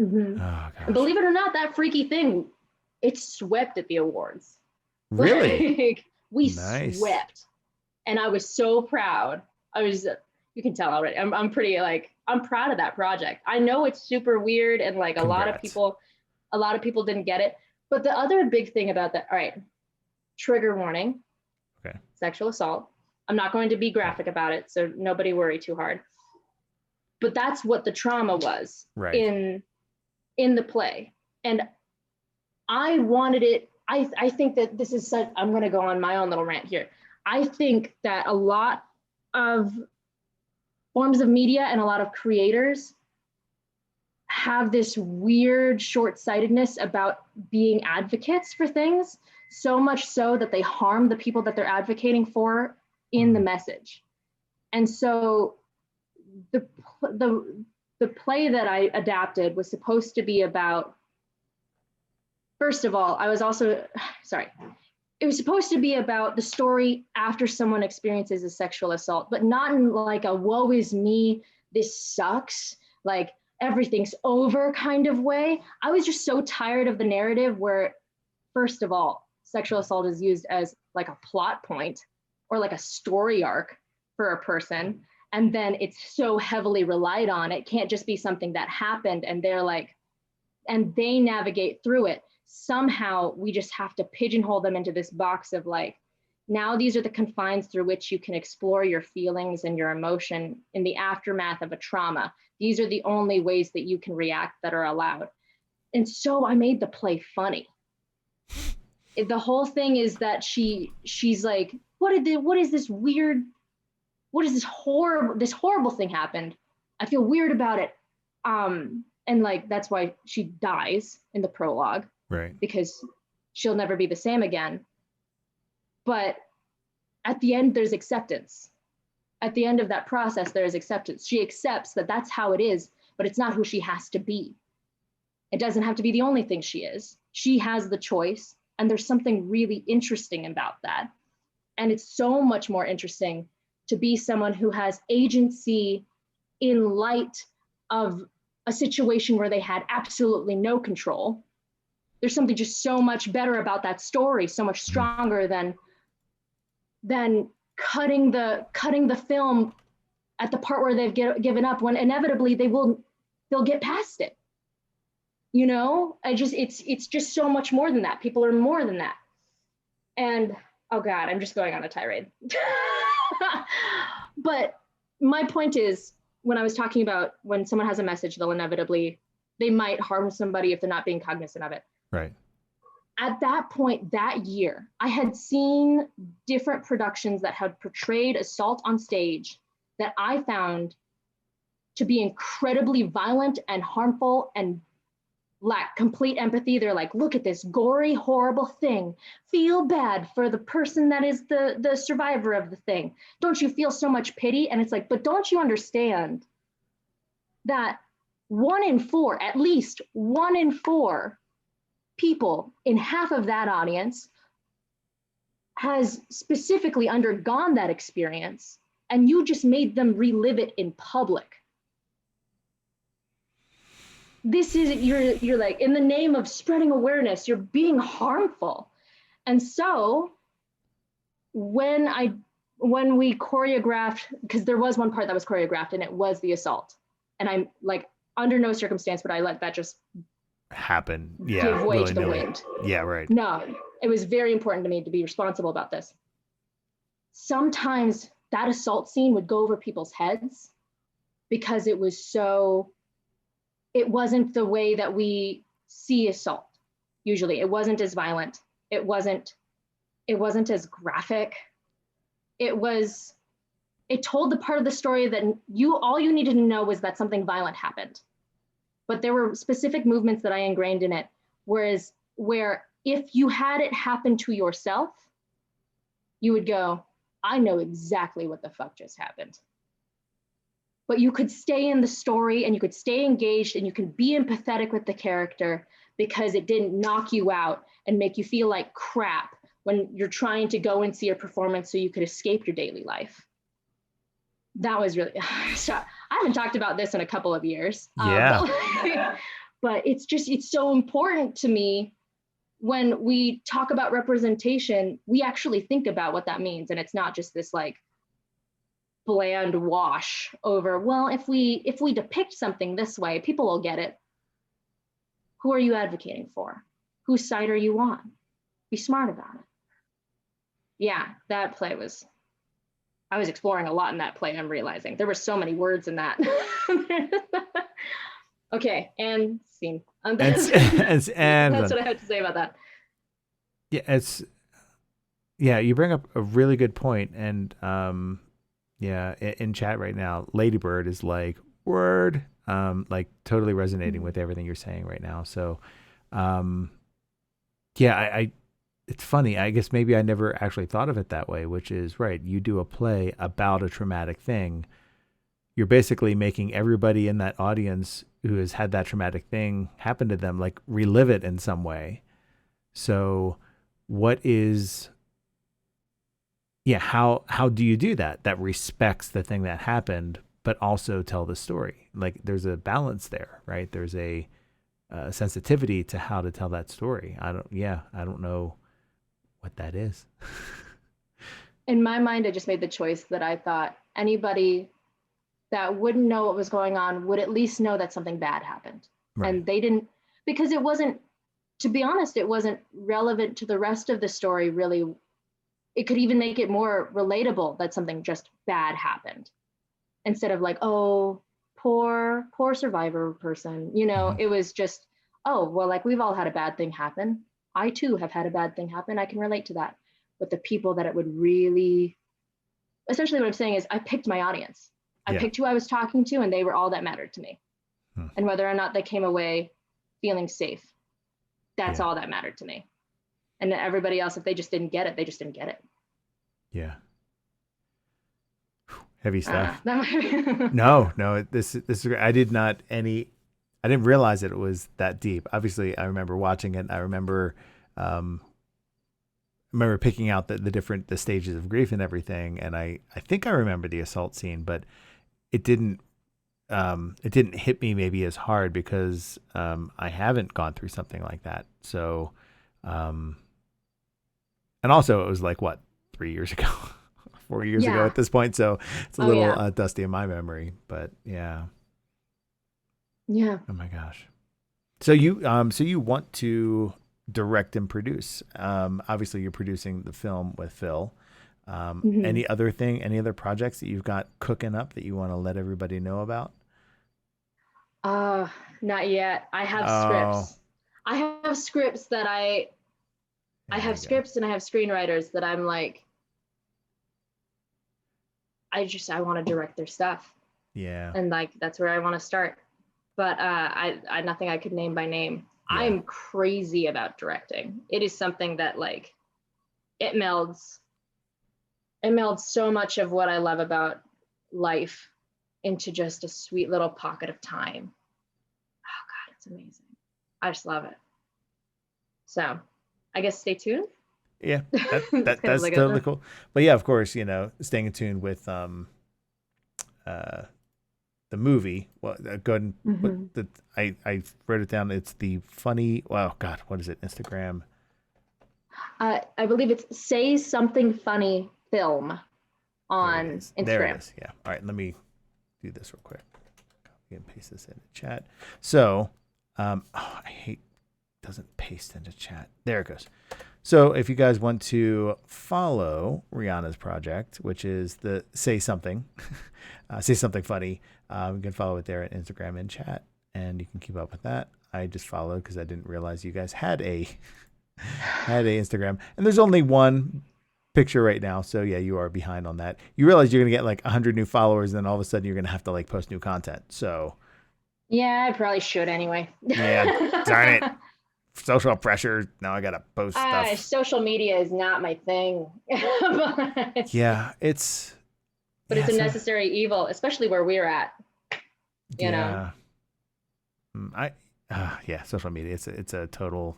Mm-hmm. Oh, gosh. Believe it or not, that freaky thing, it swept at the awards. Really? We swept. And I was so proud. You can tell already. I'm pretty I'm proud of that project. I know it's super weird and like a lot of people didn't get it. But the other big thing about that, all right, trigger warning. Okay. Sexual assault. I'm not going to be graphic about it, so nobody worry too hard. But that's what the trauma was in the play. And I wanted it. I think that this is I'm going to go on my own little rant here. I think that a lot of forms of media and a lot of creators have this weird short-sightedness about being advocates for things, so much so that they harm the people that they're advocating for in the message. And so the play that I adapted was supposed to be about, first of all, it was supposed to be about the story after someone experiences a sexual assault, but not in like a woe is me, this sucks, like everything's over kind of way. I was just so tired of the narrative where, first of all, sexual assault is used as like a plot point or like a story arc for a person. And then it's so heavily relied on. It can't just be something that happened and they navigate through it. Somehow we just have to pigeonhole them into this box of like, now these are the confines through which you can explore your feelings and your emotion in the aftermath of a trauma. These are the only ways that you can react that are allowed. And so I made the play funny. The whole thing is that she's like, what is this horrible thing happened. I feel weird about it. And like, that's why she dies in the prologue. Right. Because she'll never be the same again. But at the end, there's acceptance. At the end of that process, there is acceptance. She accepts that that's how it is, but it's not who she has to be. It doesn't have to be the only thing she is. She has the choice, and there's something really interesting about that. And it's so much more interesting to be someone who has agency in light of a situation where they had absolutely no control. There's something just so much better about that story, so much stronger than cutting the film at the part where they've given up, when inevitably they'll get past it. You know, it's just so much more than that. People are more than that. And oh God, I'm just going on a tirade. But my point is, when I was talking about when someone has a message, they might harm somebody if they're not being cognizant of it. Right. At that point, that year, I had seen different productions that had portrayed assault on stage that I found to be incredibly violent and harmful and lack complete empathy. They're like, look at this gory, horrible thing. Feel bad for the person that is the survivor of the thing. Don't you feel so much pity? And it's like, but don't you understand that 1 in 4, at least 1 in 4 people in half of that audience has specifically undergone that experience, and you just made them relive it in public. This is, you're like, in the name of spreading awareness, you're being harmful. And so when we choreographed, because there was one part that was choreographed and it was the assault, and I'm like, under no circumstance would I let that just happen. Yeah. Give way to the wind. Yeah, right. No, it was very important to me to be responsible about this. Sometimes that assault scene would go over people's heads because it wasn't the way that we see assault. Usually it wasn't as violent. It wasn't as graphic. It told the part of the story that all you needed to know was that something violent happened. But there were specific movements that I ingrained in it, where if you had it happen to yourself, you would go, I know exactly what the fuck just happened. But you could stay in the story and you could stay engaged and you could be empathetic with the character because it didn't knock you out and make you feel like crap when you're trying to go and see a performance so you could escape your daily life. That was really, I haven't talked about this in a couple of years. Yeah. But it's so important to me when we talk about representation, we actually think about what that means. And it's not just this like bland wash over, well, if we depict something this way, people will get it. Who are you advocating for? Whose side are you on? Be smart about it. Yeah, that play I was exploring a lot in that play, I'm realizing. There were so many words in that. Okay, and scene. That's what I have to say about that. Yeah, you bring up a really good point. And in chat right now, Ladybird is like, word, like totally resonating with everything you're saying right now. So, it's funny. I guess maybe I never actually thought of it that way, which is right. You do a play about a traumatic thing. You're basically making everybody in that audience who has had that traumatic thing happen to them, like relive it in some way. So how do you do that? That respects the thing that happened, but also tell the story. Like there's a balance there, right? There's a sensitivity to how to tell that story. I don't know what that is. In my mind, I just made the choice that I thought anybody that wouldn't know what was going on would at least know that something bad happened. Right. And they didn't, because it wasn't, to be honest, it wasn't relevant to the rest of the story, really. It could even make it more relatable that something just bad happened. Instead of like, oh, poor survivor person, It was just, oh, well, like we've all had a bad thing happen. I too have had a bad thing happen. I can relate to that. But the people that it would really, essentially what I'm saying is I picked my audience. I picked who I was talking to, and they were all that mattered to me. And whether or not they came away feeling safe, that's all that mattered to me. And everybody else, if they just didn't get it, they just didn't get it. Yeah. Heavy stuff. No, this is, I didn't realize that it was that deep. Obviously I remember watching it. I remember picking out the stages of grief and everything. And I think I remember the assault scene, but it didn't hit me maybe as hard because I haven't gone through something like that. So, and also it was like 3 years ago, 4 years ago at this point. So it's a little dusty in my memory, but yeah. Yeah. Oh my gosh. So you want to direct and produce. Obviously you're producing the film with Phil. Any other projects that you've got cooking up that you want to let everybody know about? Not yet. I have scripts. I have scripts that I have scripts and I have screenwriters that I'm like, I want to direct their stuff. Yeah. And like, that's where I want to start. But I nothing I could name by name. Yeah. I'm crazy about directing. It is something that like, it melds so much of what I love about life into just a sweet little pocket of time. Oh God, it's amazing. I just love it. So I guess stay tuned. Yeah, that's totally cool. But yeah, of course, you know, staying in tune with the movie. Well, go ahead and I wrote it down. It's the funny. Wow, God, what is it? Instagram. I believe it's Say Something Funny Film on Instagram. There it is. Yeah. All right, let me do this real quick. Copy and paste this into chat. So, I hate doesn't paste into chat. There it goes. So if you guys want to follow Rhianna's project, which is the Say Something, Say Something Funny, you can follow it there at Instagram and chat, and you can keep up with that. I just followed because I didn't realize you guys had a Instagram, and there's only one picture right now. So yeah, you are behind on that. You realize you're going to get like 100 new followers, and then all of a sudden you're going to have to like post new content. So yeah, I probably should anyway. Yeah, darn it. Social pressure. Now I got to post stuff. Social media is not my thing. Yeah, it's a necessary evil, especially where we're at. You know. Social media. It's a total.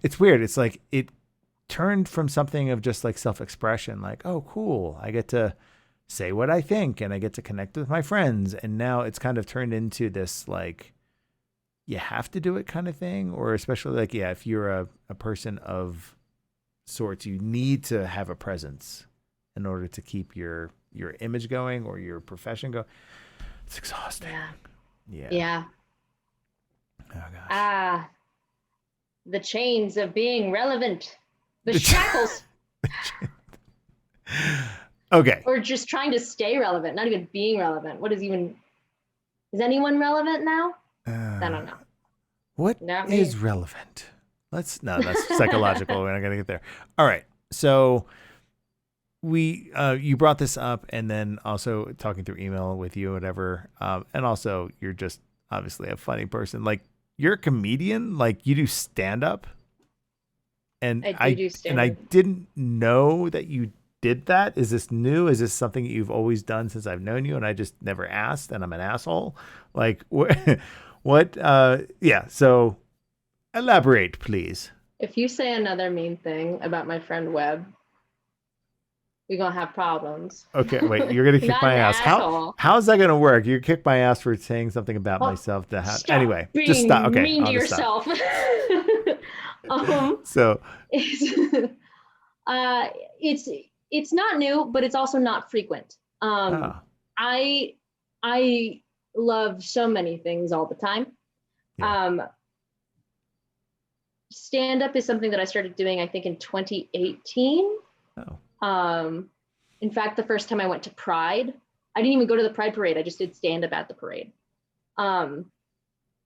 It's weird. It's like it turned from something of just like self-expression, like, oh, cool, I get to say what I think and I get to connect with my friends, and now it's kind of turned into this like, you have to do it kind of thing, or especially like, yeah, if you're a person of sorts, you need to have a presence in order to keep your image going or your profession going. It's exhausting. Yeah. Oh gosh. The chains of being relevant. The shackles. Okay. Or just trying to stay relevant, not even being relevant. Is anyone relevant now? I don't know. What is relevant? That's psychological. We're not gonna get there. All right. So you brought this up, and then also talking through email with you, whatever. And also you're just obviously a funny person. Like, you're a comedian. Like, you do stand up. And I do stand up. And I didn't know that you did that. Is this new? Is this something that you've always done since I've known you and I just never asked and I'm an asshole? Like, what? Yeah. So elaborate, please. If you say another mean thing about my friend Webb, we're going to have problems. Okay. Wait, you're going to kick my ass. How's that going to work? You kick my ass for saying something about myself. Anyway, just stop. Okay. Mean to yourself. So it's not new, but it's also not frequent. I love so many things all the time. Yeah. Stand up is something that I started doing, I think, in 2018. In fact, the first time I went to Pride, I didn't even go to the Pride parade. I just did stand up at the parade.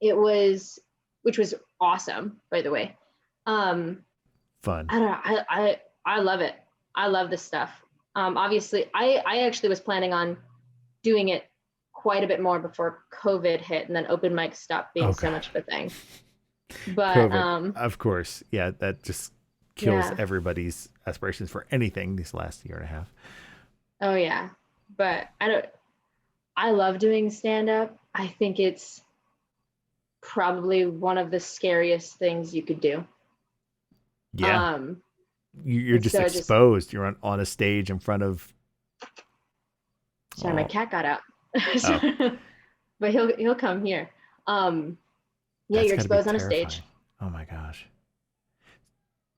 Which was awesome, by the way. Fun. I love it. I love this stuff. Obviously, I actually was planning on doing it quite a bit more before COVID hit, and then open mics stopped being so much of a thing. But COVID, of course, yeah, that just kills everybody's aspirations for anything this last year and a half. Oh yeah, but I love doing stand up. I think it's probably one of the scariest things you could do. Yeah. You're just exposed. You're on a stage in front of. Sorry, my cat got out. But he'll come here. Yeah, you're exposed on a stage. Oh my gosh.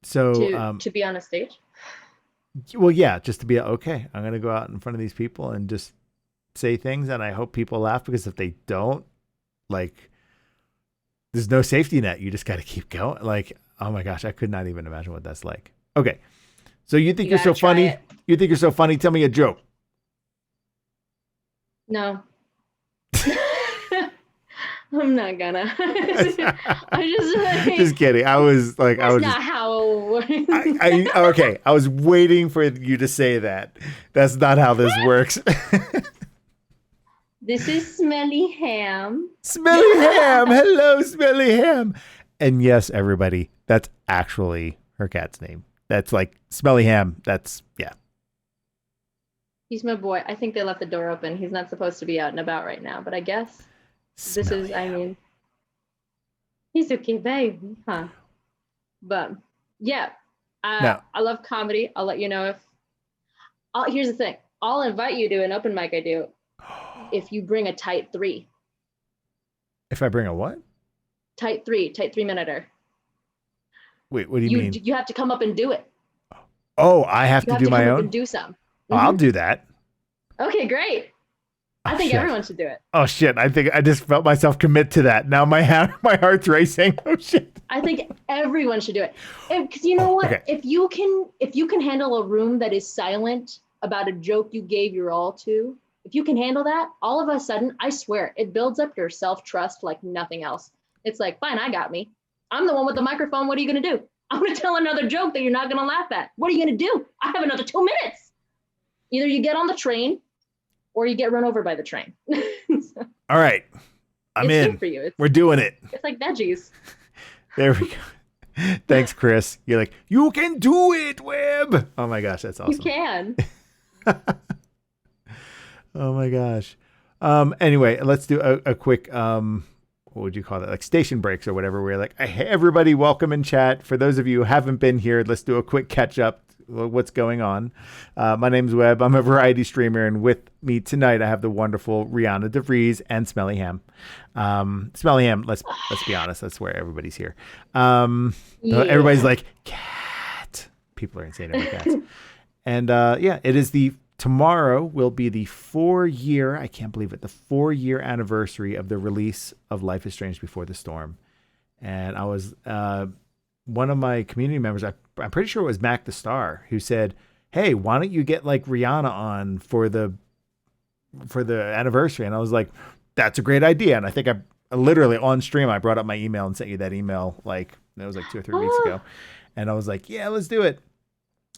So to be on a stage? Well, yeah, just to be okay. I'm gonna go out in front of these people and just say things, and I hope people laugh, because if they don't, like, there's no safety net. You just got to keep going. Like, oh my gosh, I could not even imagine what that's like. Okay, so you think you're so funny? You think you're so funny? Tell me a joke. No. I'm not gonna. I just like, Just kidding. I was like, I that's was not just, how. okay. I was waiting for you to say that. That's not how this works. This is Smelly Ham. Smelly Ham. Hello, Smelly Ham. And yes, everybody, that's actually her cat's name. That's like Smelly Ham. That's, yeah. He's my boy. I think they left the door open. He's not supposed to be out and about right now, but I guess this Smelly is, Ham. I mean, he's okay, baby, huh? But yeah, No. I love comedy. I'll let you know here's the thing. I'll invite you to an open mic I do if you bring a tight 3. If I bring a what? Tight 3-minuter. Wait, what do you mean? You have to come up and do it. Oh, I have You to have do to my come up own? and do some. Oh, I'll do that. Okay, great. I Oh, think shit. everyone should do it. Oh shit! I think I just felt myself commit to that. Now my heart's racing. Oh shit! I think everyone should do it. Because you know what? Okay. If you can handle a room that is silent about a joke you gave your all to, if you can handle that, all of a sudden, I swear, it builds up your self-trust like nothing else. It's like, fine, I got me. I'm the one with the microphone. What are you gonna do? I'm gonna tell another joke that you're not gonna laugh at. What are you gonna do? I have another 2 minutes. Either you get on the train or you get run over by the train. So, All right, I'm it's in. good for you. We're doing it. It's like veggies. There we go. Thanks, Chris. You're like, you can do it, Webb. Oh my gosh, that's awesome. You can. Oh my gosh. Anyway, let's do a quick what would you call that? Like station breaks or whatever. We're like, hey, everybody, welcome in chat. For those of you who haven't been here, let's do a quick catch up. What's going on? My name's Webb. I'm a variety streamer, and with me tonight, I have the wonderful Rhianna DeVries and Smelly Ham. Smelly Ham. Let's be honest. That's where everybody's here. Everybody's like cat. People are insane over cats. And yeah, it is tomorrow will be the 4-year. I can't believe it. The 4-year anniversary of the release of Life is Strange Before the Storm, and I was. One of my community members, I'm pretty sure it was Mac the Star, who said, hey, why don't you get like Rhianna on for the anniversary? And I was like, that's a great idea. And I think I literally on stream, I brought up my email and sent you that email. Like that was like 2 or 3 weeks ago. And I was like, yeah, let's do it.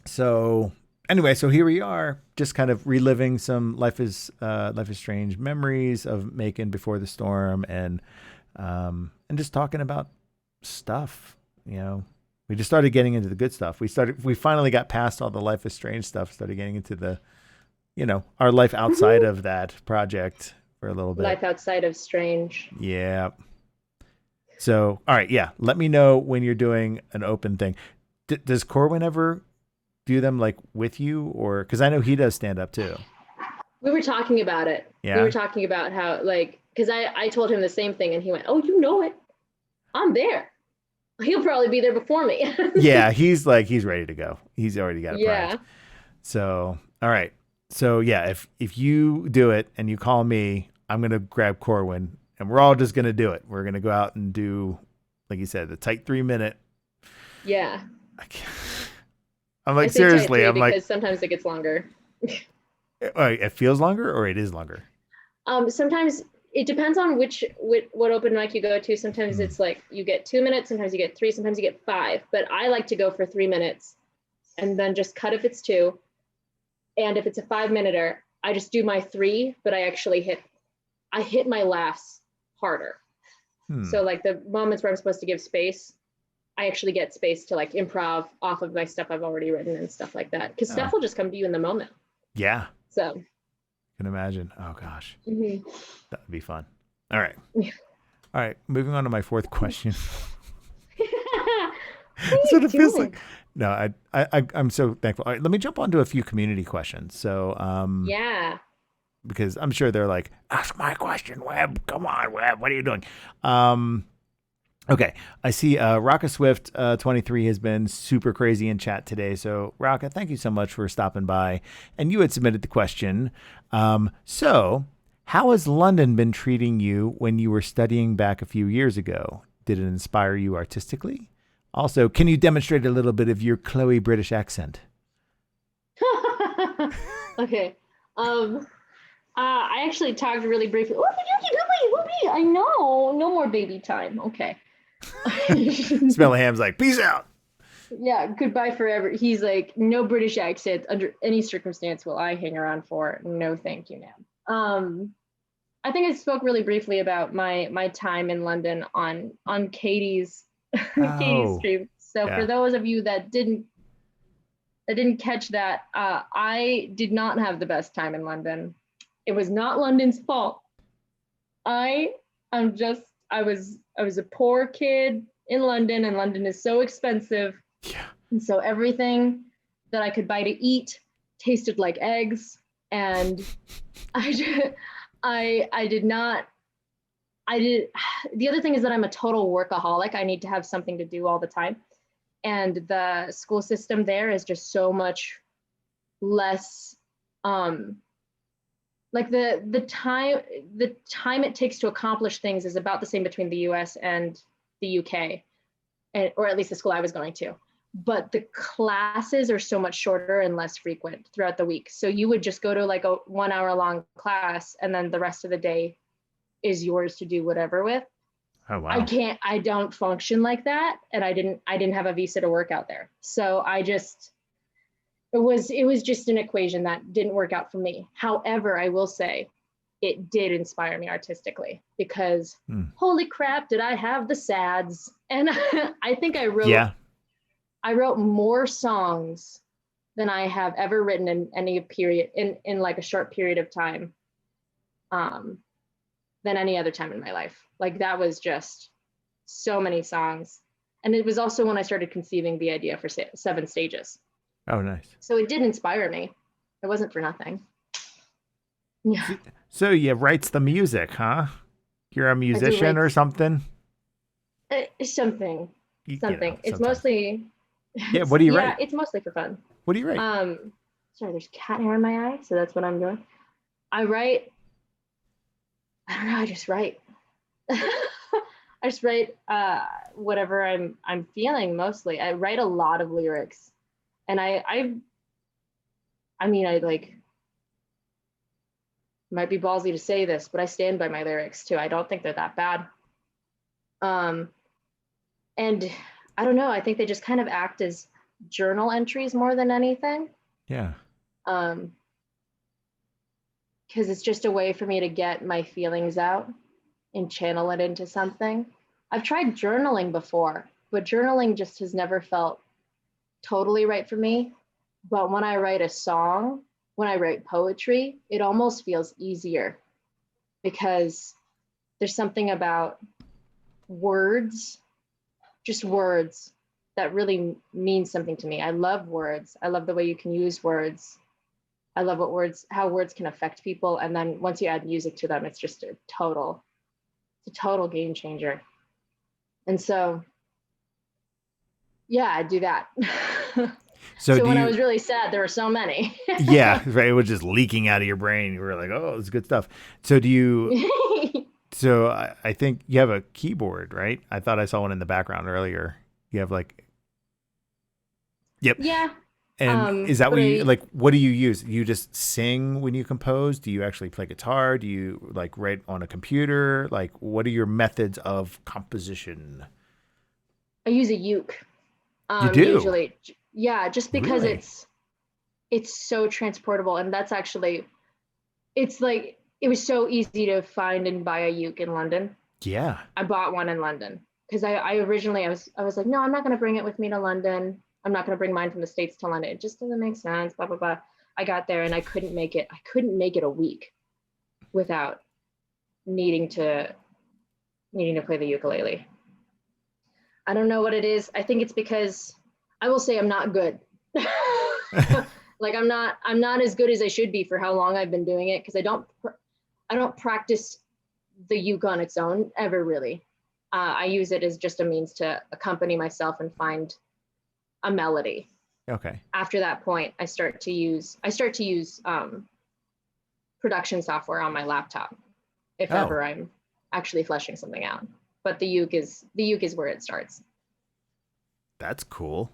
So anyway, so here we are just kind of reliving some Life is Strange memories of making Before the Storm and just talking about stuff. You know, we just started getting into the good stuff. We finally got past all the Life is Strange stuff, started getting into the, you know, our life outside of that project for a little bit. Life outside of Strange. Yeah. So, all right. Yeah. Let me know when you're doing an open thing. Does Corwin ever do them like with you or, cause I know he does stand up too. We were talking about it. Yeah. We were talking about how like, cause I told him the same thing and he went, oh, you know it. I'm there. He'll probably be there before me. Yeah, he's ready to go. He's already got it. Yeah. Primed. So, all right. So yeah, if you do it and you call me, I'm gonna grab Corwin and we're all just gonna do it. We're gonna go out and do, like you said, the tight 3-minute. Yeah. I'm like, I say seriously, tight I'm 3 like, because sometimes it gets longer. it feels longer or it is longer. Sometimes it depends on what open mic you go to. Sometimes it's like you get 2 minutes, sometimes you get 3, sometimes you get 5. But I like to go for 3 minutes and then just cut if it's 2. And if it's a 5-minuter, I just do my 3, but I actually hit my laughs harder. So like the moments where I'm supposed to give space, I actually get space to like improv off of my stuff I've already written and stuff like that. Because stuff will just come to you in the moment. Yeah. So. Can imagine. Oh gosh. Mm-hmm. That would be fun. All right. All right. Moving on to my 4th question. That's what it feels like. No, I'm so thankful. All right, let me jump onto a few community questions. So, yeah. Because I'm sure they're like, ask my question, Webb. Come on, Webb. What are you doing? Okay. I see Rocka Swift 23 has been super crazy in chat today. So Rocka, thank you so much for stopping by. And you had submitted the question. So how has London been treating you when you were studying back a few years ago? Did it inspire you artistically? Also, can you demonstrate a little bit of your Chloe British accent? Okay. I actually talked really briefly. Whoopee. I know. No more baby time. Okay. Smell of ham's like, peace out. Yeah, goodbye forever. He's like, no British accent under any circumstance will I hang around for. No, thank you, ma'am. I think I spoke really briefly about my time in London on Katie's Katie's Oh, stream. So for yeah. those of you that didn't catch that, I did not have the best time in London. It was not London's fault. I am just I was a poor kid in London, and London is so expensive. Yeah. And so everything that I could buy to eat tasted like eggs, and I did not. I did. The other thing is that I'm a total workaholic. I need to have something to do all the time, and the school system there is just so much less. Like the time it takes to accomplish things is about the same between the U.S. and the U.K., or at least the school I was going to. But the classes are so much shorter and less frequent throughout the week. So you would just go to like a 1 hour long class, and then the rest of the day is yours to do whatever with. Oh, wow. I don't function like that. And I didn't have a visa to work out there. So it was just an equation that didn't work out for me. However, I will say it did inspire me artistically, because holy crap, did I have the sads. And I think I wrote more songs than I have ever written in any period in like a short period of time than any other time in my life. Like that was just so many songs. And it was also when I started conceiving the idea for 7 stages. Oh, nice. So it did inspire me. It wasn't for nothing. Yeah. So you writes the music, huh? You're a musician or something? Something. You Something. know, It's sometimes. mostly. Yeah. What do you Yeah, write? it's mostly for fun. What do you write? Sorry, there's cat hair in my eye, so that's what I'm doing. I write. I don't know. I just write. I just write whatever I'm feeling mostly. I write a lot of lyrics, and I mean I like. Might be ballsy to say this, but I stand by my lyrics too. I don't think they're that bad. And I don't know. I think they just kind of act as journal entries more than anything. Yeah. Because it's just a way for me to get my feelings out and channel it into something. I've tried journaling before, but journaling just has never felt totally right for me. But when I write a song, when I write poetry, it almost feels easier, because there's something about words, just words, that really means something to me. I love words. I love the way you can use words. I love how words can affect people. And then once you add music to them, it's just a total game changer. And so, yeah, I do that. So when I was really sad, there were so many. Yeah, right. It was just leaking out of your brain. You were like, oh, it's good stuff. So do you, so I think you have a keyboard, right? I thought I saw one in the background earlier. You have like, yep. Yeah. And is that what you, like, what do you use? You just sing when you compose? Do you actually play guitar? Do you like write on a computer? Like, what are your methods of composition? I use a uke. You do? Usually. Yeah, just because Really? it's so transportable, and that's actually, it's like, it was so easy to find and buy a uke in London. Yeah. I bought one in London because I originally I was like, no, I'm not going to bring it with me to London. I'm not going to bring mine from the States to London. It just doesn't make sense, blah, blah, blah. I got there and I couldn't make it a week without needing to play the ukulele. I don't know what it is. I think it's because I will say I'm not good. Like I'm not as good as I should be for how long I've been doing it, because I don't practice the uke on its own ever really. I use it as just a means to accompany myself and find a melody. Okay. After that point, I start to use production software on my laptop if ever I'm actually fleshing something out. But the uke is where it starts. That's cool.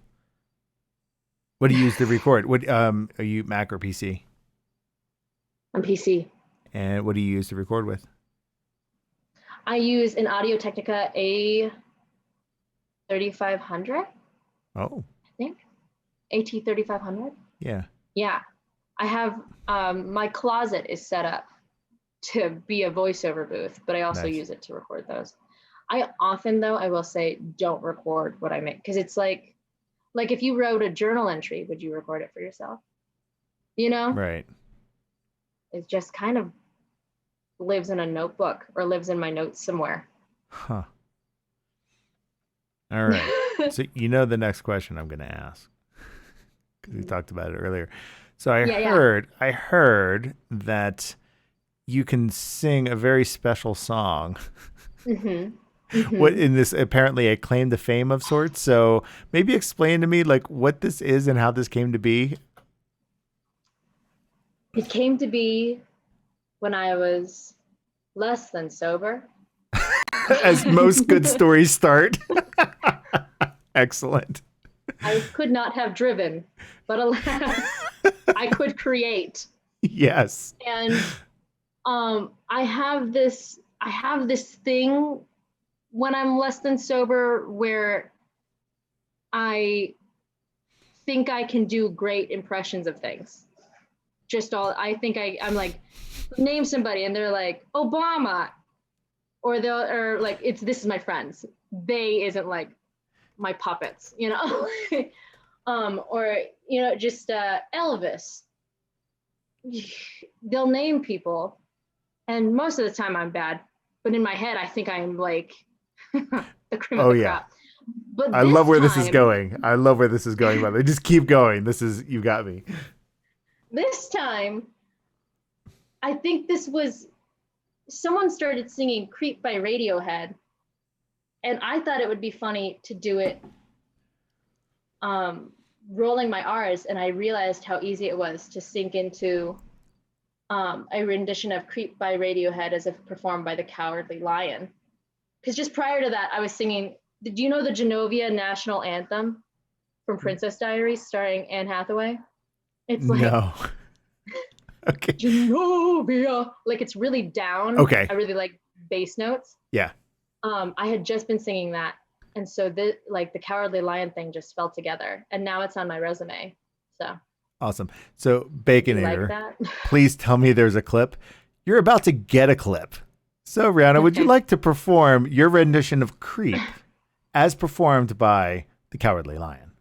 What do you use to record? What are you, Mac or PC? On PC. And what do you use to record with? I use an Audio-Technica A3500, Oh, I think. AT3500. yeah. Yeah. I have, my closet is set up to be a voiceover booth, but I also Nice. use it to record those. I often, though, I will say, don't record what I make, because it's like if you wrote a journal entry, would you record it for yourself? You know? Right. It just kind of lives in a notebook or lives in my notes somewhere. Huh. All right. So you know the next question I'm going to ask, because we talked about it earlier. So I heard that you can sing a very special song. Mm-hmm. What in this apparently a claim to fame of sorts. So maybe explain to me like what this is and how this came to be. It came to be when I was less than sober. As most good stories start. Excellent. I could not have driven, but alas, I could create. Yes. And I have this thing when I'm less than sober where I think I can do great impressions of things. I'm like, name somebody and they're like Obama, or this is my friends. They isn't like my puppets, you know, or, you know, just Elvis. They'll name people, and most of the time I'm bad, but in my head I think I'm like the cream of the crop. But I love where this is going. I love where this is going, by the way. Just keep going. You got me. This time, I think someone started singing Creep by Radiohead, and I thought it would be funny to do it rolling my R's, and I realized how easy it was to sink into a rendition of Creep by Radiohead as if performed by the Cowardly Lion. Because just prior to that, I was singing, do you know the Genovia National Anthem from Princess Diaries starring Anne Hathaway? It's like, no. Okay. Genovia. Like, it's really down. Okay. I really like bass notes. Yeah. I had just been singing that. And so the Cowardly Lion thing just fell together. And now it's on my resume. So awesome. So Baconator, like that? Please tell me there's a clip. You're about to get a clip. So Rhianna, would you like to perform your rendition of Creep as performed by the Cowardly Lion?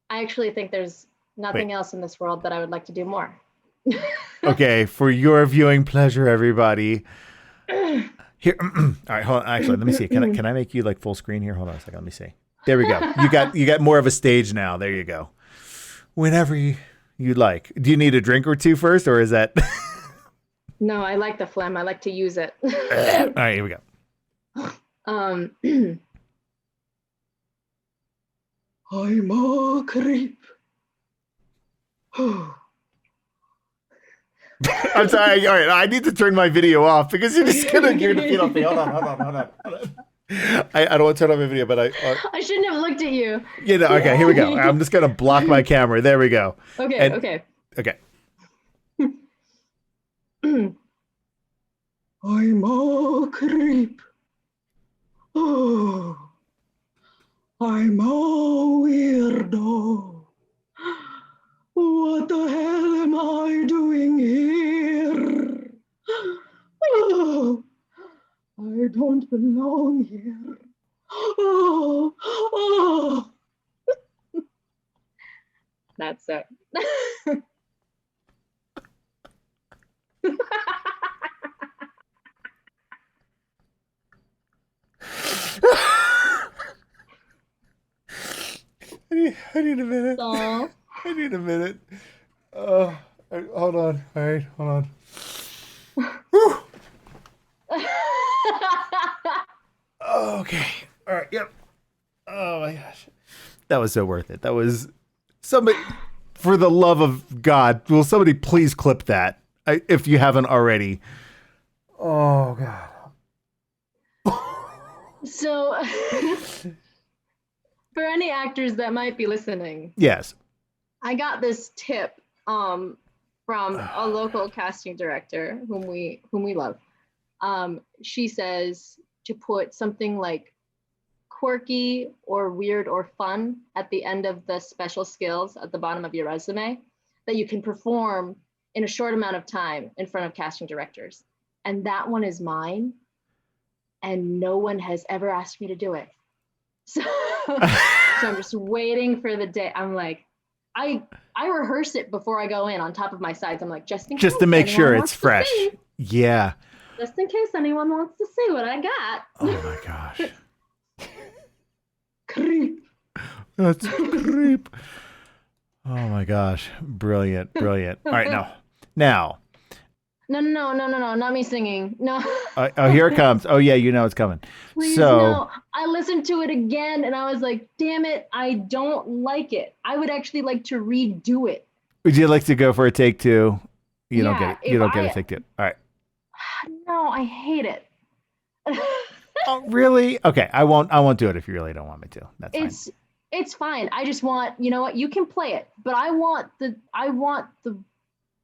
I actually think there's nothing else in this world that I would like to do more. Okay, for your viewing pleasure, everybody. Here, all right, hold on. Actually, let me see. Can I make you like full screen here? Hold on a second. Let me see. There we go. You got more of a stage now. There you go. Whenever you'd like. Do you need a drink or two first, or is that? No, I like the phlegm. I like to use it. All right, here we go. I'm a creep. I'm sorry. All right, I need to turn my video off because you're just gonna feed off me. Hold on. I don't want to turn off my video, but I shouldn't have looked at you. You know, okay, here we go. I'm just gonna block my camera. There we go. Okay. I'm a creep. Oh, I'm a weirdo. What the hell am I doing here? Oh, I don't belong here. Oh. That's it. I need a minute. Aww. I need a minute. Hold on. All right, hold on. Whew. Okay. All right. Yep. Oh my gosh. That was so worth it. That was somebody, for the love of God, will somebody please clip that if you haven't already. Oh God. So, for any actors that might be listening, Yes. I got this tip from a local casting director whom we love. She says to put something like quirky or weird or fun at the end of the special skills at the bottom of your resume that you can perform in a short amount of time in front of casting directors. And that one is mine. And no one has ever asked me to do it. So, so I'm just waiting for the day. I'm like, I rehearse it before I go in on top of my sides. I'm like, just in case. Just to make sure it's fresh. Yeah. Just in case anyone wants to see what I got. Oh my gosh. Creep. That's creep. Oh my gosh. Brilliant. Brilliant. All right. Now. No, not me singing. No. Oh, here it comes. Oh yeah, you know it's coming. Please, so no. I listened to it again and I was like, damn it, I don't like it. I would actually like to redo it. Would you like to go for a take two? You don't get it. You don't get a take two. All right. No, I hate it. Oh, really? Okay, I won't do it if you really don't want me to. That's fine. It's fine. I just want, you know what, you can play it, but I want the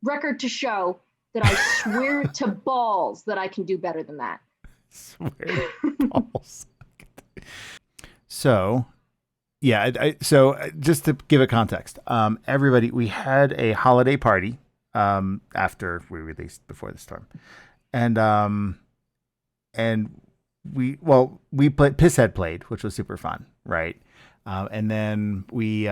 record to show that I swear to balls that I can do better than that. Swear to balls. So, yeah. So just to give it context, everybody, we had a holiday party after we released Before the Storm, and we played Pisshead played, which was super fun, right? And then we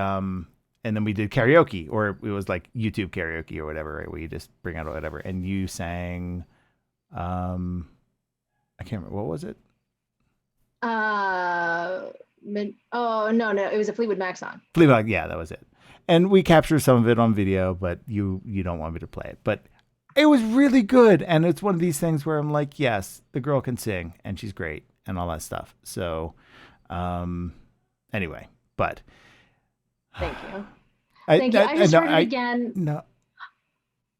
did karaoke, or it was like YouTube karaoke or whatever, right? Where you just bring out whatever, and you sang, I can't remember, what was it? No, it was a Fleetwood Mac song. Fleetwood Mac, yeah, that was it. And we captured some of it on video, but you don't want me to play it. But it was really good, and it's one of these things where I'm like, yes, the girl can sing, and she's great, and all that stuff. So, anyway, but. Thank you. Thank you. I just heard it again. No.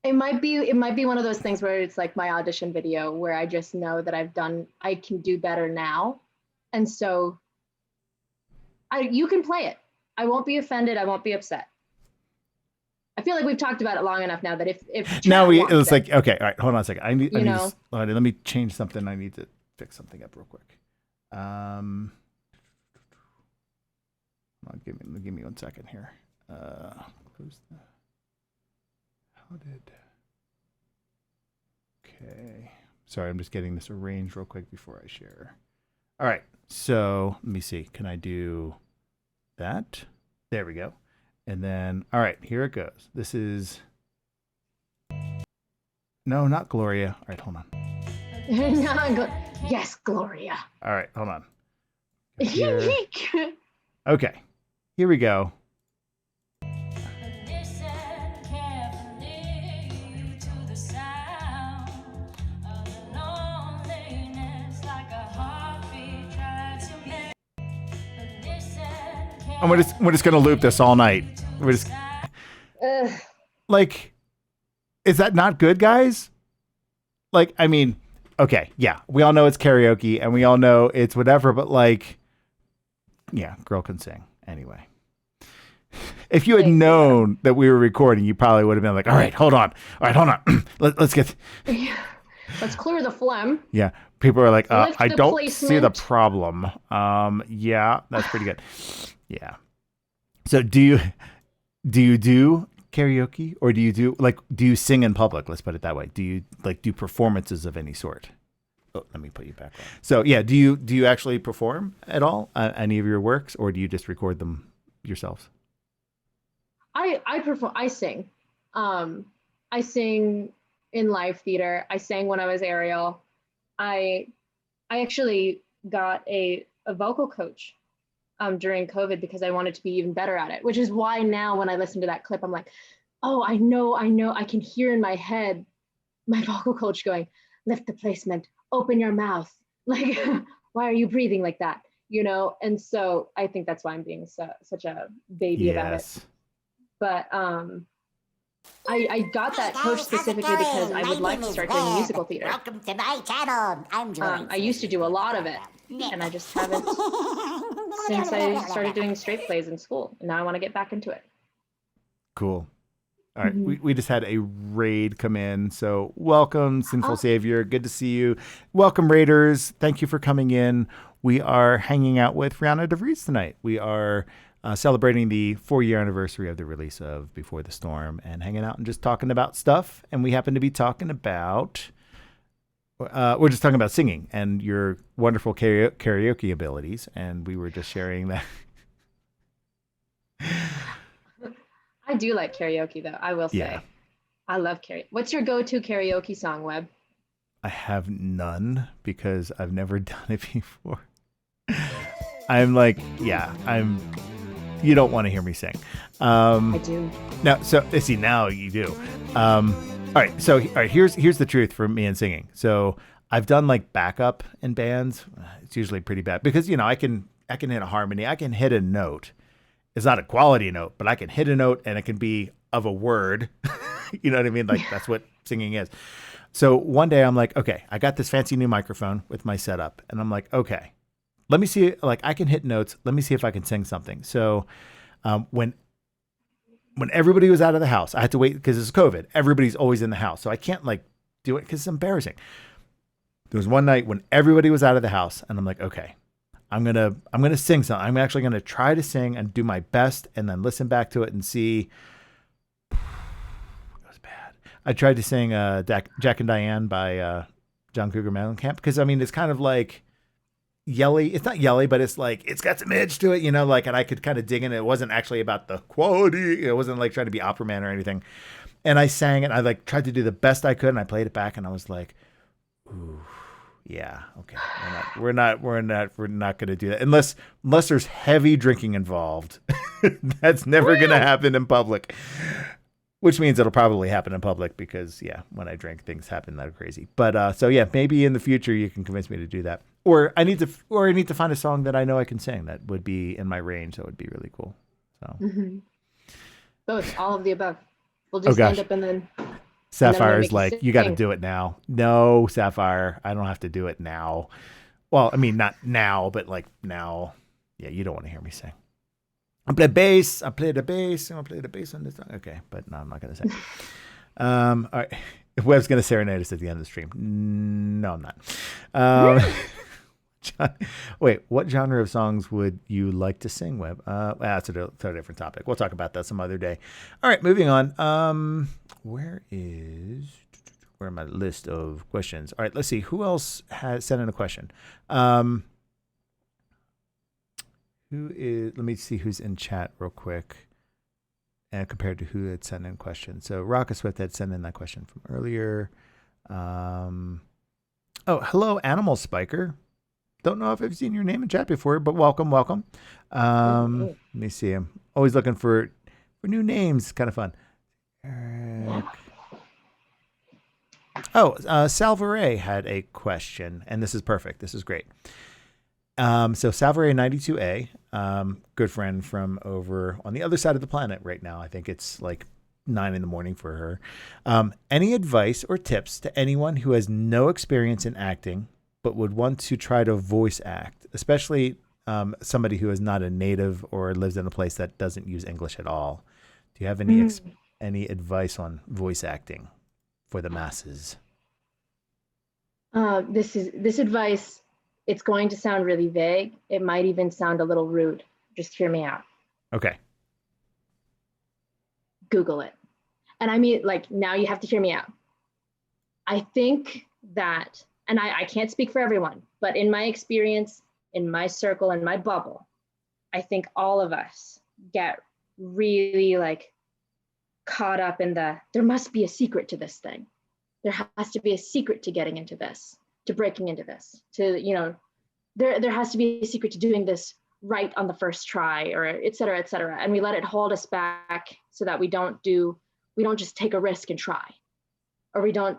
It might be one of those things where it's like my audition video where I just know that I can do better now. And so you can play it. I won't be offended. I won't be upset. I feel like we've talked about it long enough now that if now it was like, okay, all right, hold on a second. Let me change something. I need to fix something up real quick. Give me 1 second here. Okay. Sorry, I'm just getting this arranged real quick before I share. All right. So let me see. Can I do that? There we go. And then, all right, here it goes. This is, no, not Gloria. All right, hold on. Yes, Gloria. All right, hold on. Okay, here we go. And we're just gonna loop this all night. We're just like, is that not good, guys? Like, I mean, okay, yeah, we all know it's karaoke and we all know it's whatever, but like, yeah, girl can sing anyway. If you had known that we were recording, you probably would have been like, all right, hold on. Let's get. Let's clear the phlegm. Yeah. People are like, I don't see the problem. Yeah, that's pretty good. Yeah. So do you do karaoke, or do you sing in public? Let's put it that way. Do you do performances of any sort? Oh, let me put you back on. So yeah, do you actually perform at all, any of your works, or do you just record them yourselves? I perform. I sing. I sing in live theater. I sang when I was Ariel. I actually got a vocal coach during COVID because I wanted to be even better at it, which is why now when I listen to that clip, I'm like, oh, I know. I can hear in my head my vocal coach going, lift the placement, open your mouth. Like, why are you breathing like that? You know? And so I think that's why I'm being such a baby about it. But I got that coach specifically because I would like to start doing musical theater. Welcome to my channel. I'm Jordan. I used to do a lot of it, and I just haven't since I started doing straight plays in school. And now I want to get back into it. Cool. All right. We just had a raid come in. So welcome, Sinful Savior. Good to see you. Welcome, Raiders. Thank you for coming in. We are hanging out with Rhianna DeVries tonight. We are celebrating the 4-year anniversary of the release of Before the Storm and hanging out and just talking about stuff. And we happen to be talking about, we're just talking about singing and your wonderful karaoke abilities. And we were just sharing that. I do like karaoke, though. I will say, Yeah. I love karaoke. What's your go-to karaoke song, Webb? I have none because I've never done it before. I'm like, you don't want to hear me sing. I do. Now, so see, now you do. All right. Here's the truth for me and singing. So I've done like backup in bands. It's usually pretty bad because, I can hit a harmony. I can hit a note. It's not a quality note, but I can hit a note and it can be of a word. You know what I mean? Like that's what singing is. So one day I'm like, okay, I got this fancy new microphone with my setup. And I'm like, okay, let me see, like I can hit notes. Let me see if I can sing something. So when everybody was out of the house, I had to wait because it's COVID. Everybody's always in the house. So I can't like do it because it's embarrassing. There was one night when everybody was out of the house and I'm like, okay, I'm going to sing something. I'm actually going to try to sing and do my best and then listen back to it and see. It was bad. I tried to sing Jack and Diane by John Cougar Mellencamp because, I mean, it's kind of like yelly. It's not yelly, but it's like, it's got some edge to it, like, and I could kind of dig in. It wasn't actually about the quality. It wasn't like trying to be opera man or anything. And I sang it. I like tried to do the best I could. And I played it back and I was like, ooh. Yeah. Okay. We're not going to do that unless there's heavy drinking involved. That's never going to happen in public, which means it'll probably happen in public because when I drink, things happen that are crazy. But maybe in the future you can convince me to do that, or I need to find a song that I know I can sing that would be in my range. That would be really cool. So both, all of the above. We'll just end up and then. Sapphire's like, you got to do it now. No, Sapphire, I don't have to do it now. Well, I mean, not now, but like now. Yeah, you don't want to hear me sing. I play bass. I play the bass. I'll play the bass on this song. Okay, but no, I'm not going to sing. All right. Webb's going to serenade us at the end of the stream. No, I'm not. Wait, what genre of songs would you like to sing, Webb? That's a totally different topic. We'll talk about that some other day. All right, moving on. Where are my list of questions? All right, let's see. Who else has sent in a question? Let me see who's in chat real quick and compared to who had sent in questions. So Rocket Swift had sent in that question from earlier. Oh, hello, Animal Spiker. Don't know if I've seen your name in chat before, but welcome. Let me see. I'm always looking for new names. It's kind of fun. Eric. Oh, Salvare had a question, and this is perfect. This is great. So Salvare 92A, good friend from over on the other side of the planet right now. I think it's like 9 a.m. for her. Any advice or tips to anyone who has no experience in acting but would want to try to voice act, especially somebody who is not a native or lives in a place that doesn't use English at all? Do you have any advice on voice acting for the masses? This advice, it's going to sound really vague. It might even sound a little rude. Just hear me out. Okay. Google it. And I mean, like, now you have to hear me out. I think that, and I can't speak for everyone, but in my experience, in my circle, in my bubble, I think all of us get really like caught up in there must be a secret to this thing. There has to be a secret to getting into this, to breaking into this, to, there has to be a secret to doing this right on the first try, or et cetera, et cetera. And we let it hold us back so that we don't just take a risk and try, or we don't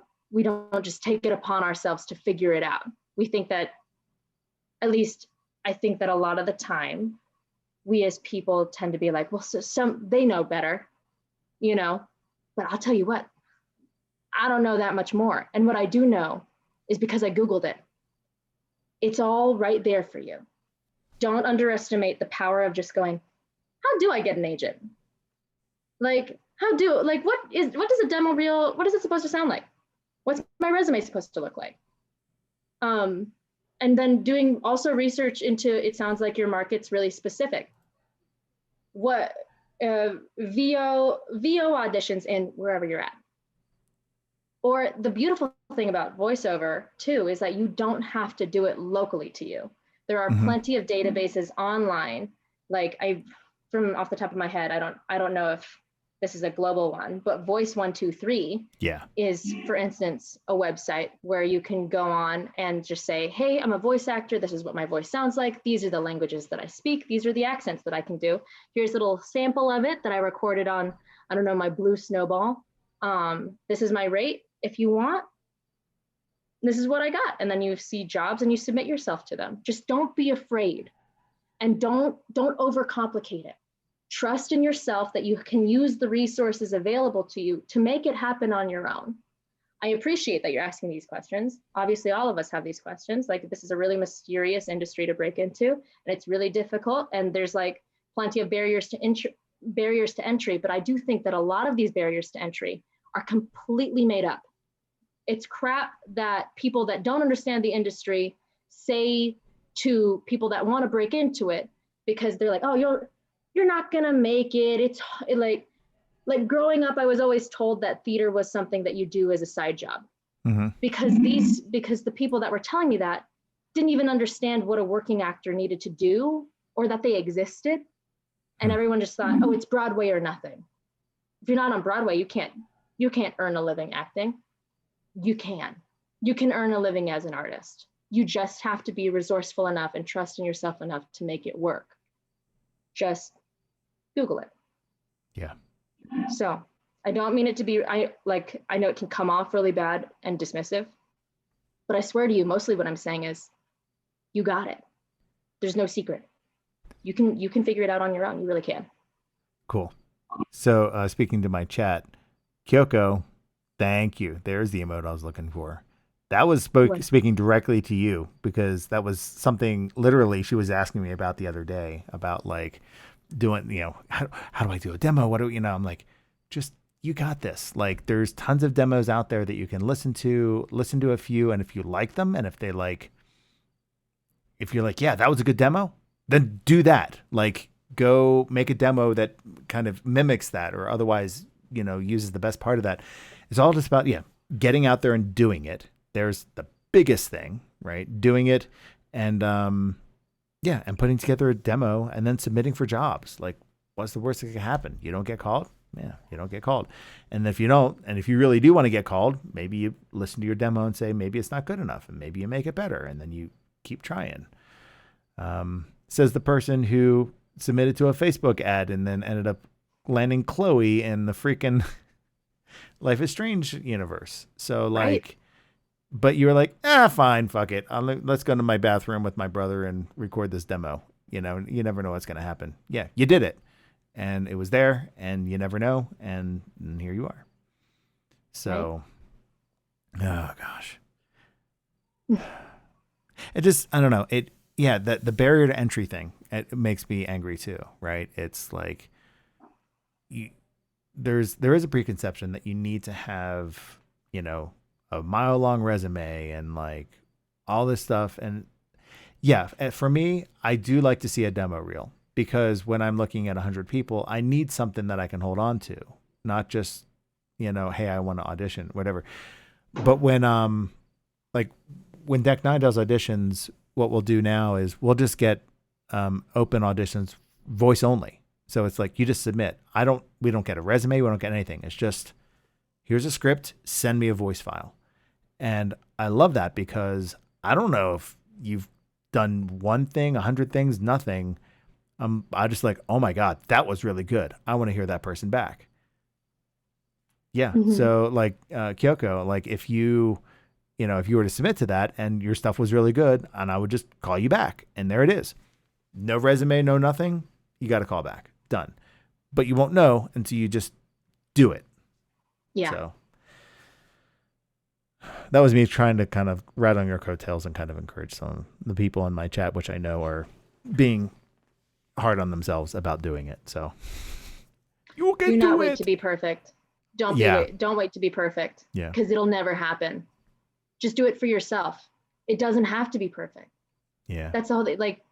just take it upon ourselves to figure it out. We think that, at least I think that a lot of the time, we as people tend to be like, well, so they know better, but I'll tell you what, I don't know that much more. And what I do know is because I Googled it. It's all right there for you. Don't underestimate the power of just going, how do I get an agent? Like, what does a demo reel, what is it supposed to sound like? What's my resume supposed to look like? And then doing also research into, it sounds like your market's really specific. What VO auditions in wherever you're at. Or the beautiful thing about voiceover too is that you don't have to do it locally to you. There are plenty of databases online. Like from off the top of my head, I don't know if this is a global one, but Voice 123 is, for instance, a website where you can go on and just say, hey, I'm a voice actor. This is what my voice sounds like. These are the languages that I speak. These are the accents that I can do. Here's a little sample of it that I recorded on, I don't know, my Blue Snowball. This is my rate. If you want, this is what I got. And then you see jobs and you submit yourself to them. Just don't be afraid, and don't overcomplicate it. Trust in yourself that you can use the resources available to you to make it happen on your own. I appreciate that you're asking these questions. Obviously, all of us have these questions. Like, this is a really mysterious industry to break into, and it's really difficult. And there's like plenty of barriers to entry. But I do think that a lot of these barriers to entry are completely made up. It's crap that people that don't understand the industry say to people that want to break into it, because they're like, oh, you're not gonna make it. It's like growing up, I was always told that theater was something that you do as a side job, because the people that were telling me that didn't even understand what a working actor needed to do or that they existed. And everyone just thought, oh, it's Broadway or nothing. If you're not on Broadway, you can't earn a living acting. You can earn a living as an artist. You just have to be resourceful enough and trust in yourself enough to make it work. Just Google it. Yeah. So I don't mean it to be, I know it can come off really bad and dismissive, but I swear to you, mostly what I'm saying is, you got it. There's no secret. You can figure it out on your own. You really can. Cool. So speaking to my chat, Kyoko, thank you. There's the emote I was looking for. That was speaking directly to you, because that was something literally she was asking me about the other day, about like doing, how do I do a demo? What do I'm like, just, you got this. Like, there's tons of demos out there that you can listen to a few. And if you like them, and if you're like, yeah, that was a good demo, then do that. Like, go make a demo that kind of mimics that, or otherwise, uses the best part of that. It's all just about, getting out there and doing it. There's the biggest thing, right? Doing it and, and putting together a demo and then submitting for jobs. Like, what's the worst that can happen? You don't get called? Yeah, you don't get called. And if you don't, and if you really do want to get called, maybe you listen to your demo and say, maybe it's not good enough, and maybe you make it better. And then you keep trying. Says the person who submitted to a Facebook ad and then ended up landing Chloe in the freaking Life is Strange universe. So like, right. But you were like, fine, fuck it. Let's go to my bathroom with my brother and record this demo. You never know what's going to happen. Yeah, you did it. And it was there, and you never know. And here you are. So, right. Oh gosh. It just, I don't know. The barrier to entry thing, it makes me angry too, right? It's like, there is a preconception that you need to have, a mile-long resume and like all this stuff. And yeah, for me, I do like to see a demo reel, because when I'm looking at 100 people, I need something that I can hold on to, not just, hey, I want to audition, whatever. But when Deck 9 does auditions, what we'll do now is we'll just get open auditions voice only. So it's like, you just submit. We don't get a resume. We don't get anything. It's just, here's a script, send me a voice file. And I love that, because I don't know if you've done one thing, 100 things, nothing. I just like, oh my God, that was really good. I want to hear that person back. Yeah. Mm-hmm. So like, Kyoko, like if you were to submit to that and your stuff was really good, and I would just call you back, and there it is. No resume, no nothing. You got to call back. Done. But you won't know until you just do it. Yeah. So that was me trying to kind of ride on your coattails and kind of encourage some of the people in my chat, which I know are being hard on themselves about doing it. So you fucking do do not it. wait to be perfect. Don't wait to be perfect. Yeah. Because it'll never happen. Just do it for yourself. It doesn't have to be perfect. Yeah. That's all like,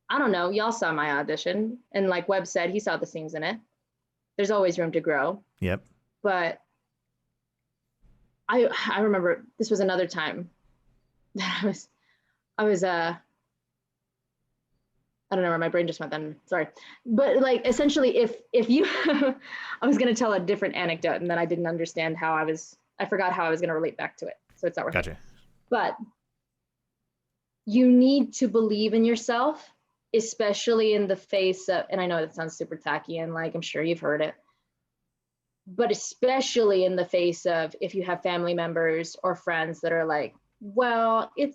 I don't know. Y'all saw my audition, and like Webb said, he saw the scenes in it. There's always room to grow. Yep. But I remember this was another time that I was I don't know where my brain just went then. Sorry. But like essentially if you I was gonna tell a different anecdote and then I didn't understand I forgot how I was gonna relate back to it. So it's not worth Gotcha. it. But you need to believe in yourself, especially in the face of, and I know that sounds super tacky and like I'm sure you've heard it, but especially in the face of if you have family members or friends that are like, well, you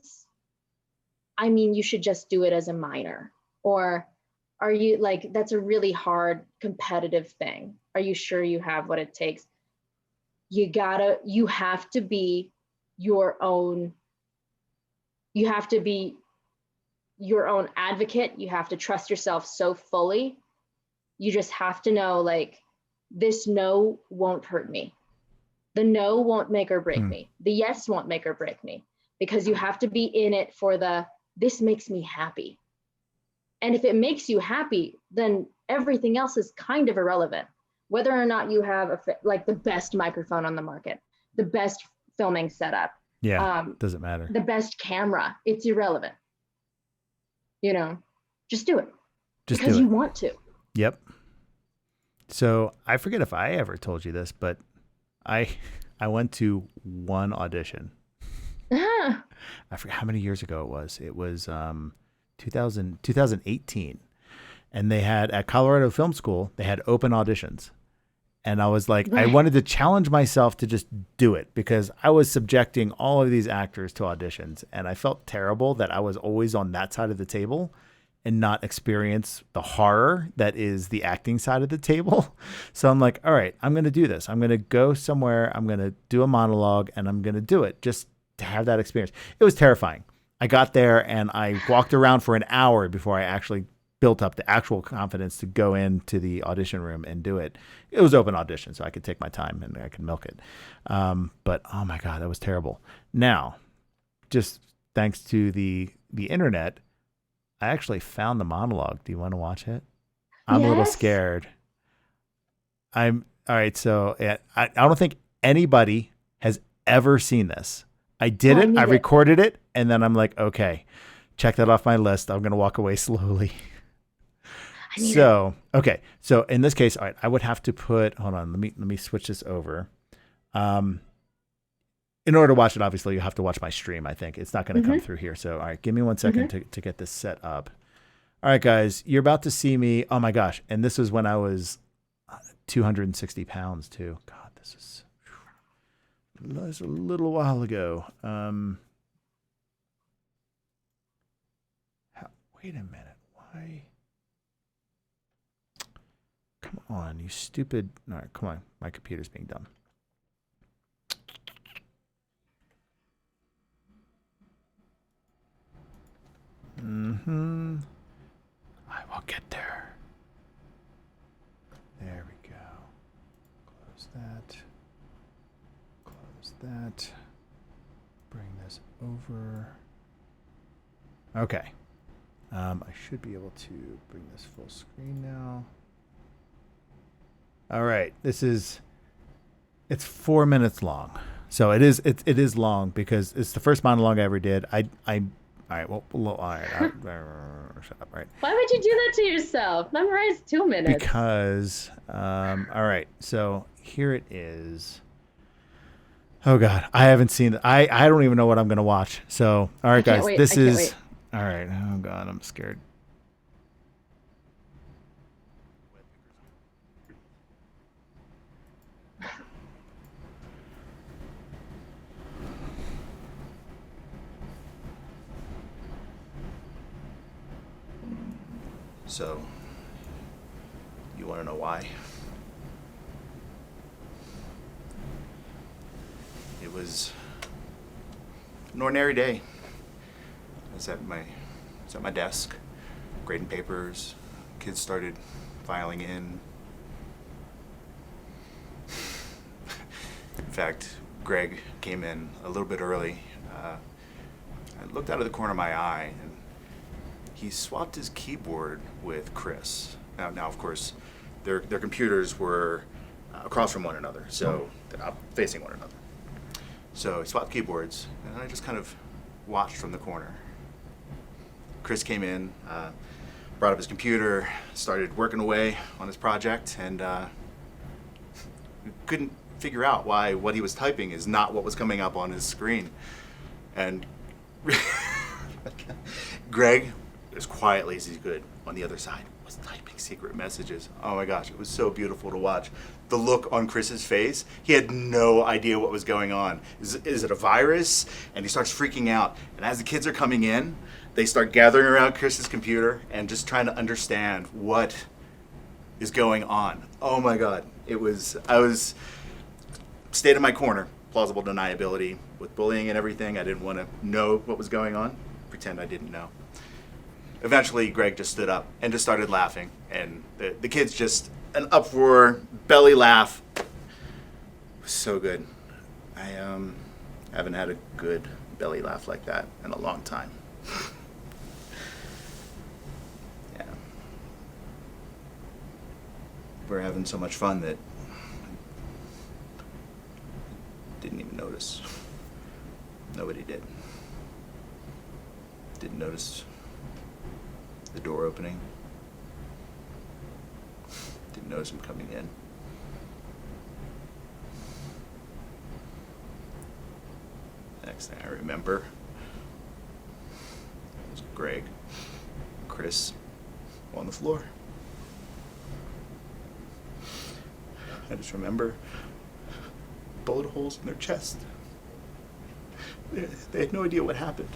should just do it as a minor. Or are you like, that's a really hard competitive thing. Are you sure you have what it takes? You have to be your own advocate. You have to trust yourself so fully. You just have to know like, this no won't hurt me. The no won't make or break me. The yes won't make or break me, because you have to be in it for this makes me happy. And if it makes you happy, then everything else is kind of irrelevant. Whether or not you have like the best microphone on the market, the best filming setup. Yeah, doesn't matter. The best camera, it's irrelevant. Just do it. Just because do it. you want to. Yep. So I forget if I ever told you this, but I went to one audition. I forget how many years ago it was. It was 2018. And they had, at Colorado Film School, they had open auditions. And I was like, I wanted to challenge myself to just do it, because I was subjecting all of these actors to auditions. And I felt terrible that I was always on that side of the table and not experience the horror that is the acting side of the table. So I'm like, all right, I'm going to do this. I'm going to go somewhere. I'm going to do a monologue and I'm going to do it just to have that experience. It was terrifying. I got there and I walked around for an hour before I actually built up the actual confidence to go into the audition room and do it. It was open audition, so I could take my time and I could milk it. But oh my God, that was terrible. Now, just thanks to the internet, I actually found the monologue. Do you want to watch it? I'm a little scared. All right. So I don't think anybody has ever seen this. I did it. I recorded it. And then I'm like, okay, check that off my list. I'm going to walk away slowly. Okay. So in this case, all right, I would have to hold on, let me switch this over. In order to watch it, obviously you have to watch my stream. I think it's not going to come through here. So, all right, give me 1 second to get this set up. All right, guys, you're about to see me. Oh my gosh. And this was when I was 260 pounds too. God, this is a little while ago. Wait a minute. Why? Come on, you stupid. All right, come on. My computer's being dumb. I will get there. There we go. Close that. Close that. Bring this over. Okay. I should be able to bring this full screen now. All right. It's 4 minutes long. So it is long because it's the first monologue I ever did. All right. Well, all right. Shut up. All right. Why would you do that to yourself? Memorize 2 minutes. Because, all right. So here it is. Oh God, I haven't seen it. I don't even know what I'm going to watch. So, all right, guys, this is, all right. Oh God, I'm scared. So, you want to know why? It was an ordinary day. I was at my desk, grading papers. Kids started filing in. fact, Greg came in a little bit early. I looked out of the corner of my eye, and he swapped his keyboard with Chris. Now of course, their computers were across from one another, so they're not facing one another. So he swapped keyboards, and I just kind of watched from the corner. Chris came in, brought up his computer, started working away on his project, and couldn't figure out why what he was typing is not what was coming up on his screen. And Greg, as quietly as he could on the other side, was typing secret messages. Oh my gosh, it was so beautiful to watch. The look on Chris's face, he had no idea what was going on. Is it a virus? And he starts freaking out. And as the kids are coming in, they start gathering around Chris's computer and just trying to understand what is going on. Oh my God, I was stayed in my corner, plausible deniability with bullying and everything. I didn't want to know what was going on, pretend I didn't know. Eventually, Greg just stood up and just started laughing, and the kids just, an uproar, belly laugh. It was so good. I haven't had a good belly laugh like that in a long time. Yeah. We're having so much fun that I didn't even notice. Nobody did. Didn't notice the door opening. Didn't notice him coming in. Next thing I remember was Greg, Chris on the floor. I just remember bullet holes in their chest. They had no idea what happened.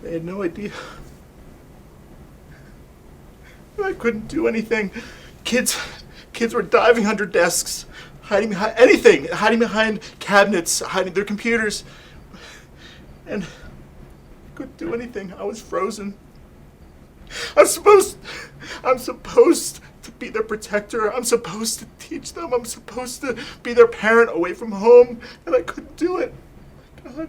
They had no idea. I couldn't do anything. Kids were diving under desks, hiding behind anything, hiding behind cabinets, hiding their computers. And I couldn't do anything. I was frozen. I'm supposed to be their protector. I'm supposed to teach them. I'm supposed to be their parent away from home, and I couldn't do it. God.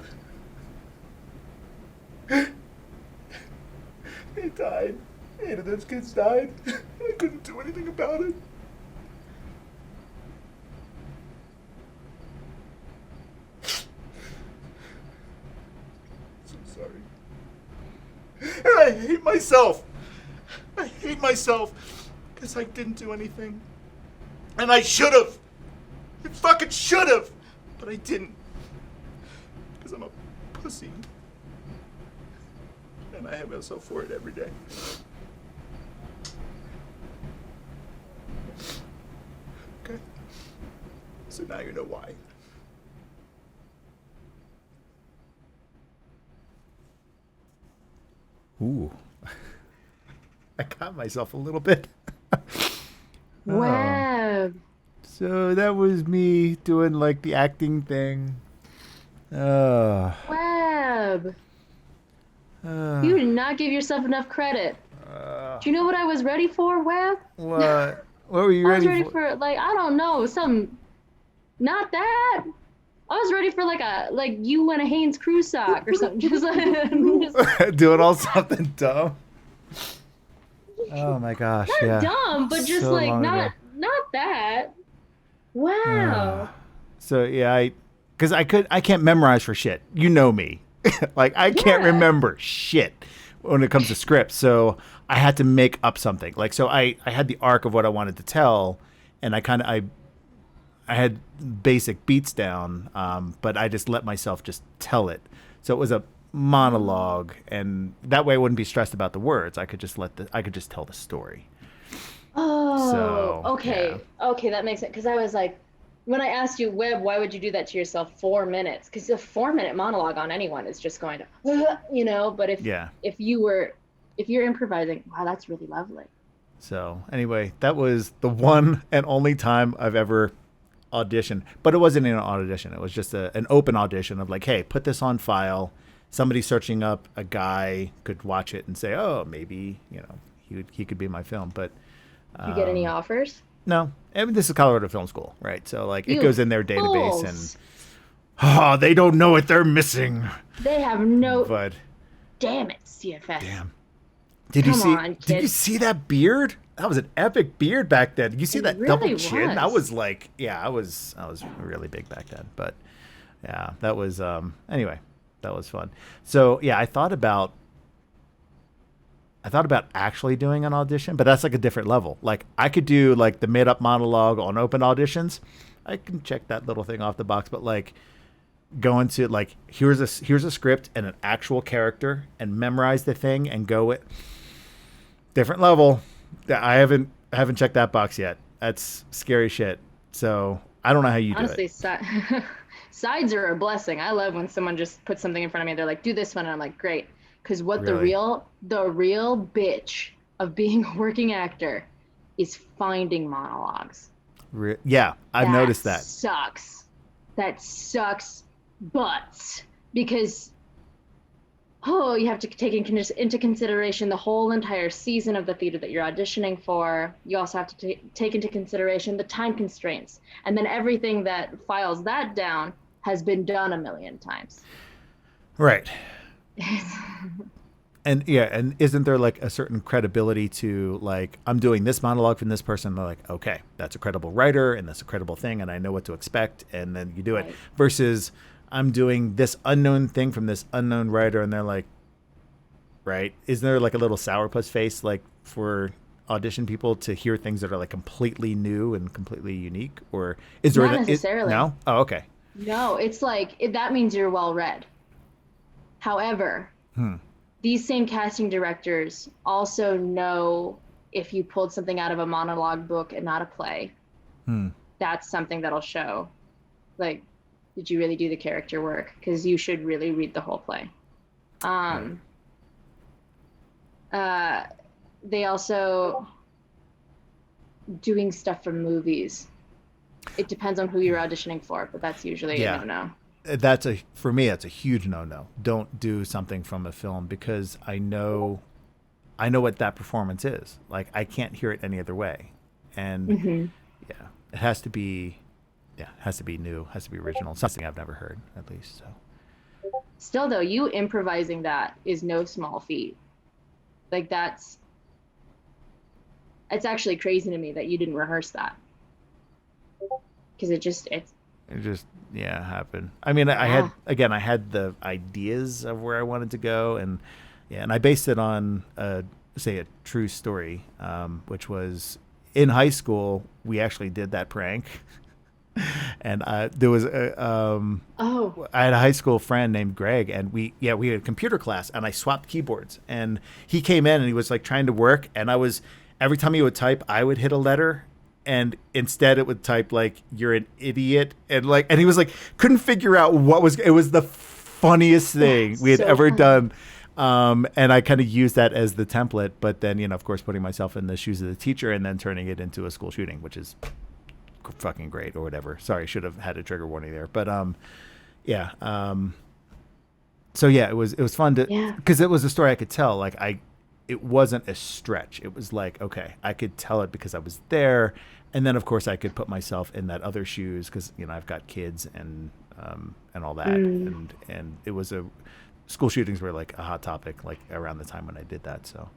They died. 8 of those kids died. I couldn't do anything about it. So sorry. And I hate myself. I hate myself because I didn't do anything. And I should have. I fucking should have. But I didn't. Because I'm a pussy. And I hate myself for it every day. Okay. So now you know why. Ooh. I got myself a little bit. Webb. So that was me doing like the acting thing. Webb. You did not give yourself enough credit. Do you know what I was ready for, Webb? What? What were you ready for? I was ready for, like, I don't know, not that. I was ready for like you win a Hanes crew sock or something. Just doing all something dumb. Oh my gosh, not yeah. dumb, but just So like long not ago. that. Wow. So yeah, because I can't memorize for shit. You know me. Like I can't remember shit when it comes to scripts. So I had to make up something. Like so I had the arc of what I wanted to tell, and I had basic beats down, but I just let myself just tell it. So it was a monologue, and that way I wouldn't be stressed about the words. I could just tell the story. Oh, So, okay. yeah. Okay, that makes sense. Because I was like, when I asked you, Webb, why would you do that to yourself 4 minutes? Because a 4-minute monologue on anyone is just going to, but if you're improvising, wow, that's really lovely. So anyway, that was the one and only time I've ever auditioned. But it wasn't an audition. It was just an open audition of like, hey, put this on file. Somebody searching up a guy could watch it and say, oh, maybe, he could be in my film. But Did you get any offers? No. I mean, this is Colorado Film School, right? So like it You goes in their database fools. and they don't know what they're missing. They have no. But Damn it, CFS. damn. Did Come you see on, Did you kids. see that beard? That was an epic beard back then. You see It that really double chin? was. That was like, yeah, I was really big back then. But yeah, that was anyway, that was fun. So yeah, I thought about actually doing an audition, but that's like a different level. Like I could do like the made up monologue on open auditions. I can check that little thing off the box, but like go into like here's a script and an actual character and memorize the thing and go with different level. I haven't checked that box yet. That's scary shit. So I don't know how you Honestly, do it. sides are a blessing. I love when someone just puts something in front of me. They're like, "Do this one," and I'm like, "Great," because what Really? the real bitch of being a working actor is finding monologues. Yeah, I've noticed that. That sucks butts because you have to take into consideration the whole entire season of the theater that you're auditioning for. You also have to take into consideration the time constraints, and then everything that files that down has been done a million times. Right. And yeah, and isn't there like a certain credibility to like I'm doing this monologue from this person? They're like, okay, that's a credible writer and that's a credible thing, and I know what to expect, and then you do it. Right. Versus I'm doing this unknown thing from this unknown writer, and they're like, right? Isn't there like a little sourpuss face like for audition people to hear things that are like completely new and completely unique, or is there Not necessarily. No? Oh, okay. No, it's like that means you're well read. However, these same casting directors also know if you pulled something out of a monologue book and not a play, that's something that'll show. Like, did you really do the character work? Because you should really read the whole play. They also doing stuff from movies. It depends on who you're auditioning for, but that's usually a no-no. For me, that's a huge no-no. Don't do something from a film because I know what that performance is. Like I can't hear it any other way. And it has to be new, has to be original. Something I've never heard, at least. So Still though, you improvising that is no small feat. Like it's actually crazy to me that you didn't rehearse that. Because it just happened. I mean, I had the ideas of where I wanted to go, and I based it on a true story, which was in high school. We actually did that prank, and there was I had a high school friend named Greg, and we had a computer class, and I swapped keyboards, and he came in and he was like trying to work, and every time he would type, I would hit a letter. And instead it would type like, you're an idiot. And he was like, couldn't figure out it was the funniest thing we had ever done. And I kind of used that as the template, but then, of course, putting myself in the shoes of the teacher and then turning it into a school shooting, which is fucking great or whatever. Sorry, should have had a trigger warning there. But, so yeah, it was fun because it was a story I could tell. It wasn't a stretch. It was like, okay, I could tell it because I was there. And then of course I could put myself in that other shoes because, I've got kids and all that. And it was school shootings were like a hot topic, like around the time when I did that. So.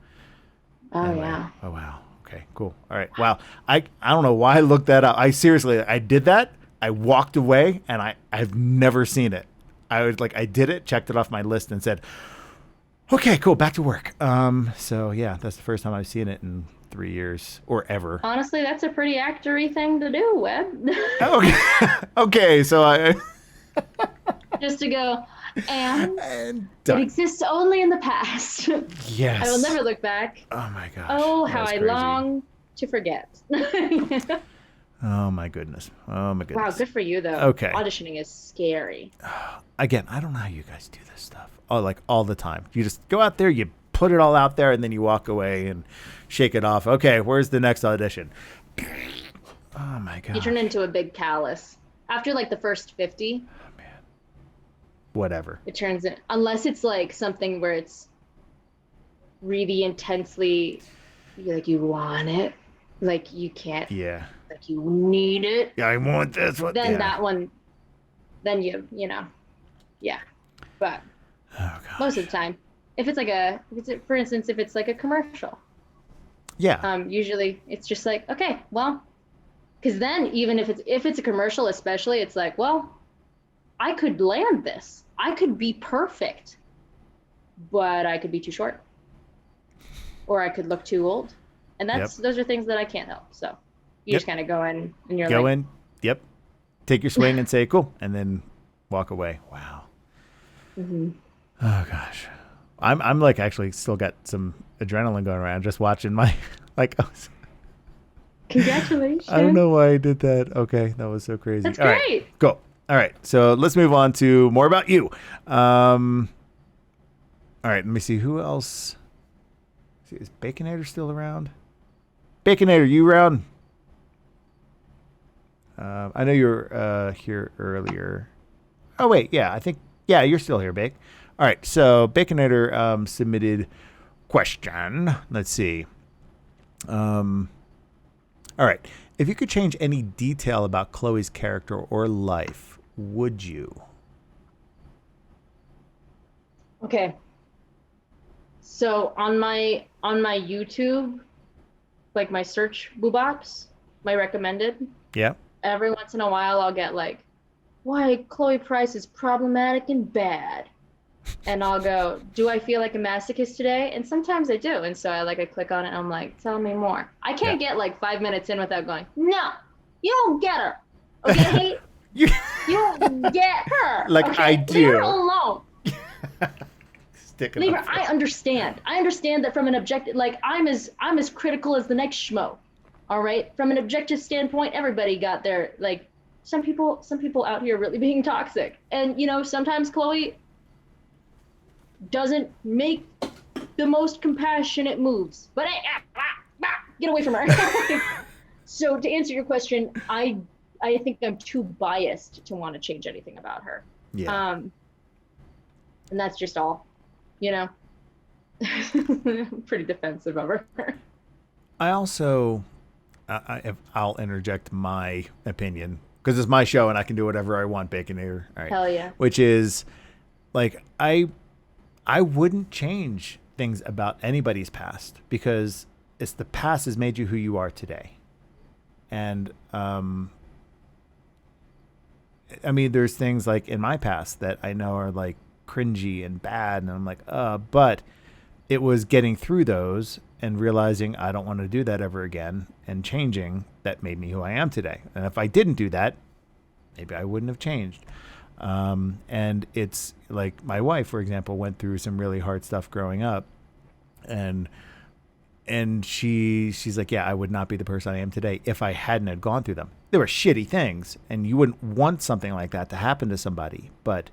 Oh, wow. Okay, cool. All right. Wow. I don't know why I looked that up. I did that. I walked away and I've never seen it. I did it, checked it off my list and said, okay, cool. Back to work. So yeah, that's the first time I've seen it in 3 years or ever. Honestly, that's a pretty actory thing to do, Webb. Okay. Okay. So I just to go, and done. it exists only in the past. Yes. I will never look back. Oh my gosh. Oh, that how was I crazy. long to forget. Oh my goodness. Wow, good for you though. Okay. Auditioning is scary. Again, I don't know how you guys do this stuff. All the time. You just go out there, you put it all out there, and then you walk away and shake it off. Okay, where's the next audition? Oh my god. You turn into a big callus. After the first 50. Oh man. Whatever. It turns in, unless it's something where it's really intensely you want it. like you can't, Yeah. like you need it, Yeah, I want this one. then Yeah. that one, then you know, yeah. But Oh gosh. most of the time, for instance, if it's like a commercial, Yeah. usually it's just like, okay, well, because then even if it's a commercial, especially, it's like, well, I could land this, I could be perfect, but I could be too short, or I could look too old, and those are things that I can't help. So you just kind of go in and you're like, Yep. Take your swing and say cool, and then walk away. Wow. mm-hmm. Oh gosh, I'm like actually still got some adrenaline going around just watching my like. Congratulations. I don't know why I did that. Okay, that was so crazy. That's All great. right, go. All right, so let's move on to more about you. All right, let me see who else. Is Baconator still around? Baconator, you around? I know you were here earlier. Oh wait, yeah, I think you're still here, Bake. All right, so Baconator submitted question. Let's see. All right, if you could change any detail about Chloe's character or life, would you? Okay. So on my YouTube, like my search boobops, my recommended. Yeah. Every once in a while, I'll get like, why Chloe Price is problematic and bad. And I'll go, do I feel like a masochist today? And sometimes I do. And so I click on it and I'm like, tell me more. I can't get like 5 minutes in without going, no, you don't get her. Okay? You don't get her. Like, okay? I do. Leave her alone. Leave her. I understand. I understand that from an objective, like I'm as critical as the next schmo. All right. From an objective standpoint, everybody got their, like, some people out here really being toxic. And, you know, sometimes Chloe doesn't make the most compassionate moves, but get away from her. So to answer your question, I think I'm too biased to want to change anything about her. Yeah. And that's just all, you know. I'm pretty defensive of her. I also, I'll interject my opinion because it's my show and I can do whatever I want, Baconator. All right. Hell yeah. Which is, like, I wouldn't change things about anybody's past because it's the past has made you who you are today. And, I mean, there's things like in my past that I know are like cringy and bad. And I'm like, but it was getting through those and realizing I don't want to do that ever again and changing that made me who I am today. And if I didn't do that, maybe I wouldn't have changed. And it's like my wife, for example, went through some really hard stuff growing up, and she's like, yeah, I would not be the person I am today if I hadn't had gone through them. They were shitty things, and you wouldn't want something like that to happen to somebody, but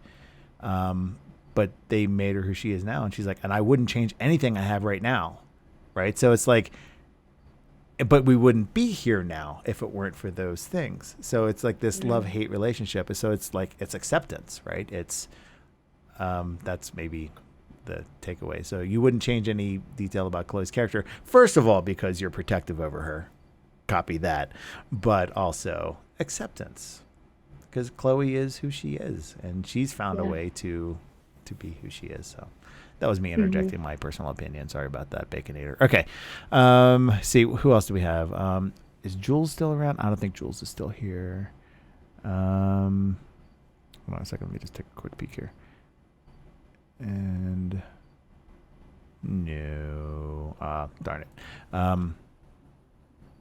they made her who she is now. And she's like, and I wouldn't change anything I have right now. Right. So it's like, but we wouldn't be here now if it weren't for those things. So it's like this love-hate relationship. So it's like, it's acceptance, right? It's, that's maybe the takeaway. So you wouldn't change any detail about Chloe's character. First of all, because you're protective over her. Copy that. But also acceptance. Because Chloe is who she is. And she's found a way to be who she is. So that was me interjecting my personal opinion. Sorry about that, Baconator. Okay. See, who else do we have? Is Jules still around? I don't think Jules is still here. Hold on a second. Let me just take a quick peek here. And no. Darn it.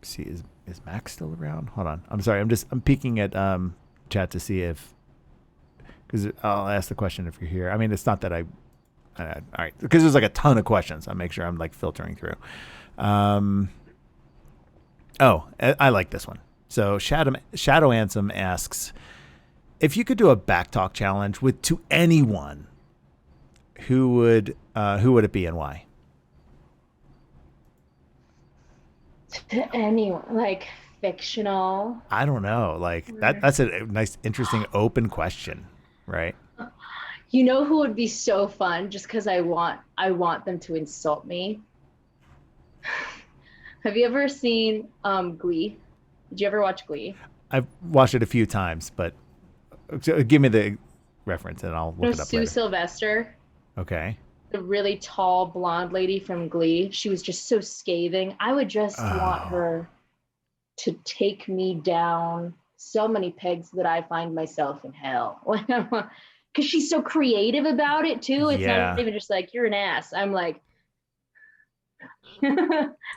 See, is Max still around? Hold on. I'm sorry. I'm peeking at chat to see if, because I'll ask the question if you're here. I mean, it's not that all right, because there's like a ton of questions. I'll make sure I'm like filtering through. I like this one. So Shadow Ansem asks, if you could do a backtalk challenge to anyone, who would it be and why? To anyone, like fictional. I don't know. Like that's a nice, interesting, open question, right? You know who would be so fun, just because I want them to insult me? Have you ever seen Glee? Did you ever watch Glee? I've watched it a few times, but give me the reference and I'll You look know it up Sue later. Sylvester, Okay. the really tall blonde lady from Glee. She was just so scathing. I would just want Oh. her to take me down so many pegs that I find myself in hell. Because she's so creative about it too. It's Yeah. not even just like you're an ass. I'm like,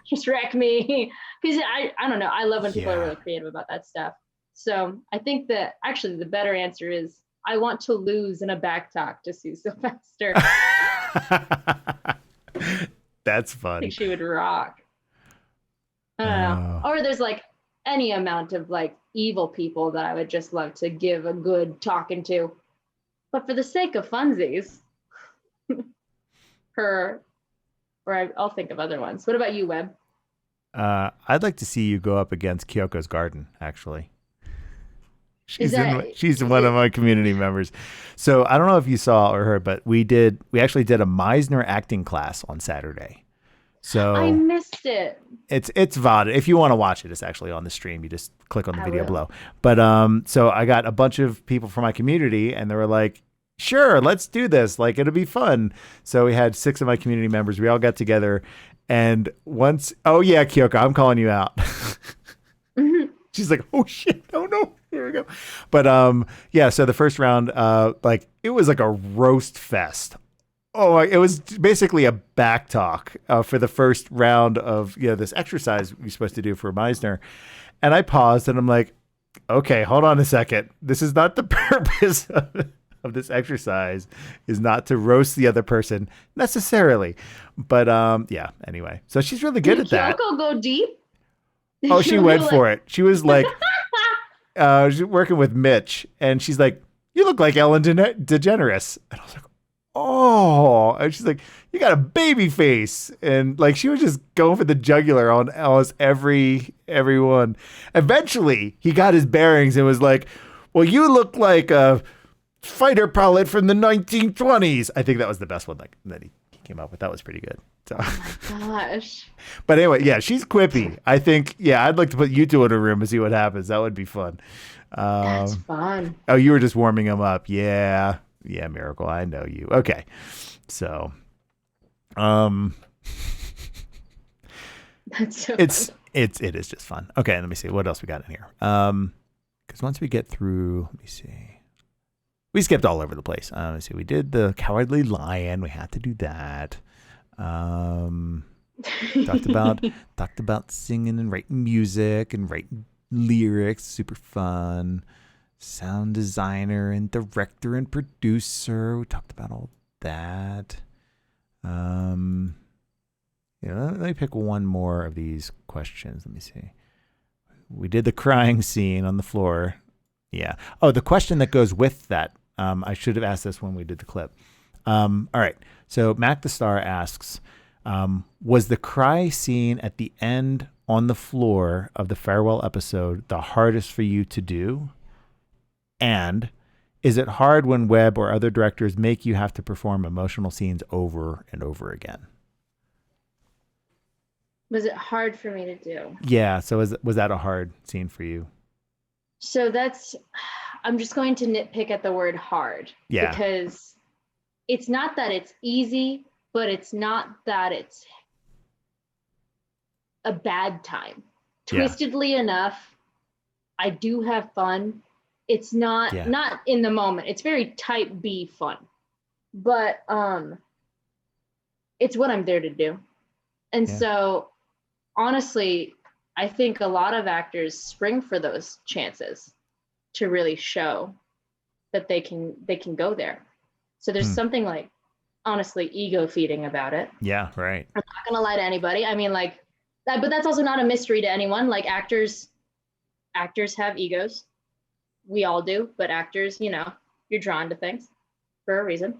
just wreck me. Because I don't know. I love when people are Yeah. really creative about that stuff. So I think that actually the better answer is I want to lose in a back talk to Sue Sylvester. That's I fun. think she would rock. I don't know. Or there's like any amount of like evil people that I would just love to give a good talking to. But for the sake of funsies, I'll think of other ones. What about you, Webb? I'd like to see you go up against Kyoko's Garden, actually. She's Is one it- of my community members. So I don't know if you saw or heard, but we actually did a Meisner acting class on Saturday. So I missed it. it's VOD. If you want to watch it, it's actually on the stream. You just click on the I video will. below. But so I got a bunch of people from my community and they were like, sure, let's do this. Like, it'll be fun. So we had 6 of my community members. We all got together. And oh yeah, Kyoko, I'm calling you out. She's like, oh shit, oh no, here we go. But yeah, so the first round, like it was like a roast fest. Oh, it was basically a back talk for the first round of this exercise we're supposed to do for Meisner. And I paused and I'm like, okay, hold on a second. This is not the purpose of this exercise, is not to roast the other person necessarily. But yeah, anyway. So she's really good at that. Kyoko go deep? Oh, she went for it. She was like, she's working with Mitch, and she's like, you look like Ellen DeGeneres. And I was like, oh. And she's like, you got a baby face. And like, she was just going for the jugular on almost everyone. Eventually, he got his bearings and was like, well, you look like a fighter pilot from the 1920s. I think that was the best one that he came up with. That was pretty good. So. Oh my gosh. But anyway, yeah, she's quippy. I think, I'd like to put you two in a room and see what happens. That would be fun. That's fun. Oh, you were just warming him up. Yeah, Miracle. I know you. Okay, so, That's so it is just fun. Okay, let me see what else we got in here. Because once we get through, let me see. We skipped all over the place. Let's see. We did the Cowardly Lion. We had to do that. Talked about singing and writing music and writing lyrics. Super fun. Sound designer and director and producer. We talked about all that. Let me pick one more of these questions. Let me see. We did the crying scene on the floor. Yeah. Oh, the question that goes with that. I should have asked this when we did the clip. All right. So Mac the Star asks, was the cry scene at the end on the floor of the farewell episode the hardest for you to do? And is it hard when Webb or other directors make you have to perform emotional scenes over and over again? Was it hard for me to do? Yeah. So was that a hard scene for you? So I'm just going to nitpick at the word hard. Yeah. Because it's not that it's easy, but it's not that it's a bad time. Yeah. Twistedly enough, I do have fun. It's not in the moment. It's very type B fun. But it's what I'm there to do. And so honestly, I think a lot of actors spring for those chances to really show that they can go there. So there's something like honestly ego feeding about it. Yeah, right. I'm not gonna lie to anybody. I mean, like that, but that's also not a mystery to anyone. Like actors have egos. We all do, but actors, you're drawn to things for a reason.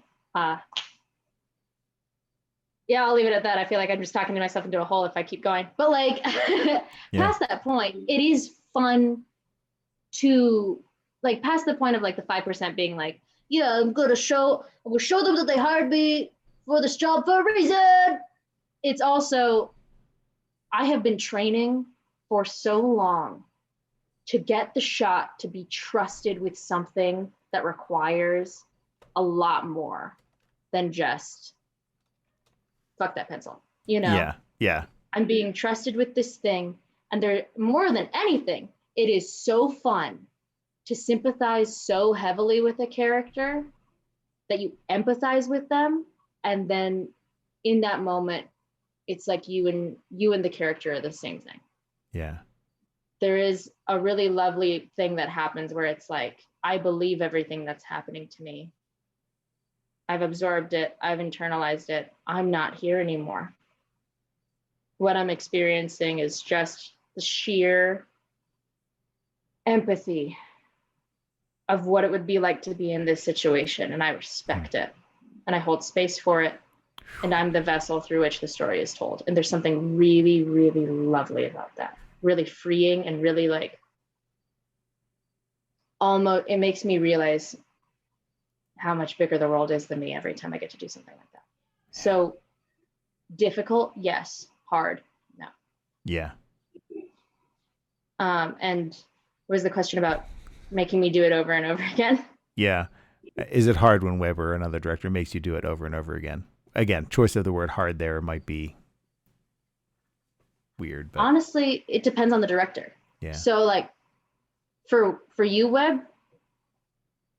Yeah, I'll leave it at that. I feel like I'm just talking to myself into a hole if I keep going. But like past that point, it is fun to like past the point of like the 5% being like, yeah, I'm gonna show them that they hired me for this job for a reason. It's also I have been training for so long to get the shot to be trusted with something that requires a lot more than just fuck that pencil, you know? Yeah. Yeah. I'm being trusted with this thing. And there, more than anything, it is so fun to sympathize so heavily with a character that you empathize with them. And then in that moment, it's like you and the character are the same thing. Yeah. There is a really lovely thing that happens where it's like, I believe everything that's happening to me. I've absorbed it. I've internalized it. I'm not here anymore. What I'm experiencing is just the sheer empathy of what it would be like to be in this situation. And I respect it. And I hold space for it. And I'm the vessel through which the story is told. And there's something really, really lovely about that. Really freeing and really like, almost, it makes me realize how much bigger the world is than me every time I get to do something like that. So difficult, yes. Hard, no. Yeah. And was the question about making me do it over and over again? Yeah. Is it hard when Webb or another director makes you do it over and over again? Again, choice of the word hard there might be weird, but honestly, it depends on the director. yeah. So like for you, Webb,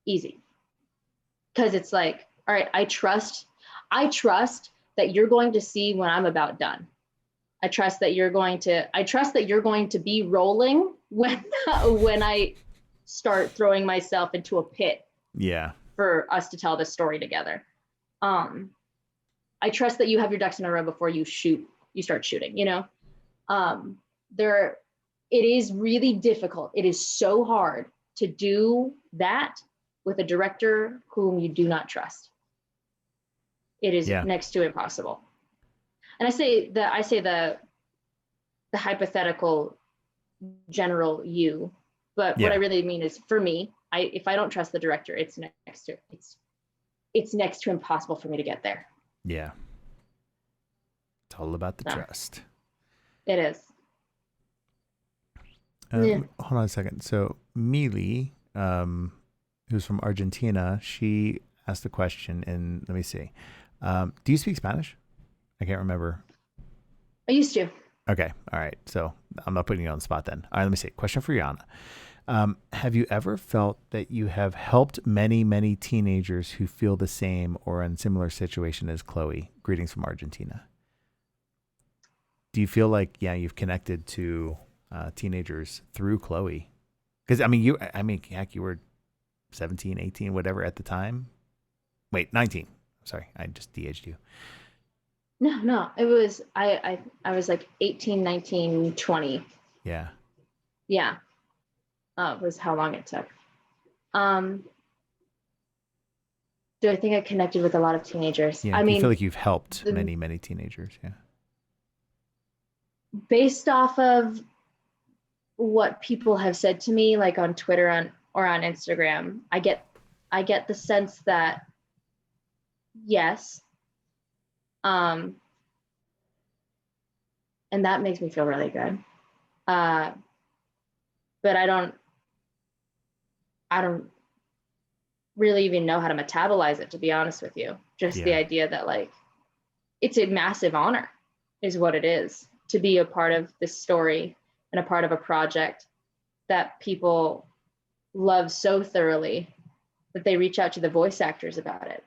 easy. Because it's like, all right, I trust that you're going to see when I'm about done. I trust that you're going to be rolling when I start throwing myself into a pit. Yeah. For us to tell this story together. I trust that you have your ducks in a row before you start shooting, you know? It is really difficult. It is so hard to do that with a director whom you do not trust. It is next to impossible. And I say the hypothetical general you, but what I really mean is for me, if I don't trust the director, it's next to impossible for me to get there. Yeah. It's all about the trust. It is. Hold on a second. So Mealy, who's from Argentina, she asked the question, and let me see. Do you speak Spanish? I can't remember. I used to. Okay. All right. So I'm not putting you on the spot then. All right. Let me see. Question for Rhianna. Have you ever felt that you have helped many, many teenagers who feel the same or in similar situation as Chloe? Greetings from Argentina. Do you feel like, you've connected to teenagers through Chloe? Because, heck, you were 17, 18, whatever at the time. Wait, 19. Sorry, I just de-aged you. No, it was, I was like 18, 19, 20. Yeah. Yeah. Was how long it took. Do I think I connected with a lot of teenagers? Yeah, I feel like you've helped many, many teenagers. Yeah. Based off of what people have said to me, like on Twitter or on Instagram, I get the sense that yes. And that makes me feel really good. But I don't really even know how to metabolize it, to be honest with you. Just the idea that like, it's a massive honor is what it is to be a part of this story and a part of a project that people love so thoroughly that they reach out to the voice actors about it.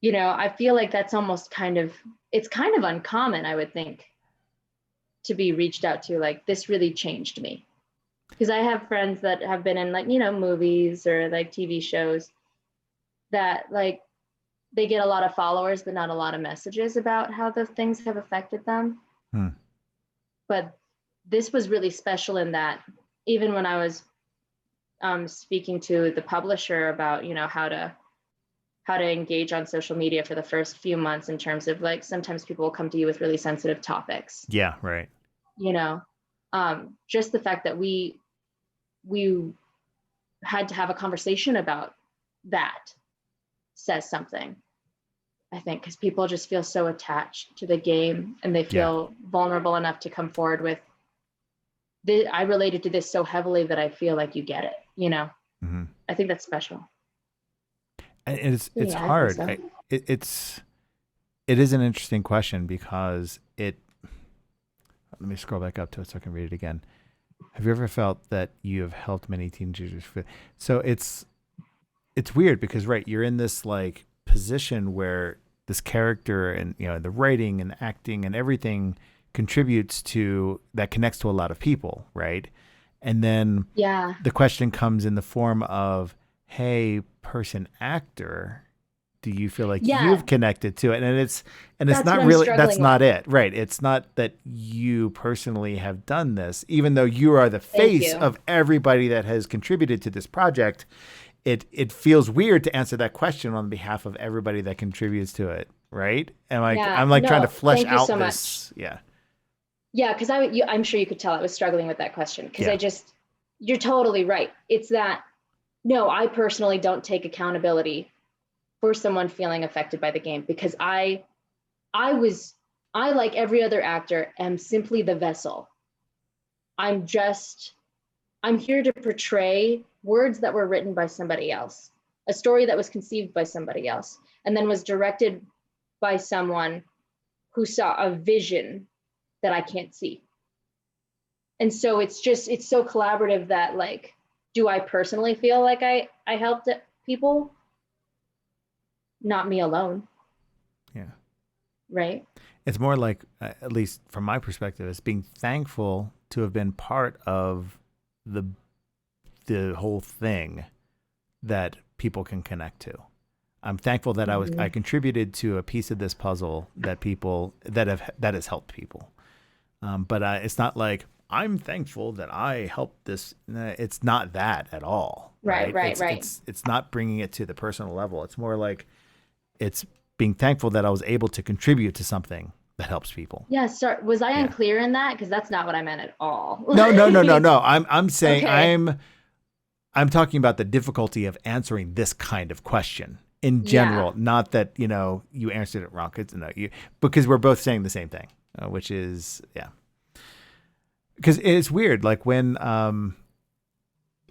You know, I feel like that's almost it's kind of uncommon, I would think, to be reached out to, like, this really changed me. Because I have friends that have been in, like, you know, movies or like TV shows that like they get a lot of followers, but not a lot of messages about how the things have affected them. But this was really special in that even when I was speaking to the publisher about, you know, how to engage on social media for the first few months in terms of like, sometimes people will come to you with really sensitive topics. Yeah, right. You know, just the fact that we had to have a conversation about that says something. I think, because people just feel so attached to the game and they feel vulnerable enough to come forward with, I related to this so heavily that I feel like you get it, you know? Mm-hmm. I think that's special. And it's Yeah, hard. I think so. It is an interesting question because let me scroll back up to it so I can read it again. Have you ever felt that you have helped many teenagers? So it's weird because, right, you're in this like position where this character and, you know, the writing and acting and everything contributes to that, connects to a lot of people, right? And then the question comes in the form of, hey, person actor, do you feel like you've connected to it? And it's not really, that's not it, right? It's not that you personally have done this, even though you are the face of everybody that has contributed to this project. It feels weird to answer that question on behalf of everybody that contributes to it, right? And I'm trying to flesh out this. Much. Yeah, because I'm sure you could tell I was struggling with that question because you're totally right. It's that, no, I personally don't take accountability for someone feeling affected by the game because I, like every other actor, am simply the vessel. I'm here to portray words that were written by somebody else, a story that was conceived by somebody else, and then was directed by someone who saw a vision that I can't see. And so it's so collaborative that, like, do I personally feel like I helped people? Not me alone. Yeah. Right. It's more like, at least from my perspective, it's being thankful to have been part of the whole thing that people can connect to. I'm thankful that I contributed to a piece of this puzzle that has helped people. But it's not like I'm thankful that I helped this. It's not that at all. Right. It's not bringing it to the personal level. It's more like it's being thankful that I was able to contribute to something that helps people. Yeah. Sorry, was I unclear in that? Because that's not what I meant at all. No. I'm saying I'm talking about the difficulty of answering this kind of question in general. Not that, you know, you answered it wrong. Because we're both saying the same thing, which is because it's weird. Like when,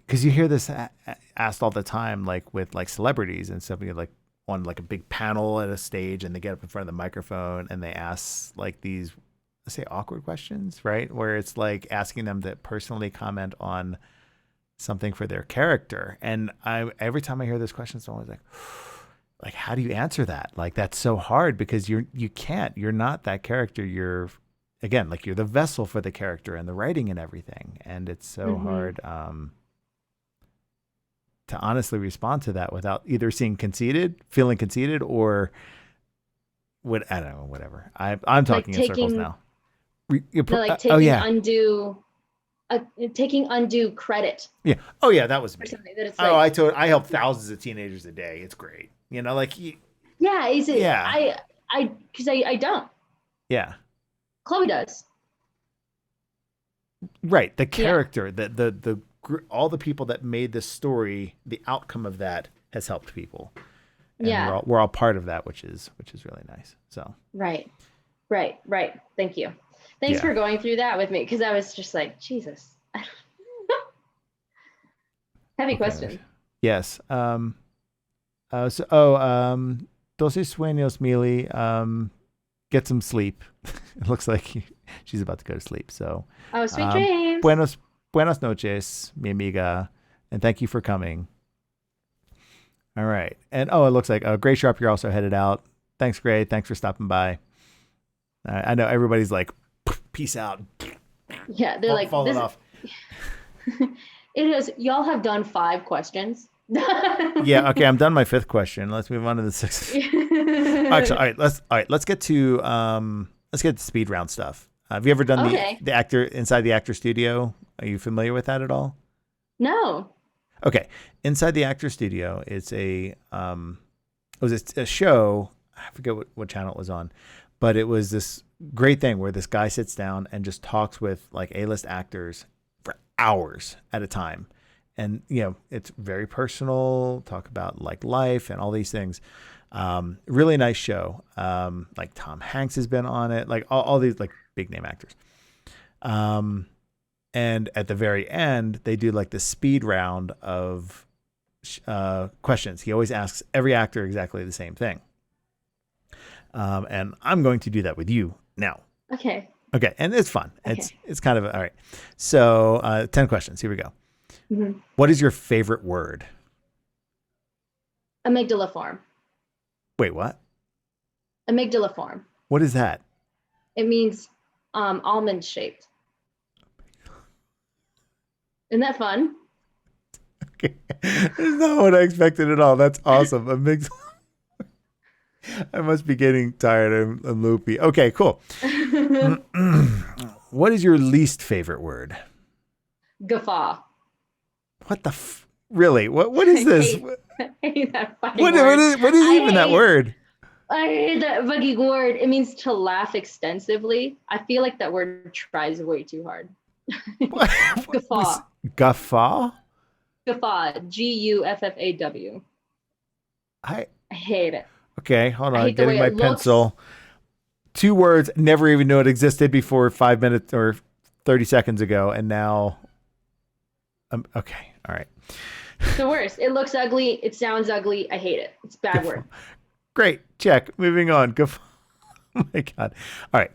because you hear this asked all the time, like with like celebrities and stuff, like on like a big panel at a stage and they get up in front of the microphone and they ask like these, let's say, awkward questions, right? Where it's like asking them to personally comment on something for their character. And every time I hear this question, it's always like, how do you answer that? Like, that's so hard because you're not that character. You're the vessel for the character and the writing and everything. And it's so hard to honestly respond to that without either feeling conceited or I don't know, whatever. I'm talking in circles now. Taking undue credit. Yeah. Oh yeah, that was me. That it's like, I help thousands of teenagers a day. It's great. You know, like is it? Yeah. Because I don't. Yeah. Chloe does. Right. The character, the all the people that made this story, the outcome of that has helped people. And we're all part of that, which is really nice. So. Right. Thank you. Thanks for going through that with me, because I was just like, Jesus. Heavy question. Yes. Doce sueños, Mili. Get some sleep. It looks like she's about to go to sleep. So. Oh, sweet dreams. Buenas noches, mi amiga, and thank you for coming. All right. And it looks like Gray Sharp, you're also headed out. Thanks, Gray. Thanks for stopping by. I know everybody's like, peace out. Yeah, they're like falling off. It is. Y'all have done 5 questions. Yeah. Okay. I'm done my 5th question. Let's move on to the 6th. Actually, all right. Let's get to the speed round stuff. Have you ever done the actor inside the actor studio? Are you familiar with that at all? No. Okay. Inside the actor studio, it's a show. I forget what channel it was on, but it was this great thing where this guy sits down and just talks with like A-list actors for hours at a time. And, you know, it's very personal, talk about like life and all these things. Really nice show. Like Tom Hanks has been on it, like all these like big name actors. And at the very end, they do like the speed round of questions. He always asks every actor exactly the same thing. And I'm going to do that with you now. Okay. Okay. And it's fun. Okay. It's kind of, all right. So 10 questions. Here we go. Mm-hmm. What is your favorite word? Amygdaliform. Wait, what? Amygdaliform. What is that? It means almond shaped. Isn't that fun? Okay. That's not what I expected at all. That's awesome. I must be getting tired. I'm loopy. Okay, cool. What is your least favorite word? Guffaw. What the really? What is this? I hate that fucking What word. is even that word? I hate that fucking word. It means to laugh extensively. I feel like that word tries way too hard. Guffaw. Guffaw? Guffaw. Guffaw. I hate it. Okay, hold on. hate the Getting way my it pencil. 2 words, never even knew it existed before 5 minutes or 30 seconds ago. And now, okay, all right. It's the worst. It looks ugly. It sounds ugly. I hate it. It's a bad word. Great. Check. Moving on. Oh my God. All right.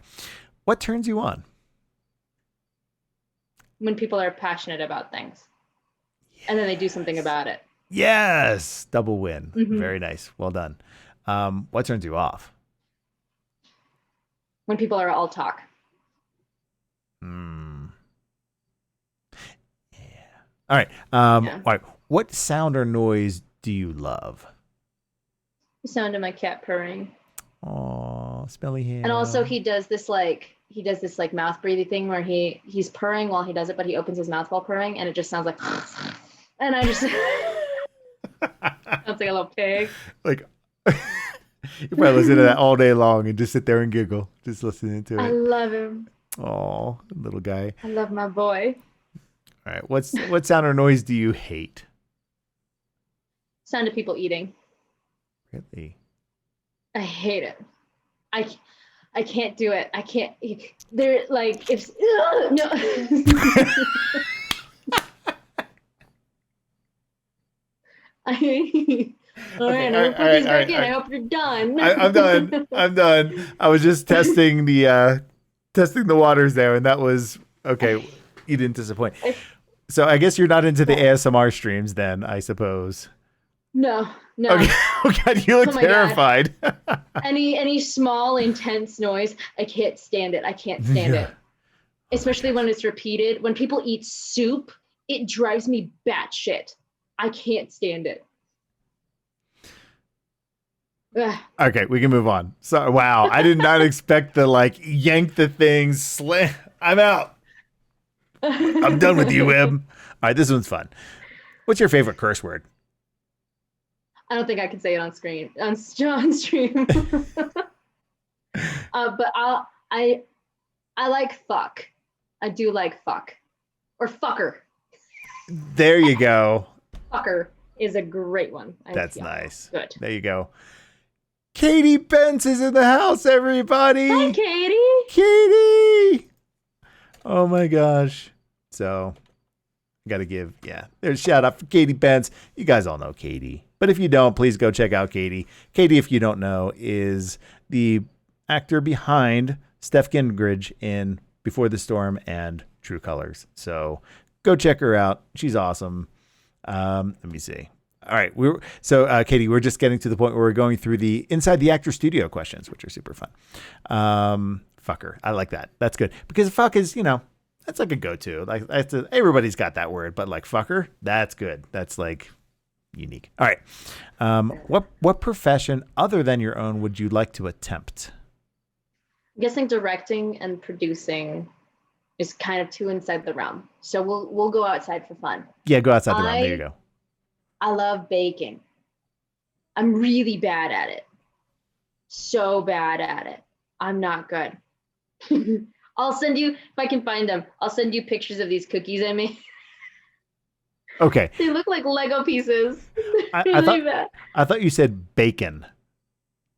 What turns you on? When people are passionate about things. And then they do something about it. Yes. Double win. Mm-hmm. Very nice. Well done. What turns you off? When people are all talk. Yeah. All right. All right. What sound or noise do you love? The sound of my cat purring. Oh, smelly hair. And also he does this like mouth breathing thing where he's purring while he does it, but he opens his mouth while purring and it just sounds like and I just sounds like a little pig. Like you probably listen to that all day long and just sit there and giggle, just listening to it. I love him. Oh, little guy. I love my boy. All right. What sound or noise do you hate? Sound of people eating. Really? I hate it. I can't do it. I can't. They're like if no. All right, I'm gonna put these back in. I hope you're done. I'm done. I'm done. I was just testing the waters there, and that was okay. You didn't disappoint. So I guess you're not into the ASMR streams, then, I suppose. No. Okay. Oh God, you look terrified. Any small, intense noise, I can't stand it. I can't stand it. Especially when it's repeated. When people eat soup, it drives me batshit. I can't stand it. Ugh. Okay, we can move on. So, wow, I did not expect the yank the thing, slam. I'm out. I'm done with you, Webb. All right, this one's fun. What's your favorite curse word? I don't think I can say it on screen on stream. But I like fuck. I do like fuck or fucker. There you go. Fucker is a great one. That's nice. Good. There you go. Katie Bence is in the house, everybody. Hi, Katie. Katie. Oh my gosh. So, got to give, there's a shout out for Katie Bence. You guys all know Katie. But if you don't, please go check out Katie. Katie, if you don't know, is the actor behind Steph Gingrich in Before the Storm and True Colors. So go check her out. She's awesome. Let me see. All right. Katie, we're just getting to the point where we're going through the Inside the Actor Studio questions, which are super fun. Fucker. I like that. That's good. Because fuck is, that's like a go-to. Like everybody's got that word, but like fucker, that's good. That's like unique. All right. What profession other than your own would you like to attempt? I'm guessing directing and producing is kind of too inside the realm. So we'll go outside for fun. Yeah, go outside the realm. There you go. I love baking. I'm really bad at it. So bad at it. I'm not good. I'll send you, if I can find them, I'll send you pictures of these cookies I made. Okay. They look like Lego pieces. I thought you said bacon.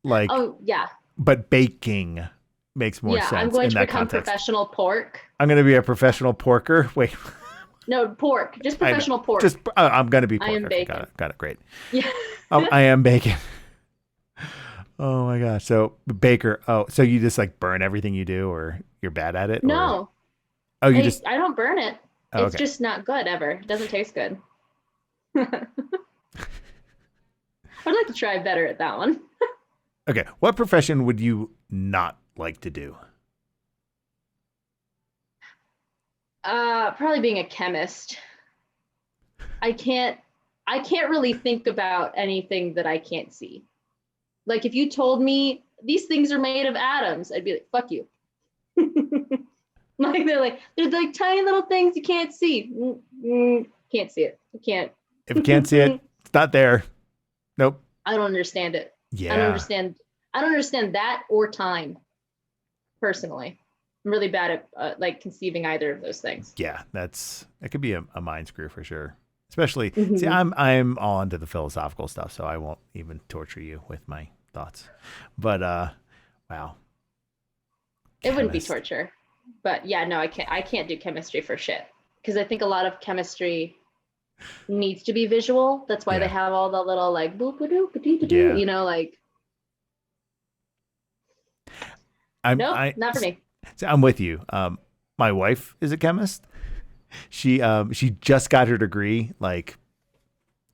Like, Oh yeah. but baking makes more sense I'm going in to that become context. professional pork. I'm going to be a professional porker. Wait. No, pork. Just I know. professional pork. Just I'm going to be I pork. am Okay, bacon. got it. Great. Yeah. I am bacon. Oh my gosh. So baker. Oh, so you just like burn everything you do, or you're bad at it? Or... No. Oh, you just. I don't burn it. Oh, It's okay. just not good ever. It doesn't taste good. I'd like to try better at that one. Okay. What profession would you not like to do? Probably being a chemist. I can't really think about anything that I can't see. Like if you told me these things are made of atoms, I'd be like, fuck you. Like they're like tiny little things you can't see. Can't see it. You can't. If you can't see it, it's not there. Nope. I don't understand it. Yeah. I don't understand that or time. Personally, I'm really bad at like conceiving either of those things. Yeah, that could be a mind screw for sure. Especially, see, I'm all into the philosophical stuff, so I won't even torture you with my thoughts. But wow, it wouldn't be Chemist. torture. But yeah, no, I can't do chemistry for shit because I think a lot of chemistry needs to be visual. That's why Yeah. they have all the little like boop boop boop doo, Yeah. you know, like nope, not for me. So I'm with you. My wife is a chemist. She just got her degree like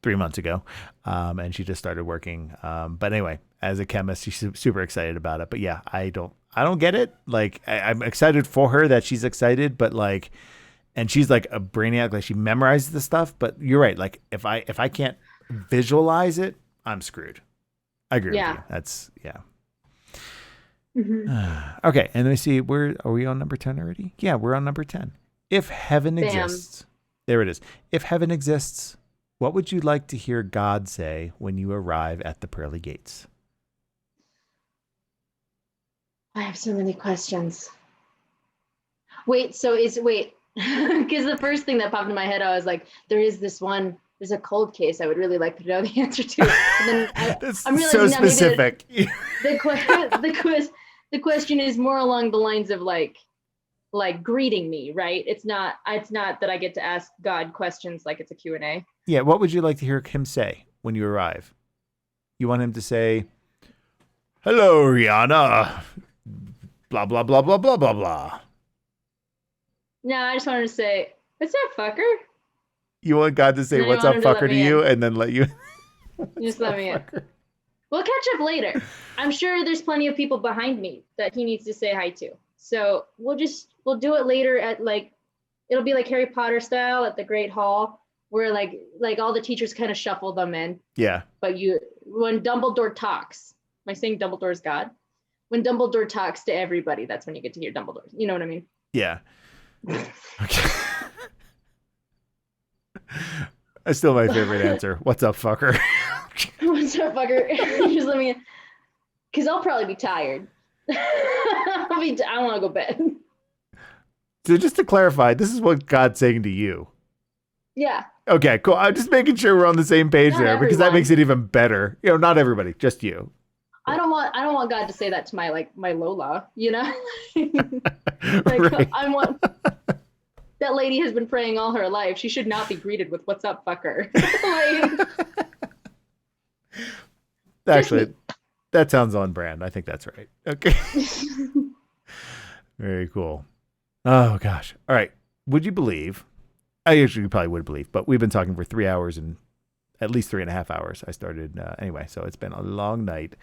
3 months ago, and she just started working. But anyway, as a chemist, she's super excited about it. But yeah, I don't get it. Like I'm excited for her that she's excited, but like, and she's like a brainiac. Like she memorizes the stuff. But you're right. Like if I can't visualize it, I'm screwed. I agree with you. That's yeah. Okay, and let me see. Are we on number 10 already? Yeah, we're on number 10. If heaven exists, there it is. If heaven exists, what would you like to hear God say when you arrive at the pearly gates? I have so many questions. Wait, because the first thing that popped into my head, I was like, there's a cold case I would really like to know the answer to. And then That's I'm realizing so now maybe specific. the question is more along the lines of like greeting me, right? It's not that I get to ask God questions like it's a Q&A. Yeah, what would you like to hear him say when you arrive? You want him to say, "Hello, Rhianna, blah, blah, blah, blah, blah, blah, blah." No, I just wanted to say, what's up, fucker? You want God to say, No, you "What's want up, him to let fucker," to me you, in. and then let you... Just let me in. We'll catch up later. I'm sure there's plenty of people behind me that he needs to say hi to. So we'll do it later at it'll be like Harry Potter style at the Great Hall where like all the teachers kind of shuffle them in. Yeah. But when Dumbledore talks, am I saying Dumbledore's God? When Dumbledore talks to everybody, that's when you get to hear Dumbledore. You know what I mean? Yeah. Okay. That's still my favorite answer. What's up, fucker? What's up, fucker? Just let me in. Because I'll probably be tired. I want to go bed. So just to clarify, this is what God's saying to you. Yeah. Okay, cool. I'm just making sure we're on the same page Not there because that everyone. makes it even better. You know, not everybody, just you. I don't want God to say that to my Lola, you know? Right. I want that lady has been praying all her life. She should not be greeted with "What's up, fucker." Actually, that sounds on brand. I think that's right. Okay. Very cool. Oh gosh. All right. Would you believe? I actually probably would believe, but we've been talking for 3 hours and at least 3.5 hours. I started anyway, so it's been a long night.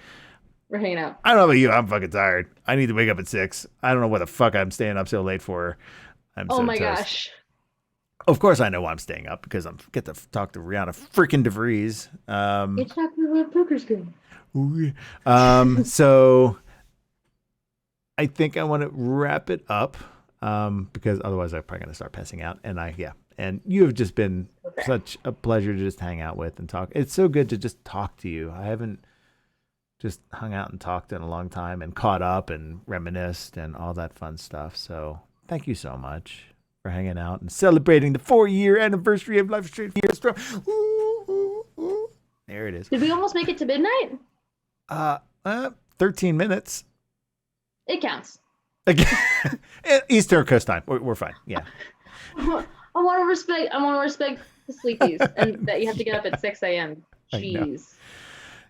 We're hanging out. I don't know about you. I'm fucking tired. I need to wake up at 6. I don't know what the fuck I'm staying up so late for. I'm Oh so my toast. gosh. Of course, I know why I'm staying up because I'm get to talk to Rhianna freaking DeVries. It's talking about poker's good. So I think I want to wrap it up because otherwise I'm probably going to start passing out. And you have just been such a pleasure to just hang out with and talk. It's so good to just talk to you. I haven't just hung out and talked in a long time and caught up and reminisced and all that fun stuff. So thank you so much for hanging out and celebrating the 4-year anniversary of Life Straight Here Strong. There it is. Did we almost make it to midnight? 13 minutes. It counts. Eastern Coast time. We're fine. Yeah. I want to respect the sleepies and that you have to get up at 6 a.m. Jeez.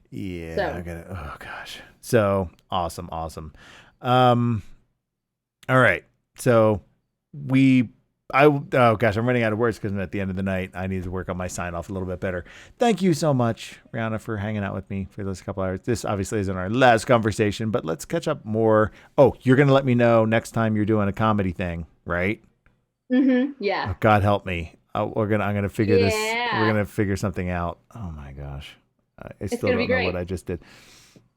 Yeah. So. Oh gosh. So awesome. All right. So oh gosh, I'm running out of words because I'm at the end of the night. I need to work on my sign off a little bit better. Thank you so much, Rhianna, for hanging out with me for those couple hours. This obviously isn't our last conversation, but let's catch up more. Oh, you're going to let me know next time you're doing a comedy thing, right? Mm-hmm. Yeah. Oh, God help me. I'm going to figure this. We're going to figure something out. Oh my gosh. I still don't know what I just did,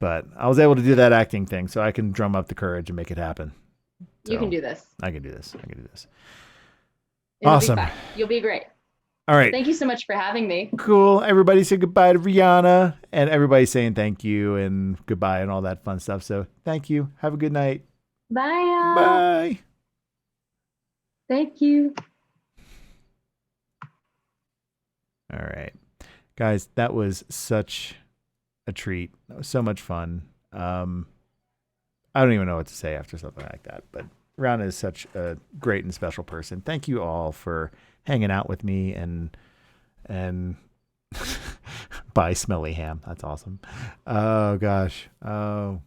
but I was able to do that acting thing, so I can drum up the courage and make it happen. So, you can do this. I can do this. It'll awesome. Be fine. You'll be great. All right. Thank you so much for having me. Cool. Everybody say goodbye to Rhianna, and everybody saying thank you and goodbye and all that fun stuff. So thank you. Have a good night. Bye, y'all. Bye. Thank you. All right. Guys, that was such a treat. That was so much fun. I don't even know what to say after something like that, but Rhianna is such a great and special person. Thank you all for hanging out with me and bye, smelly ham. That's awesome. Oh gosh. Oh.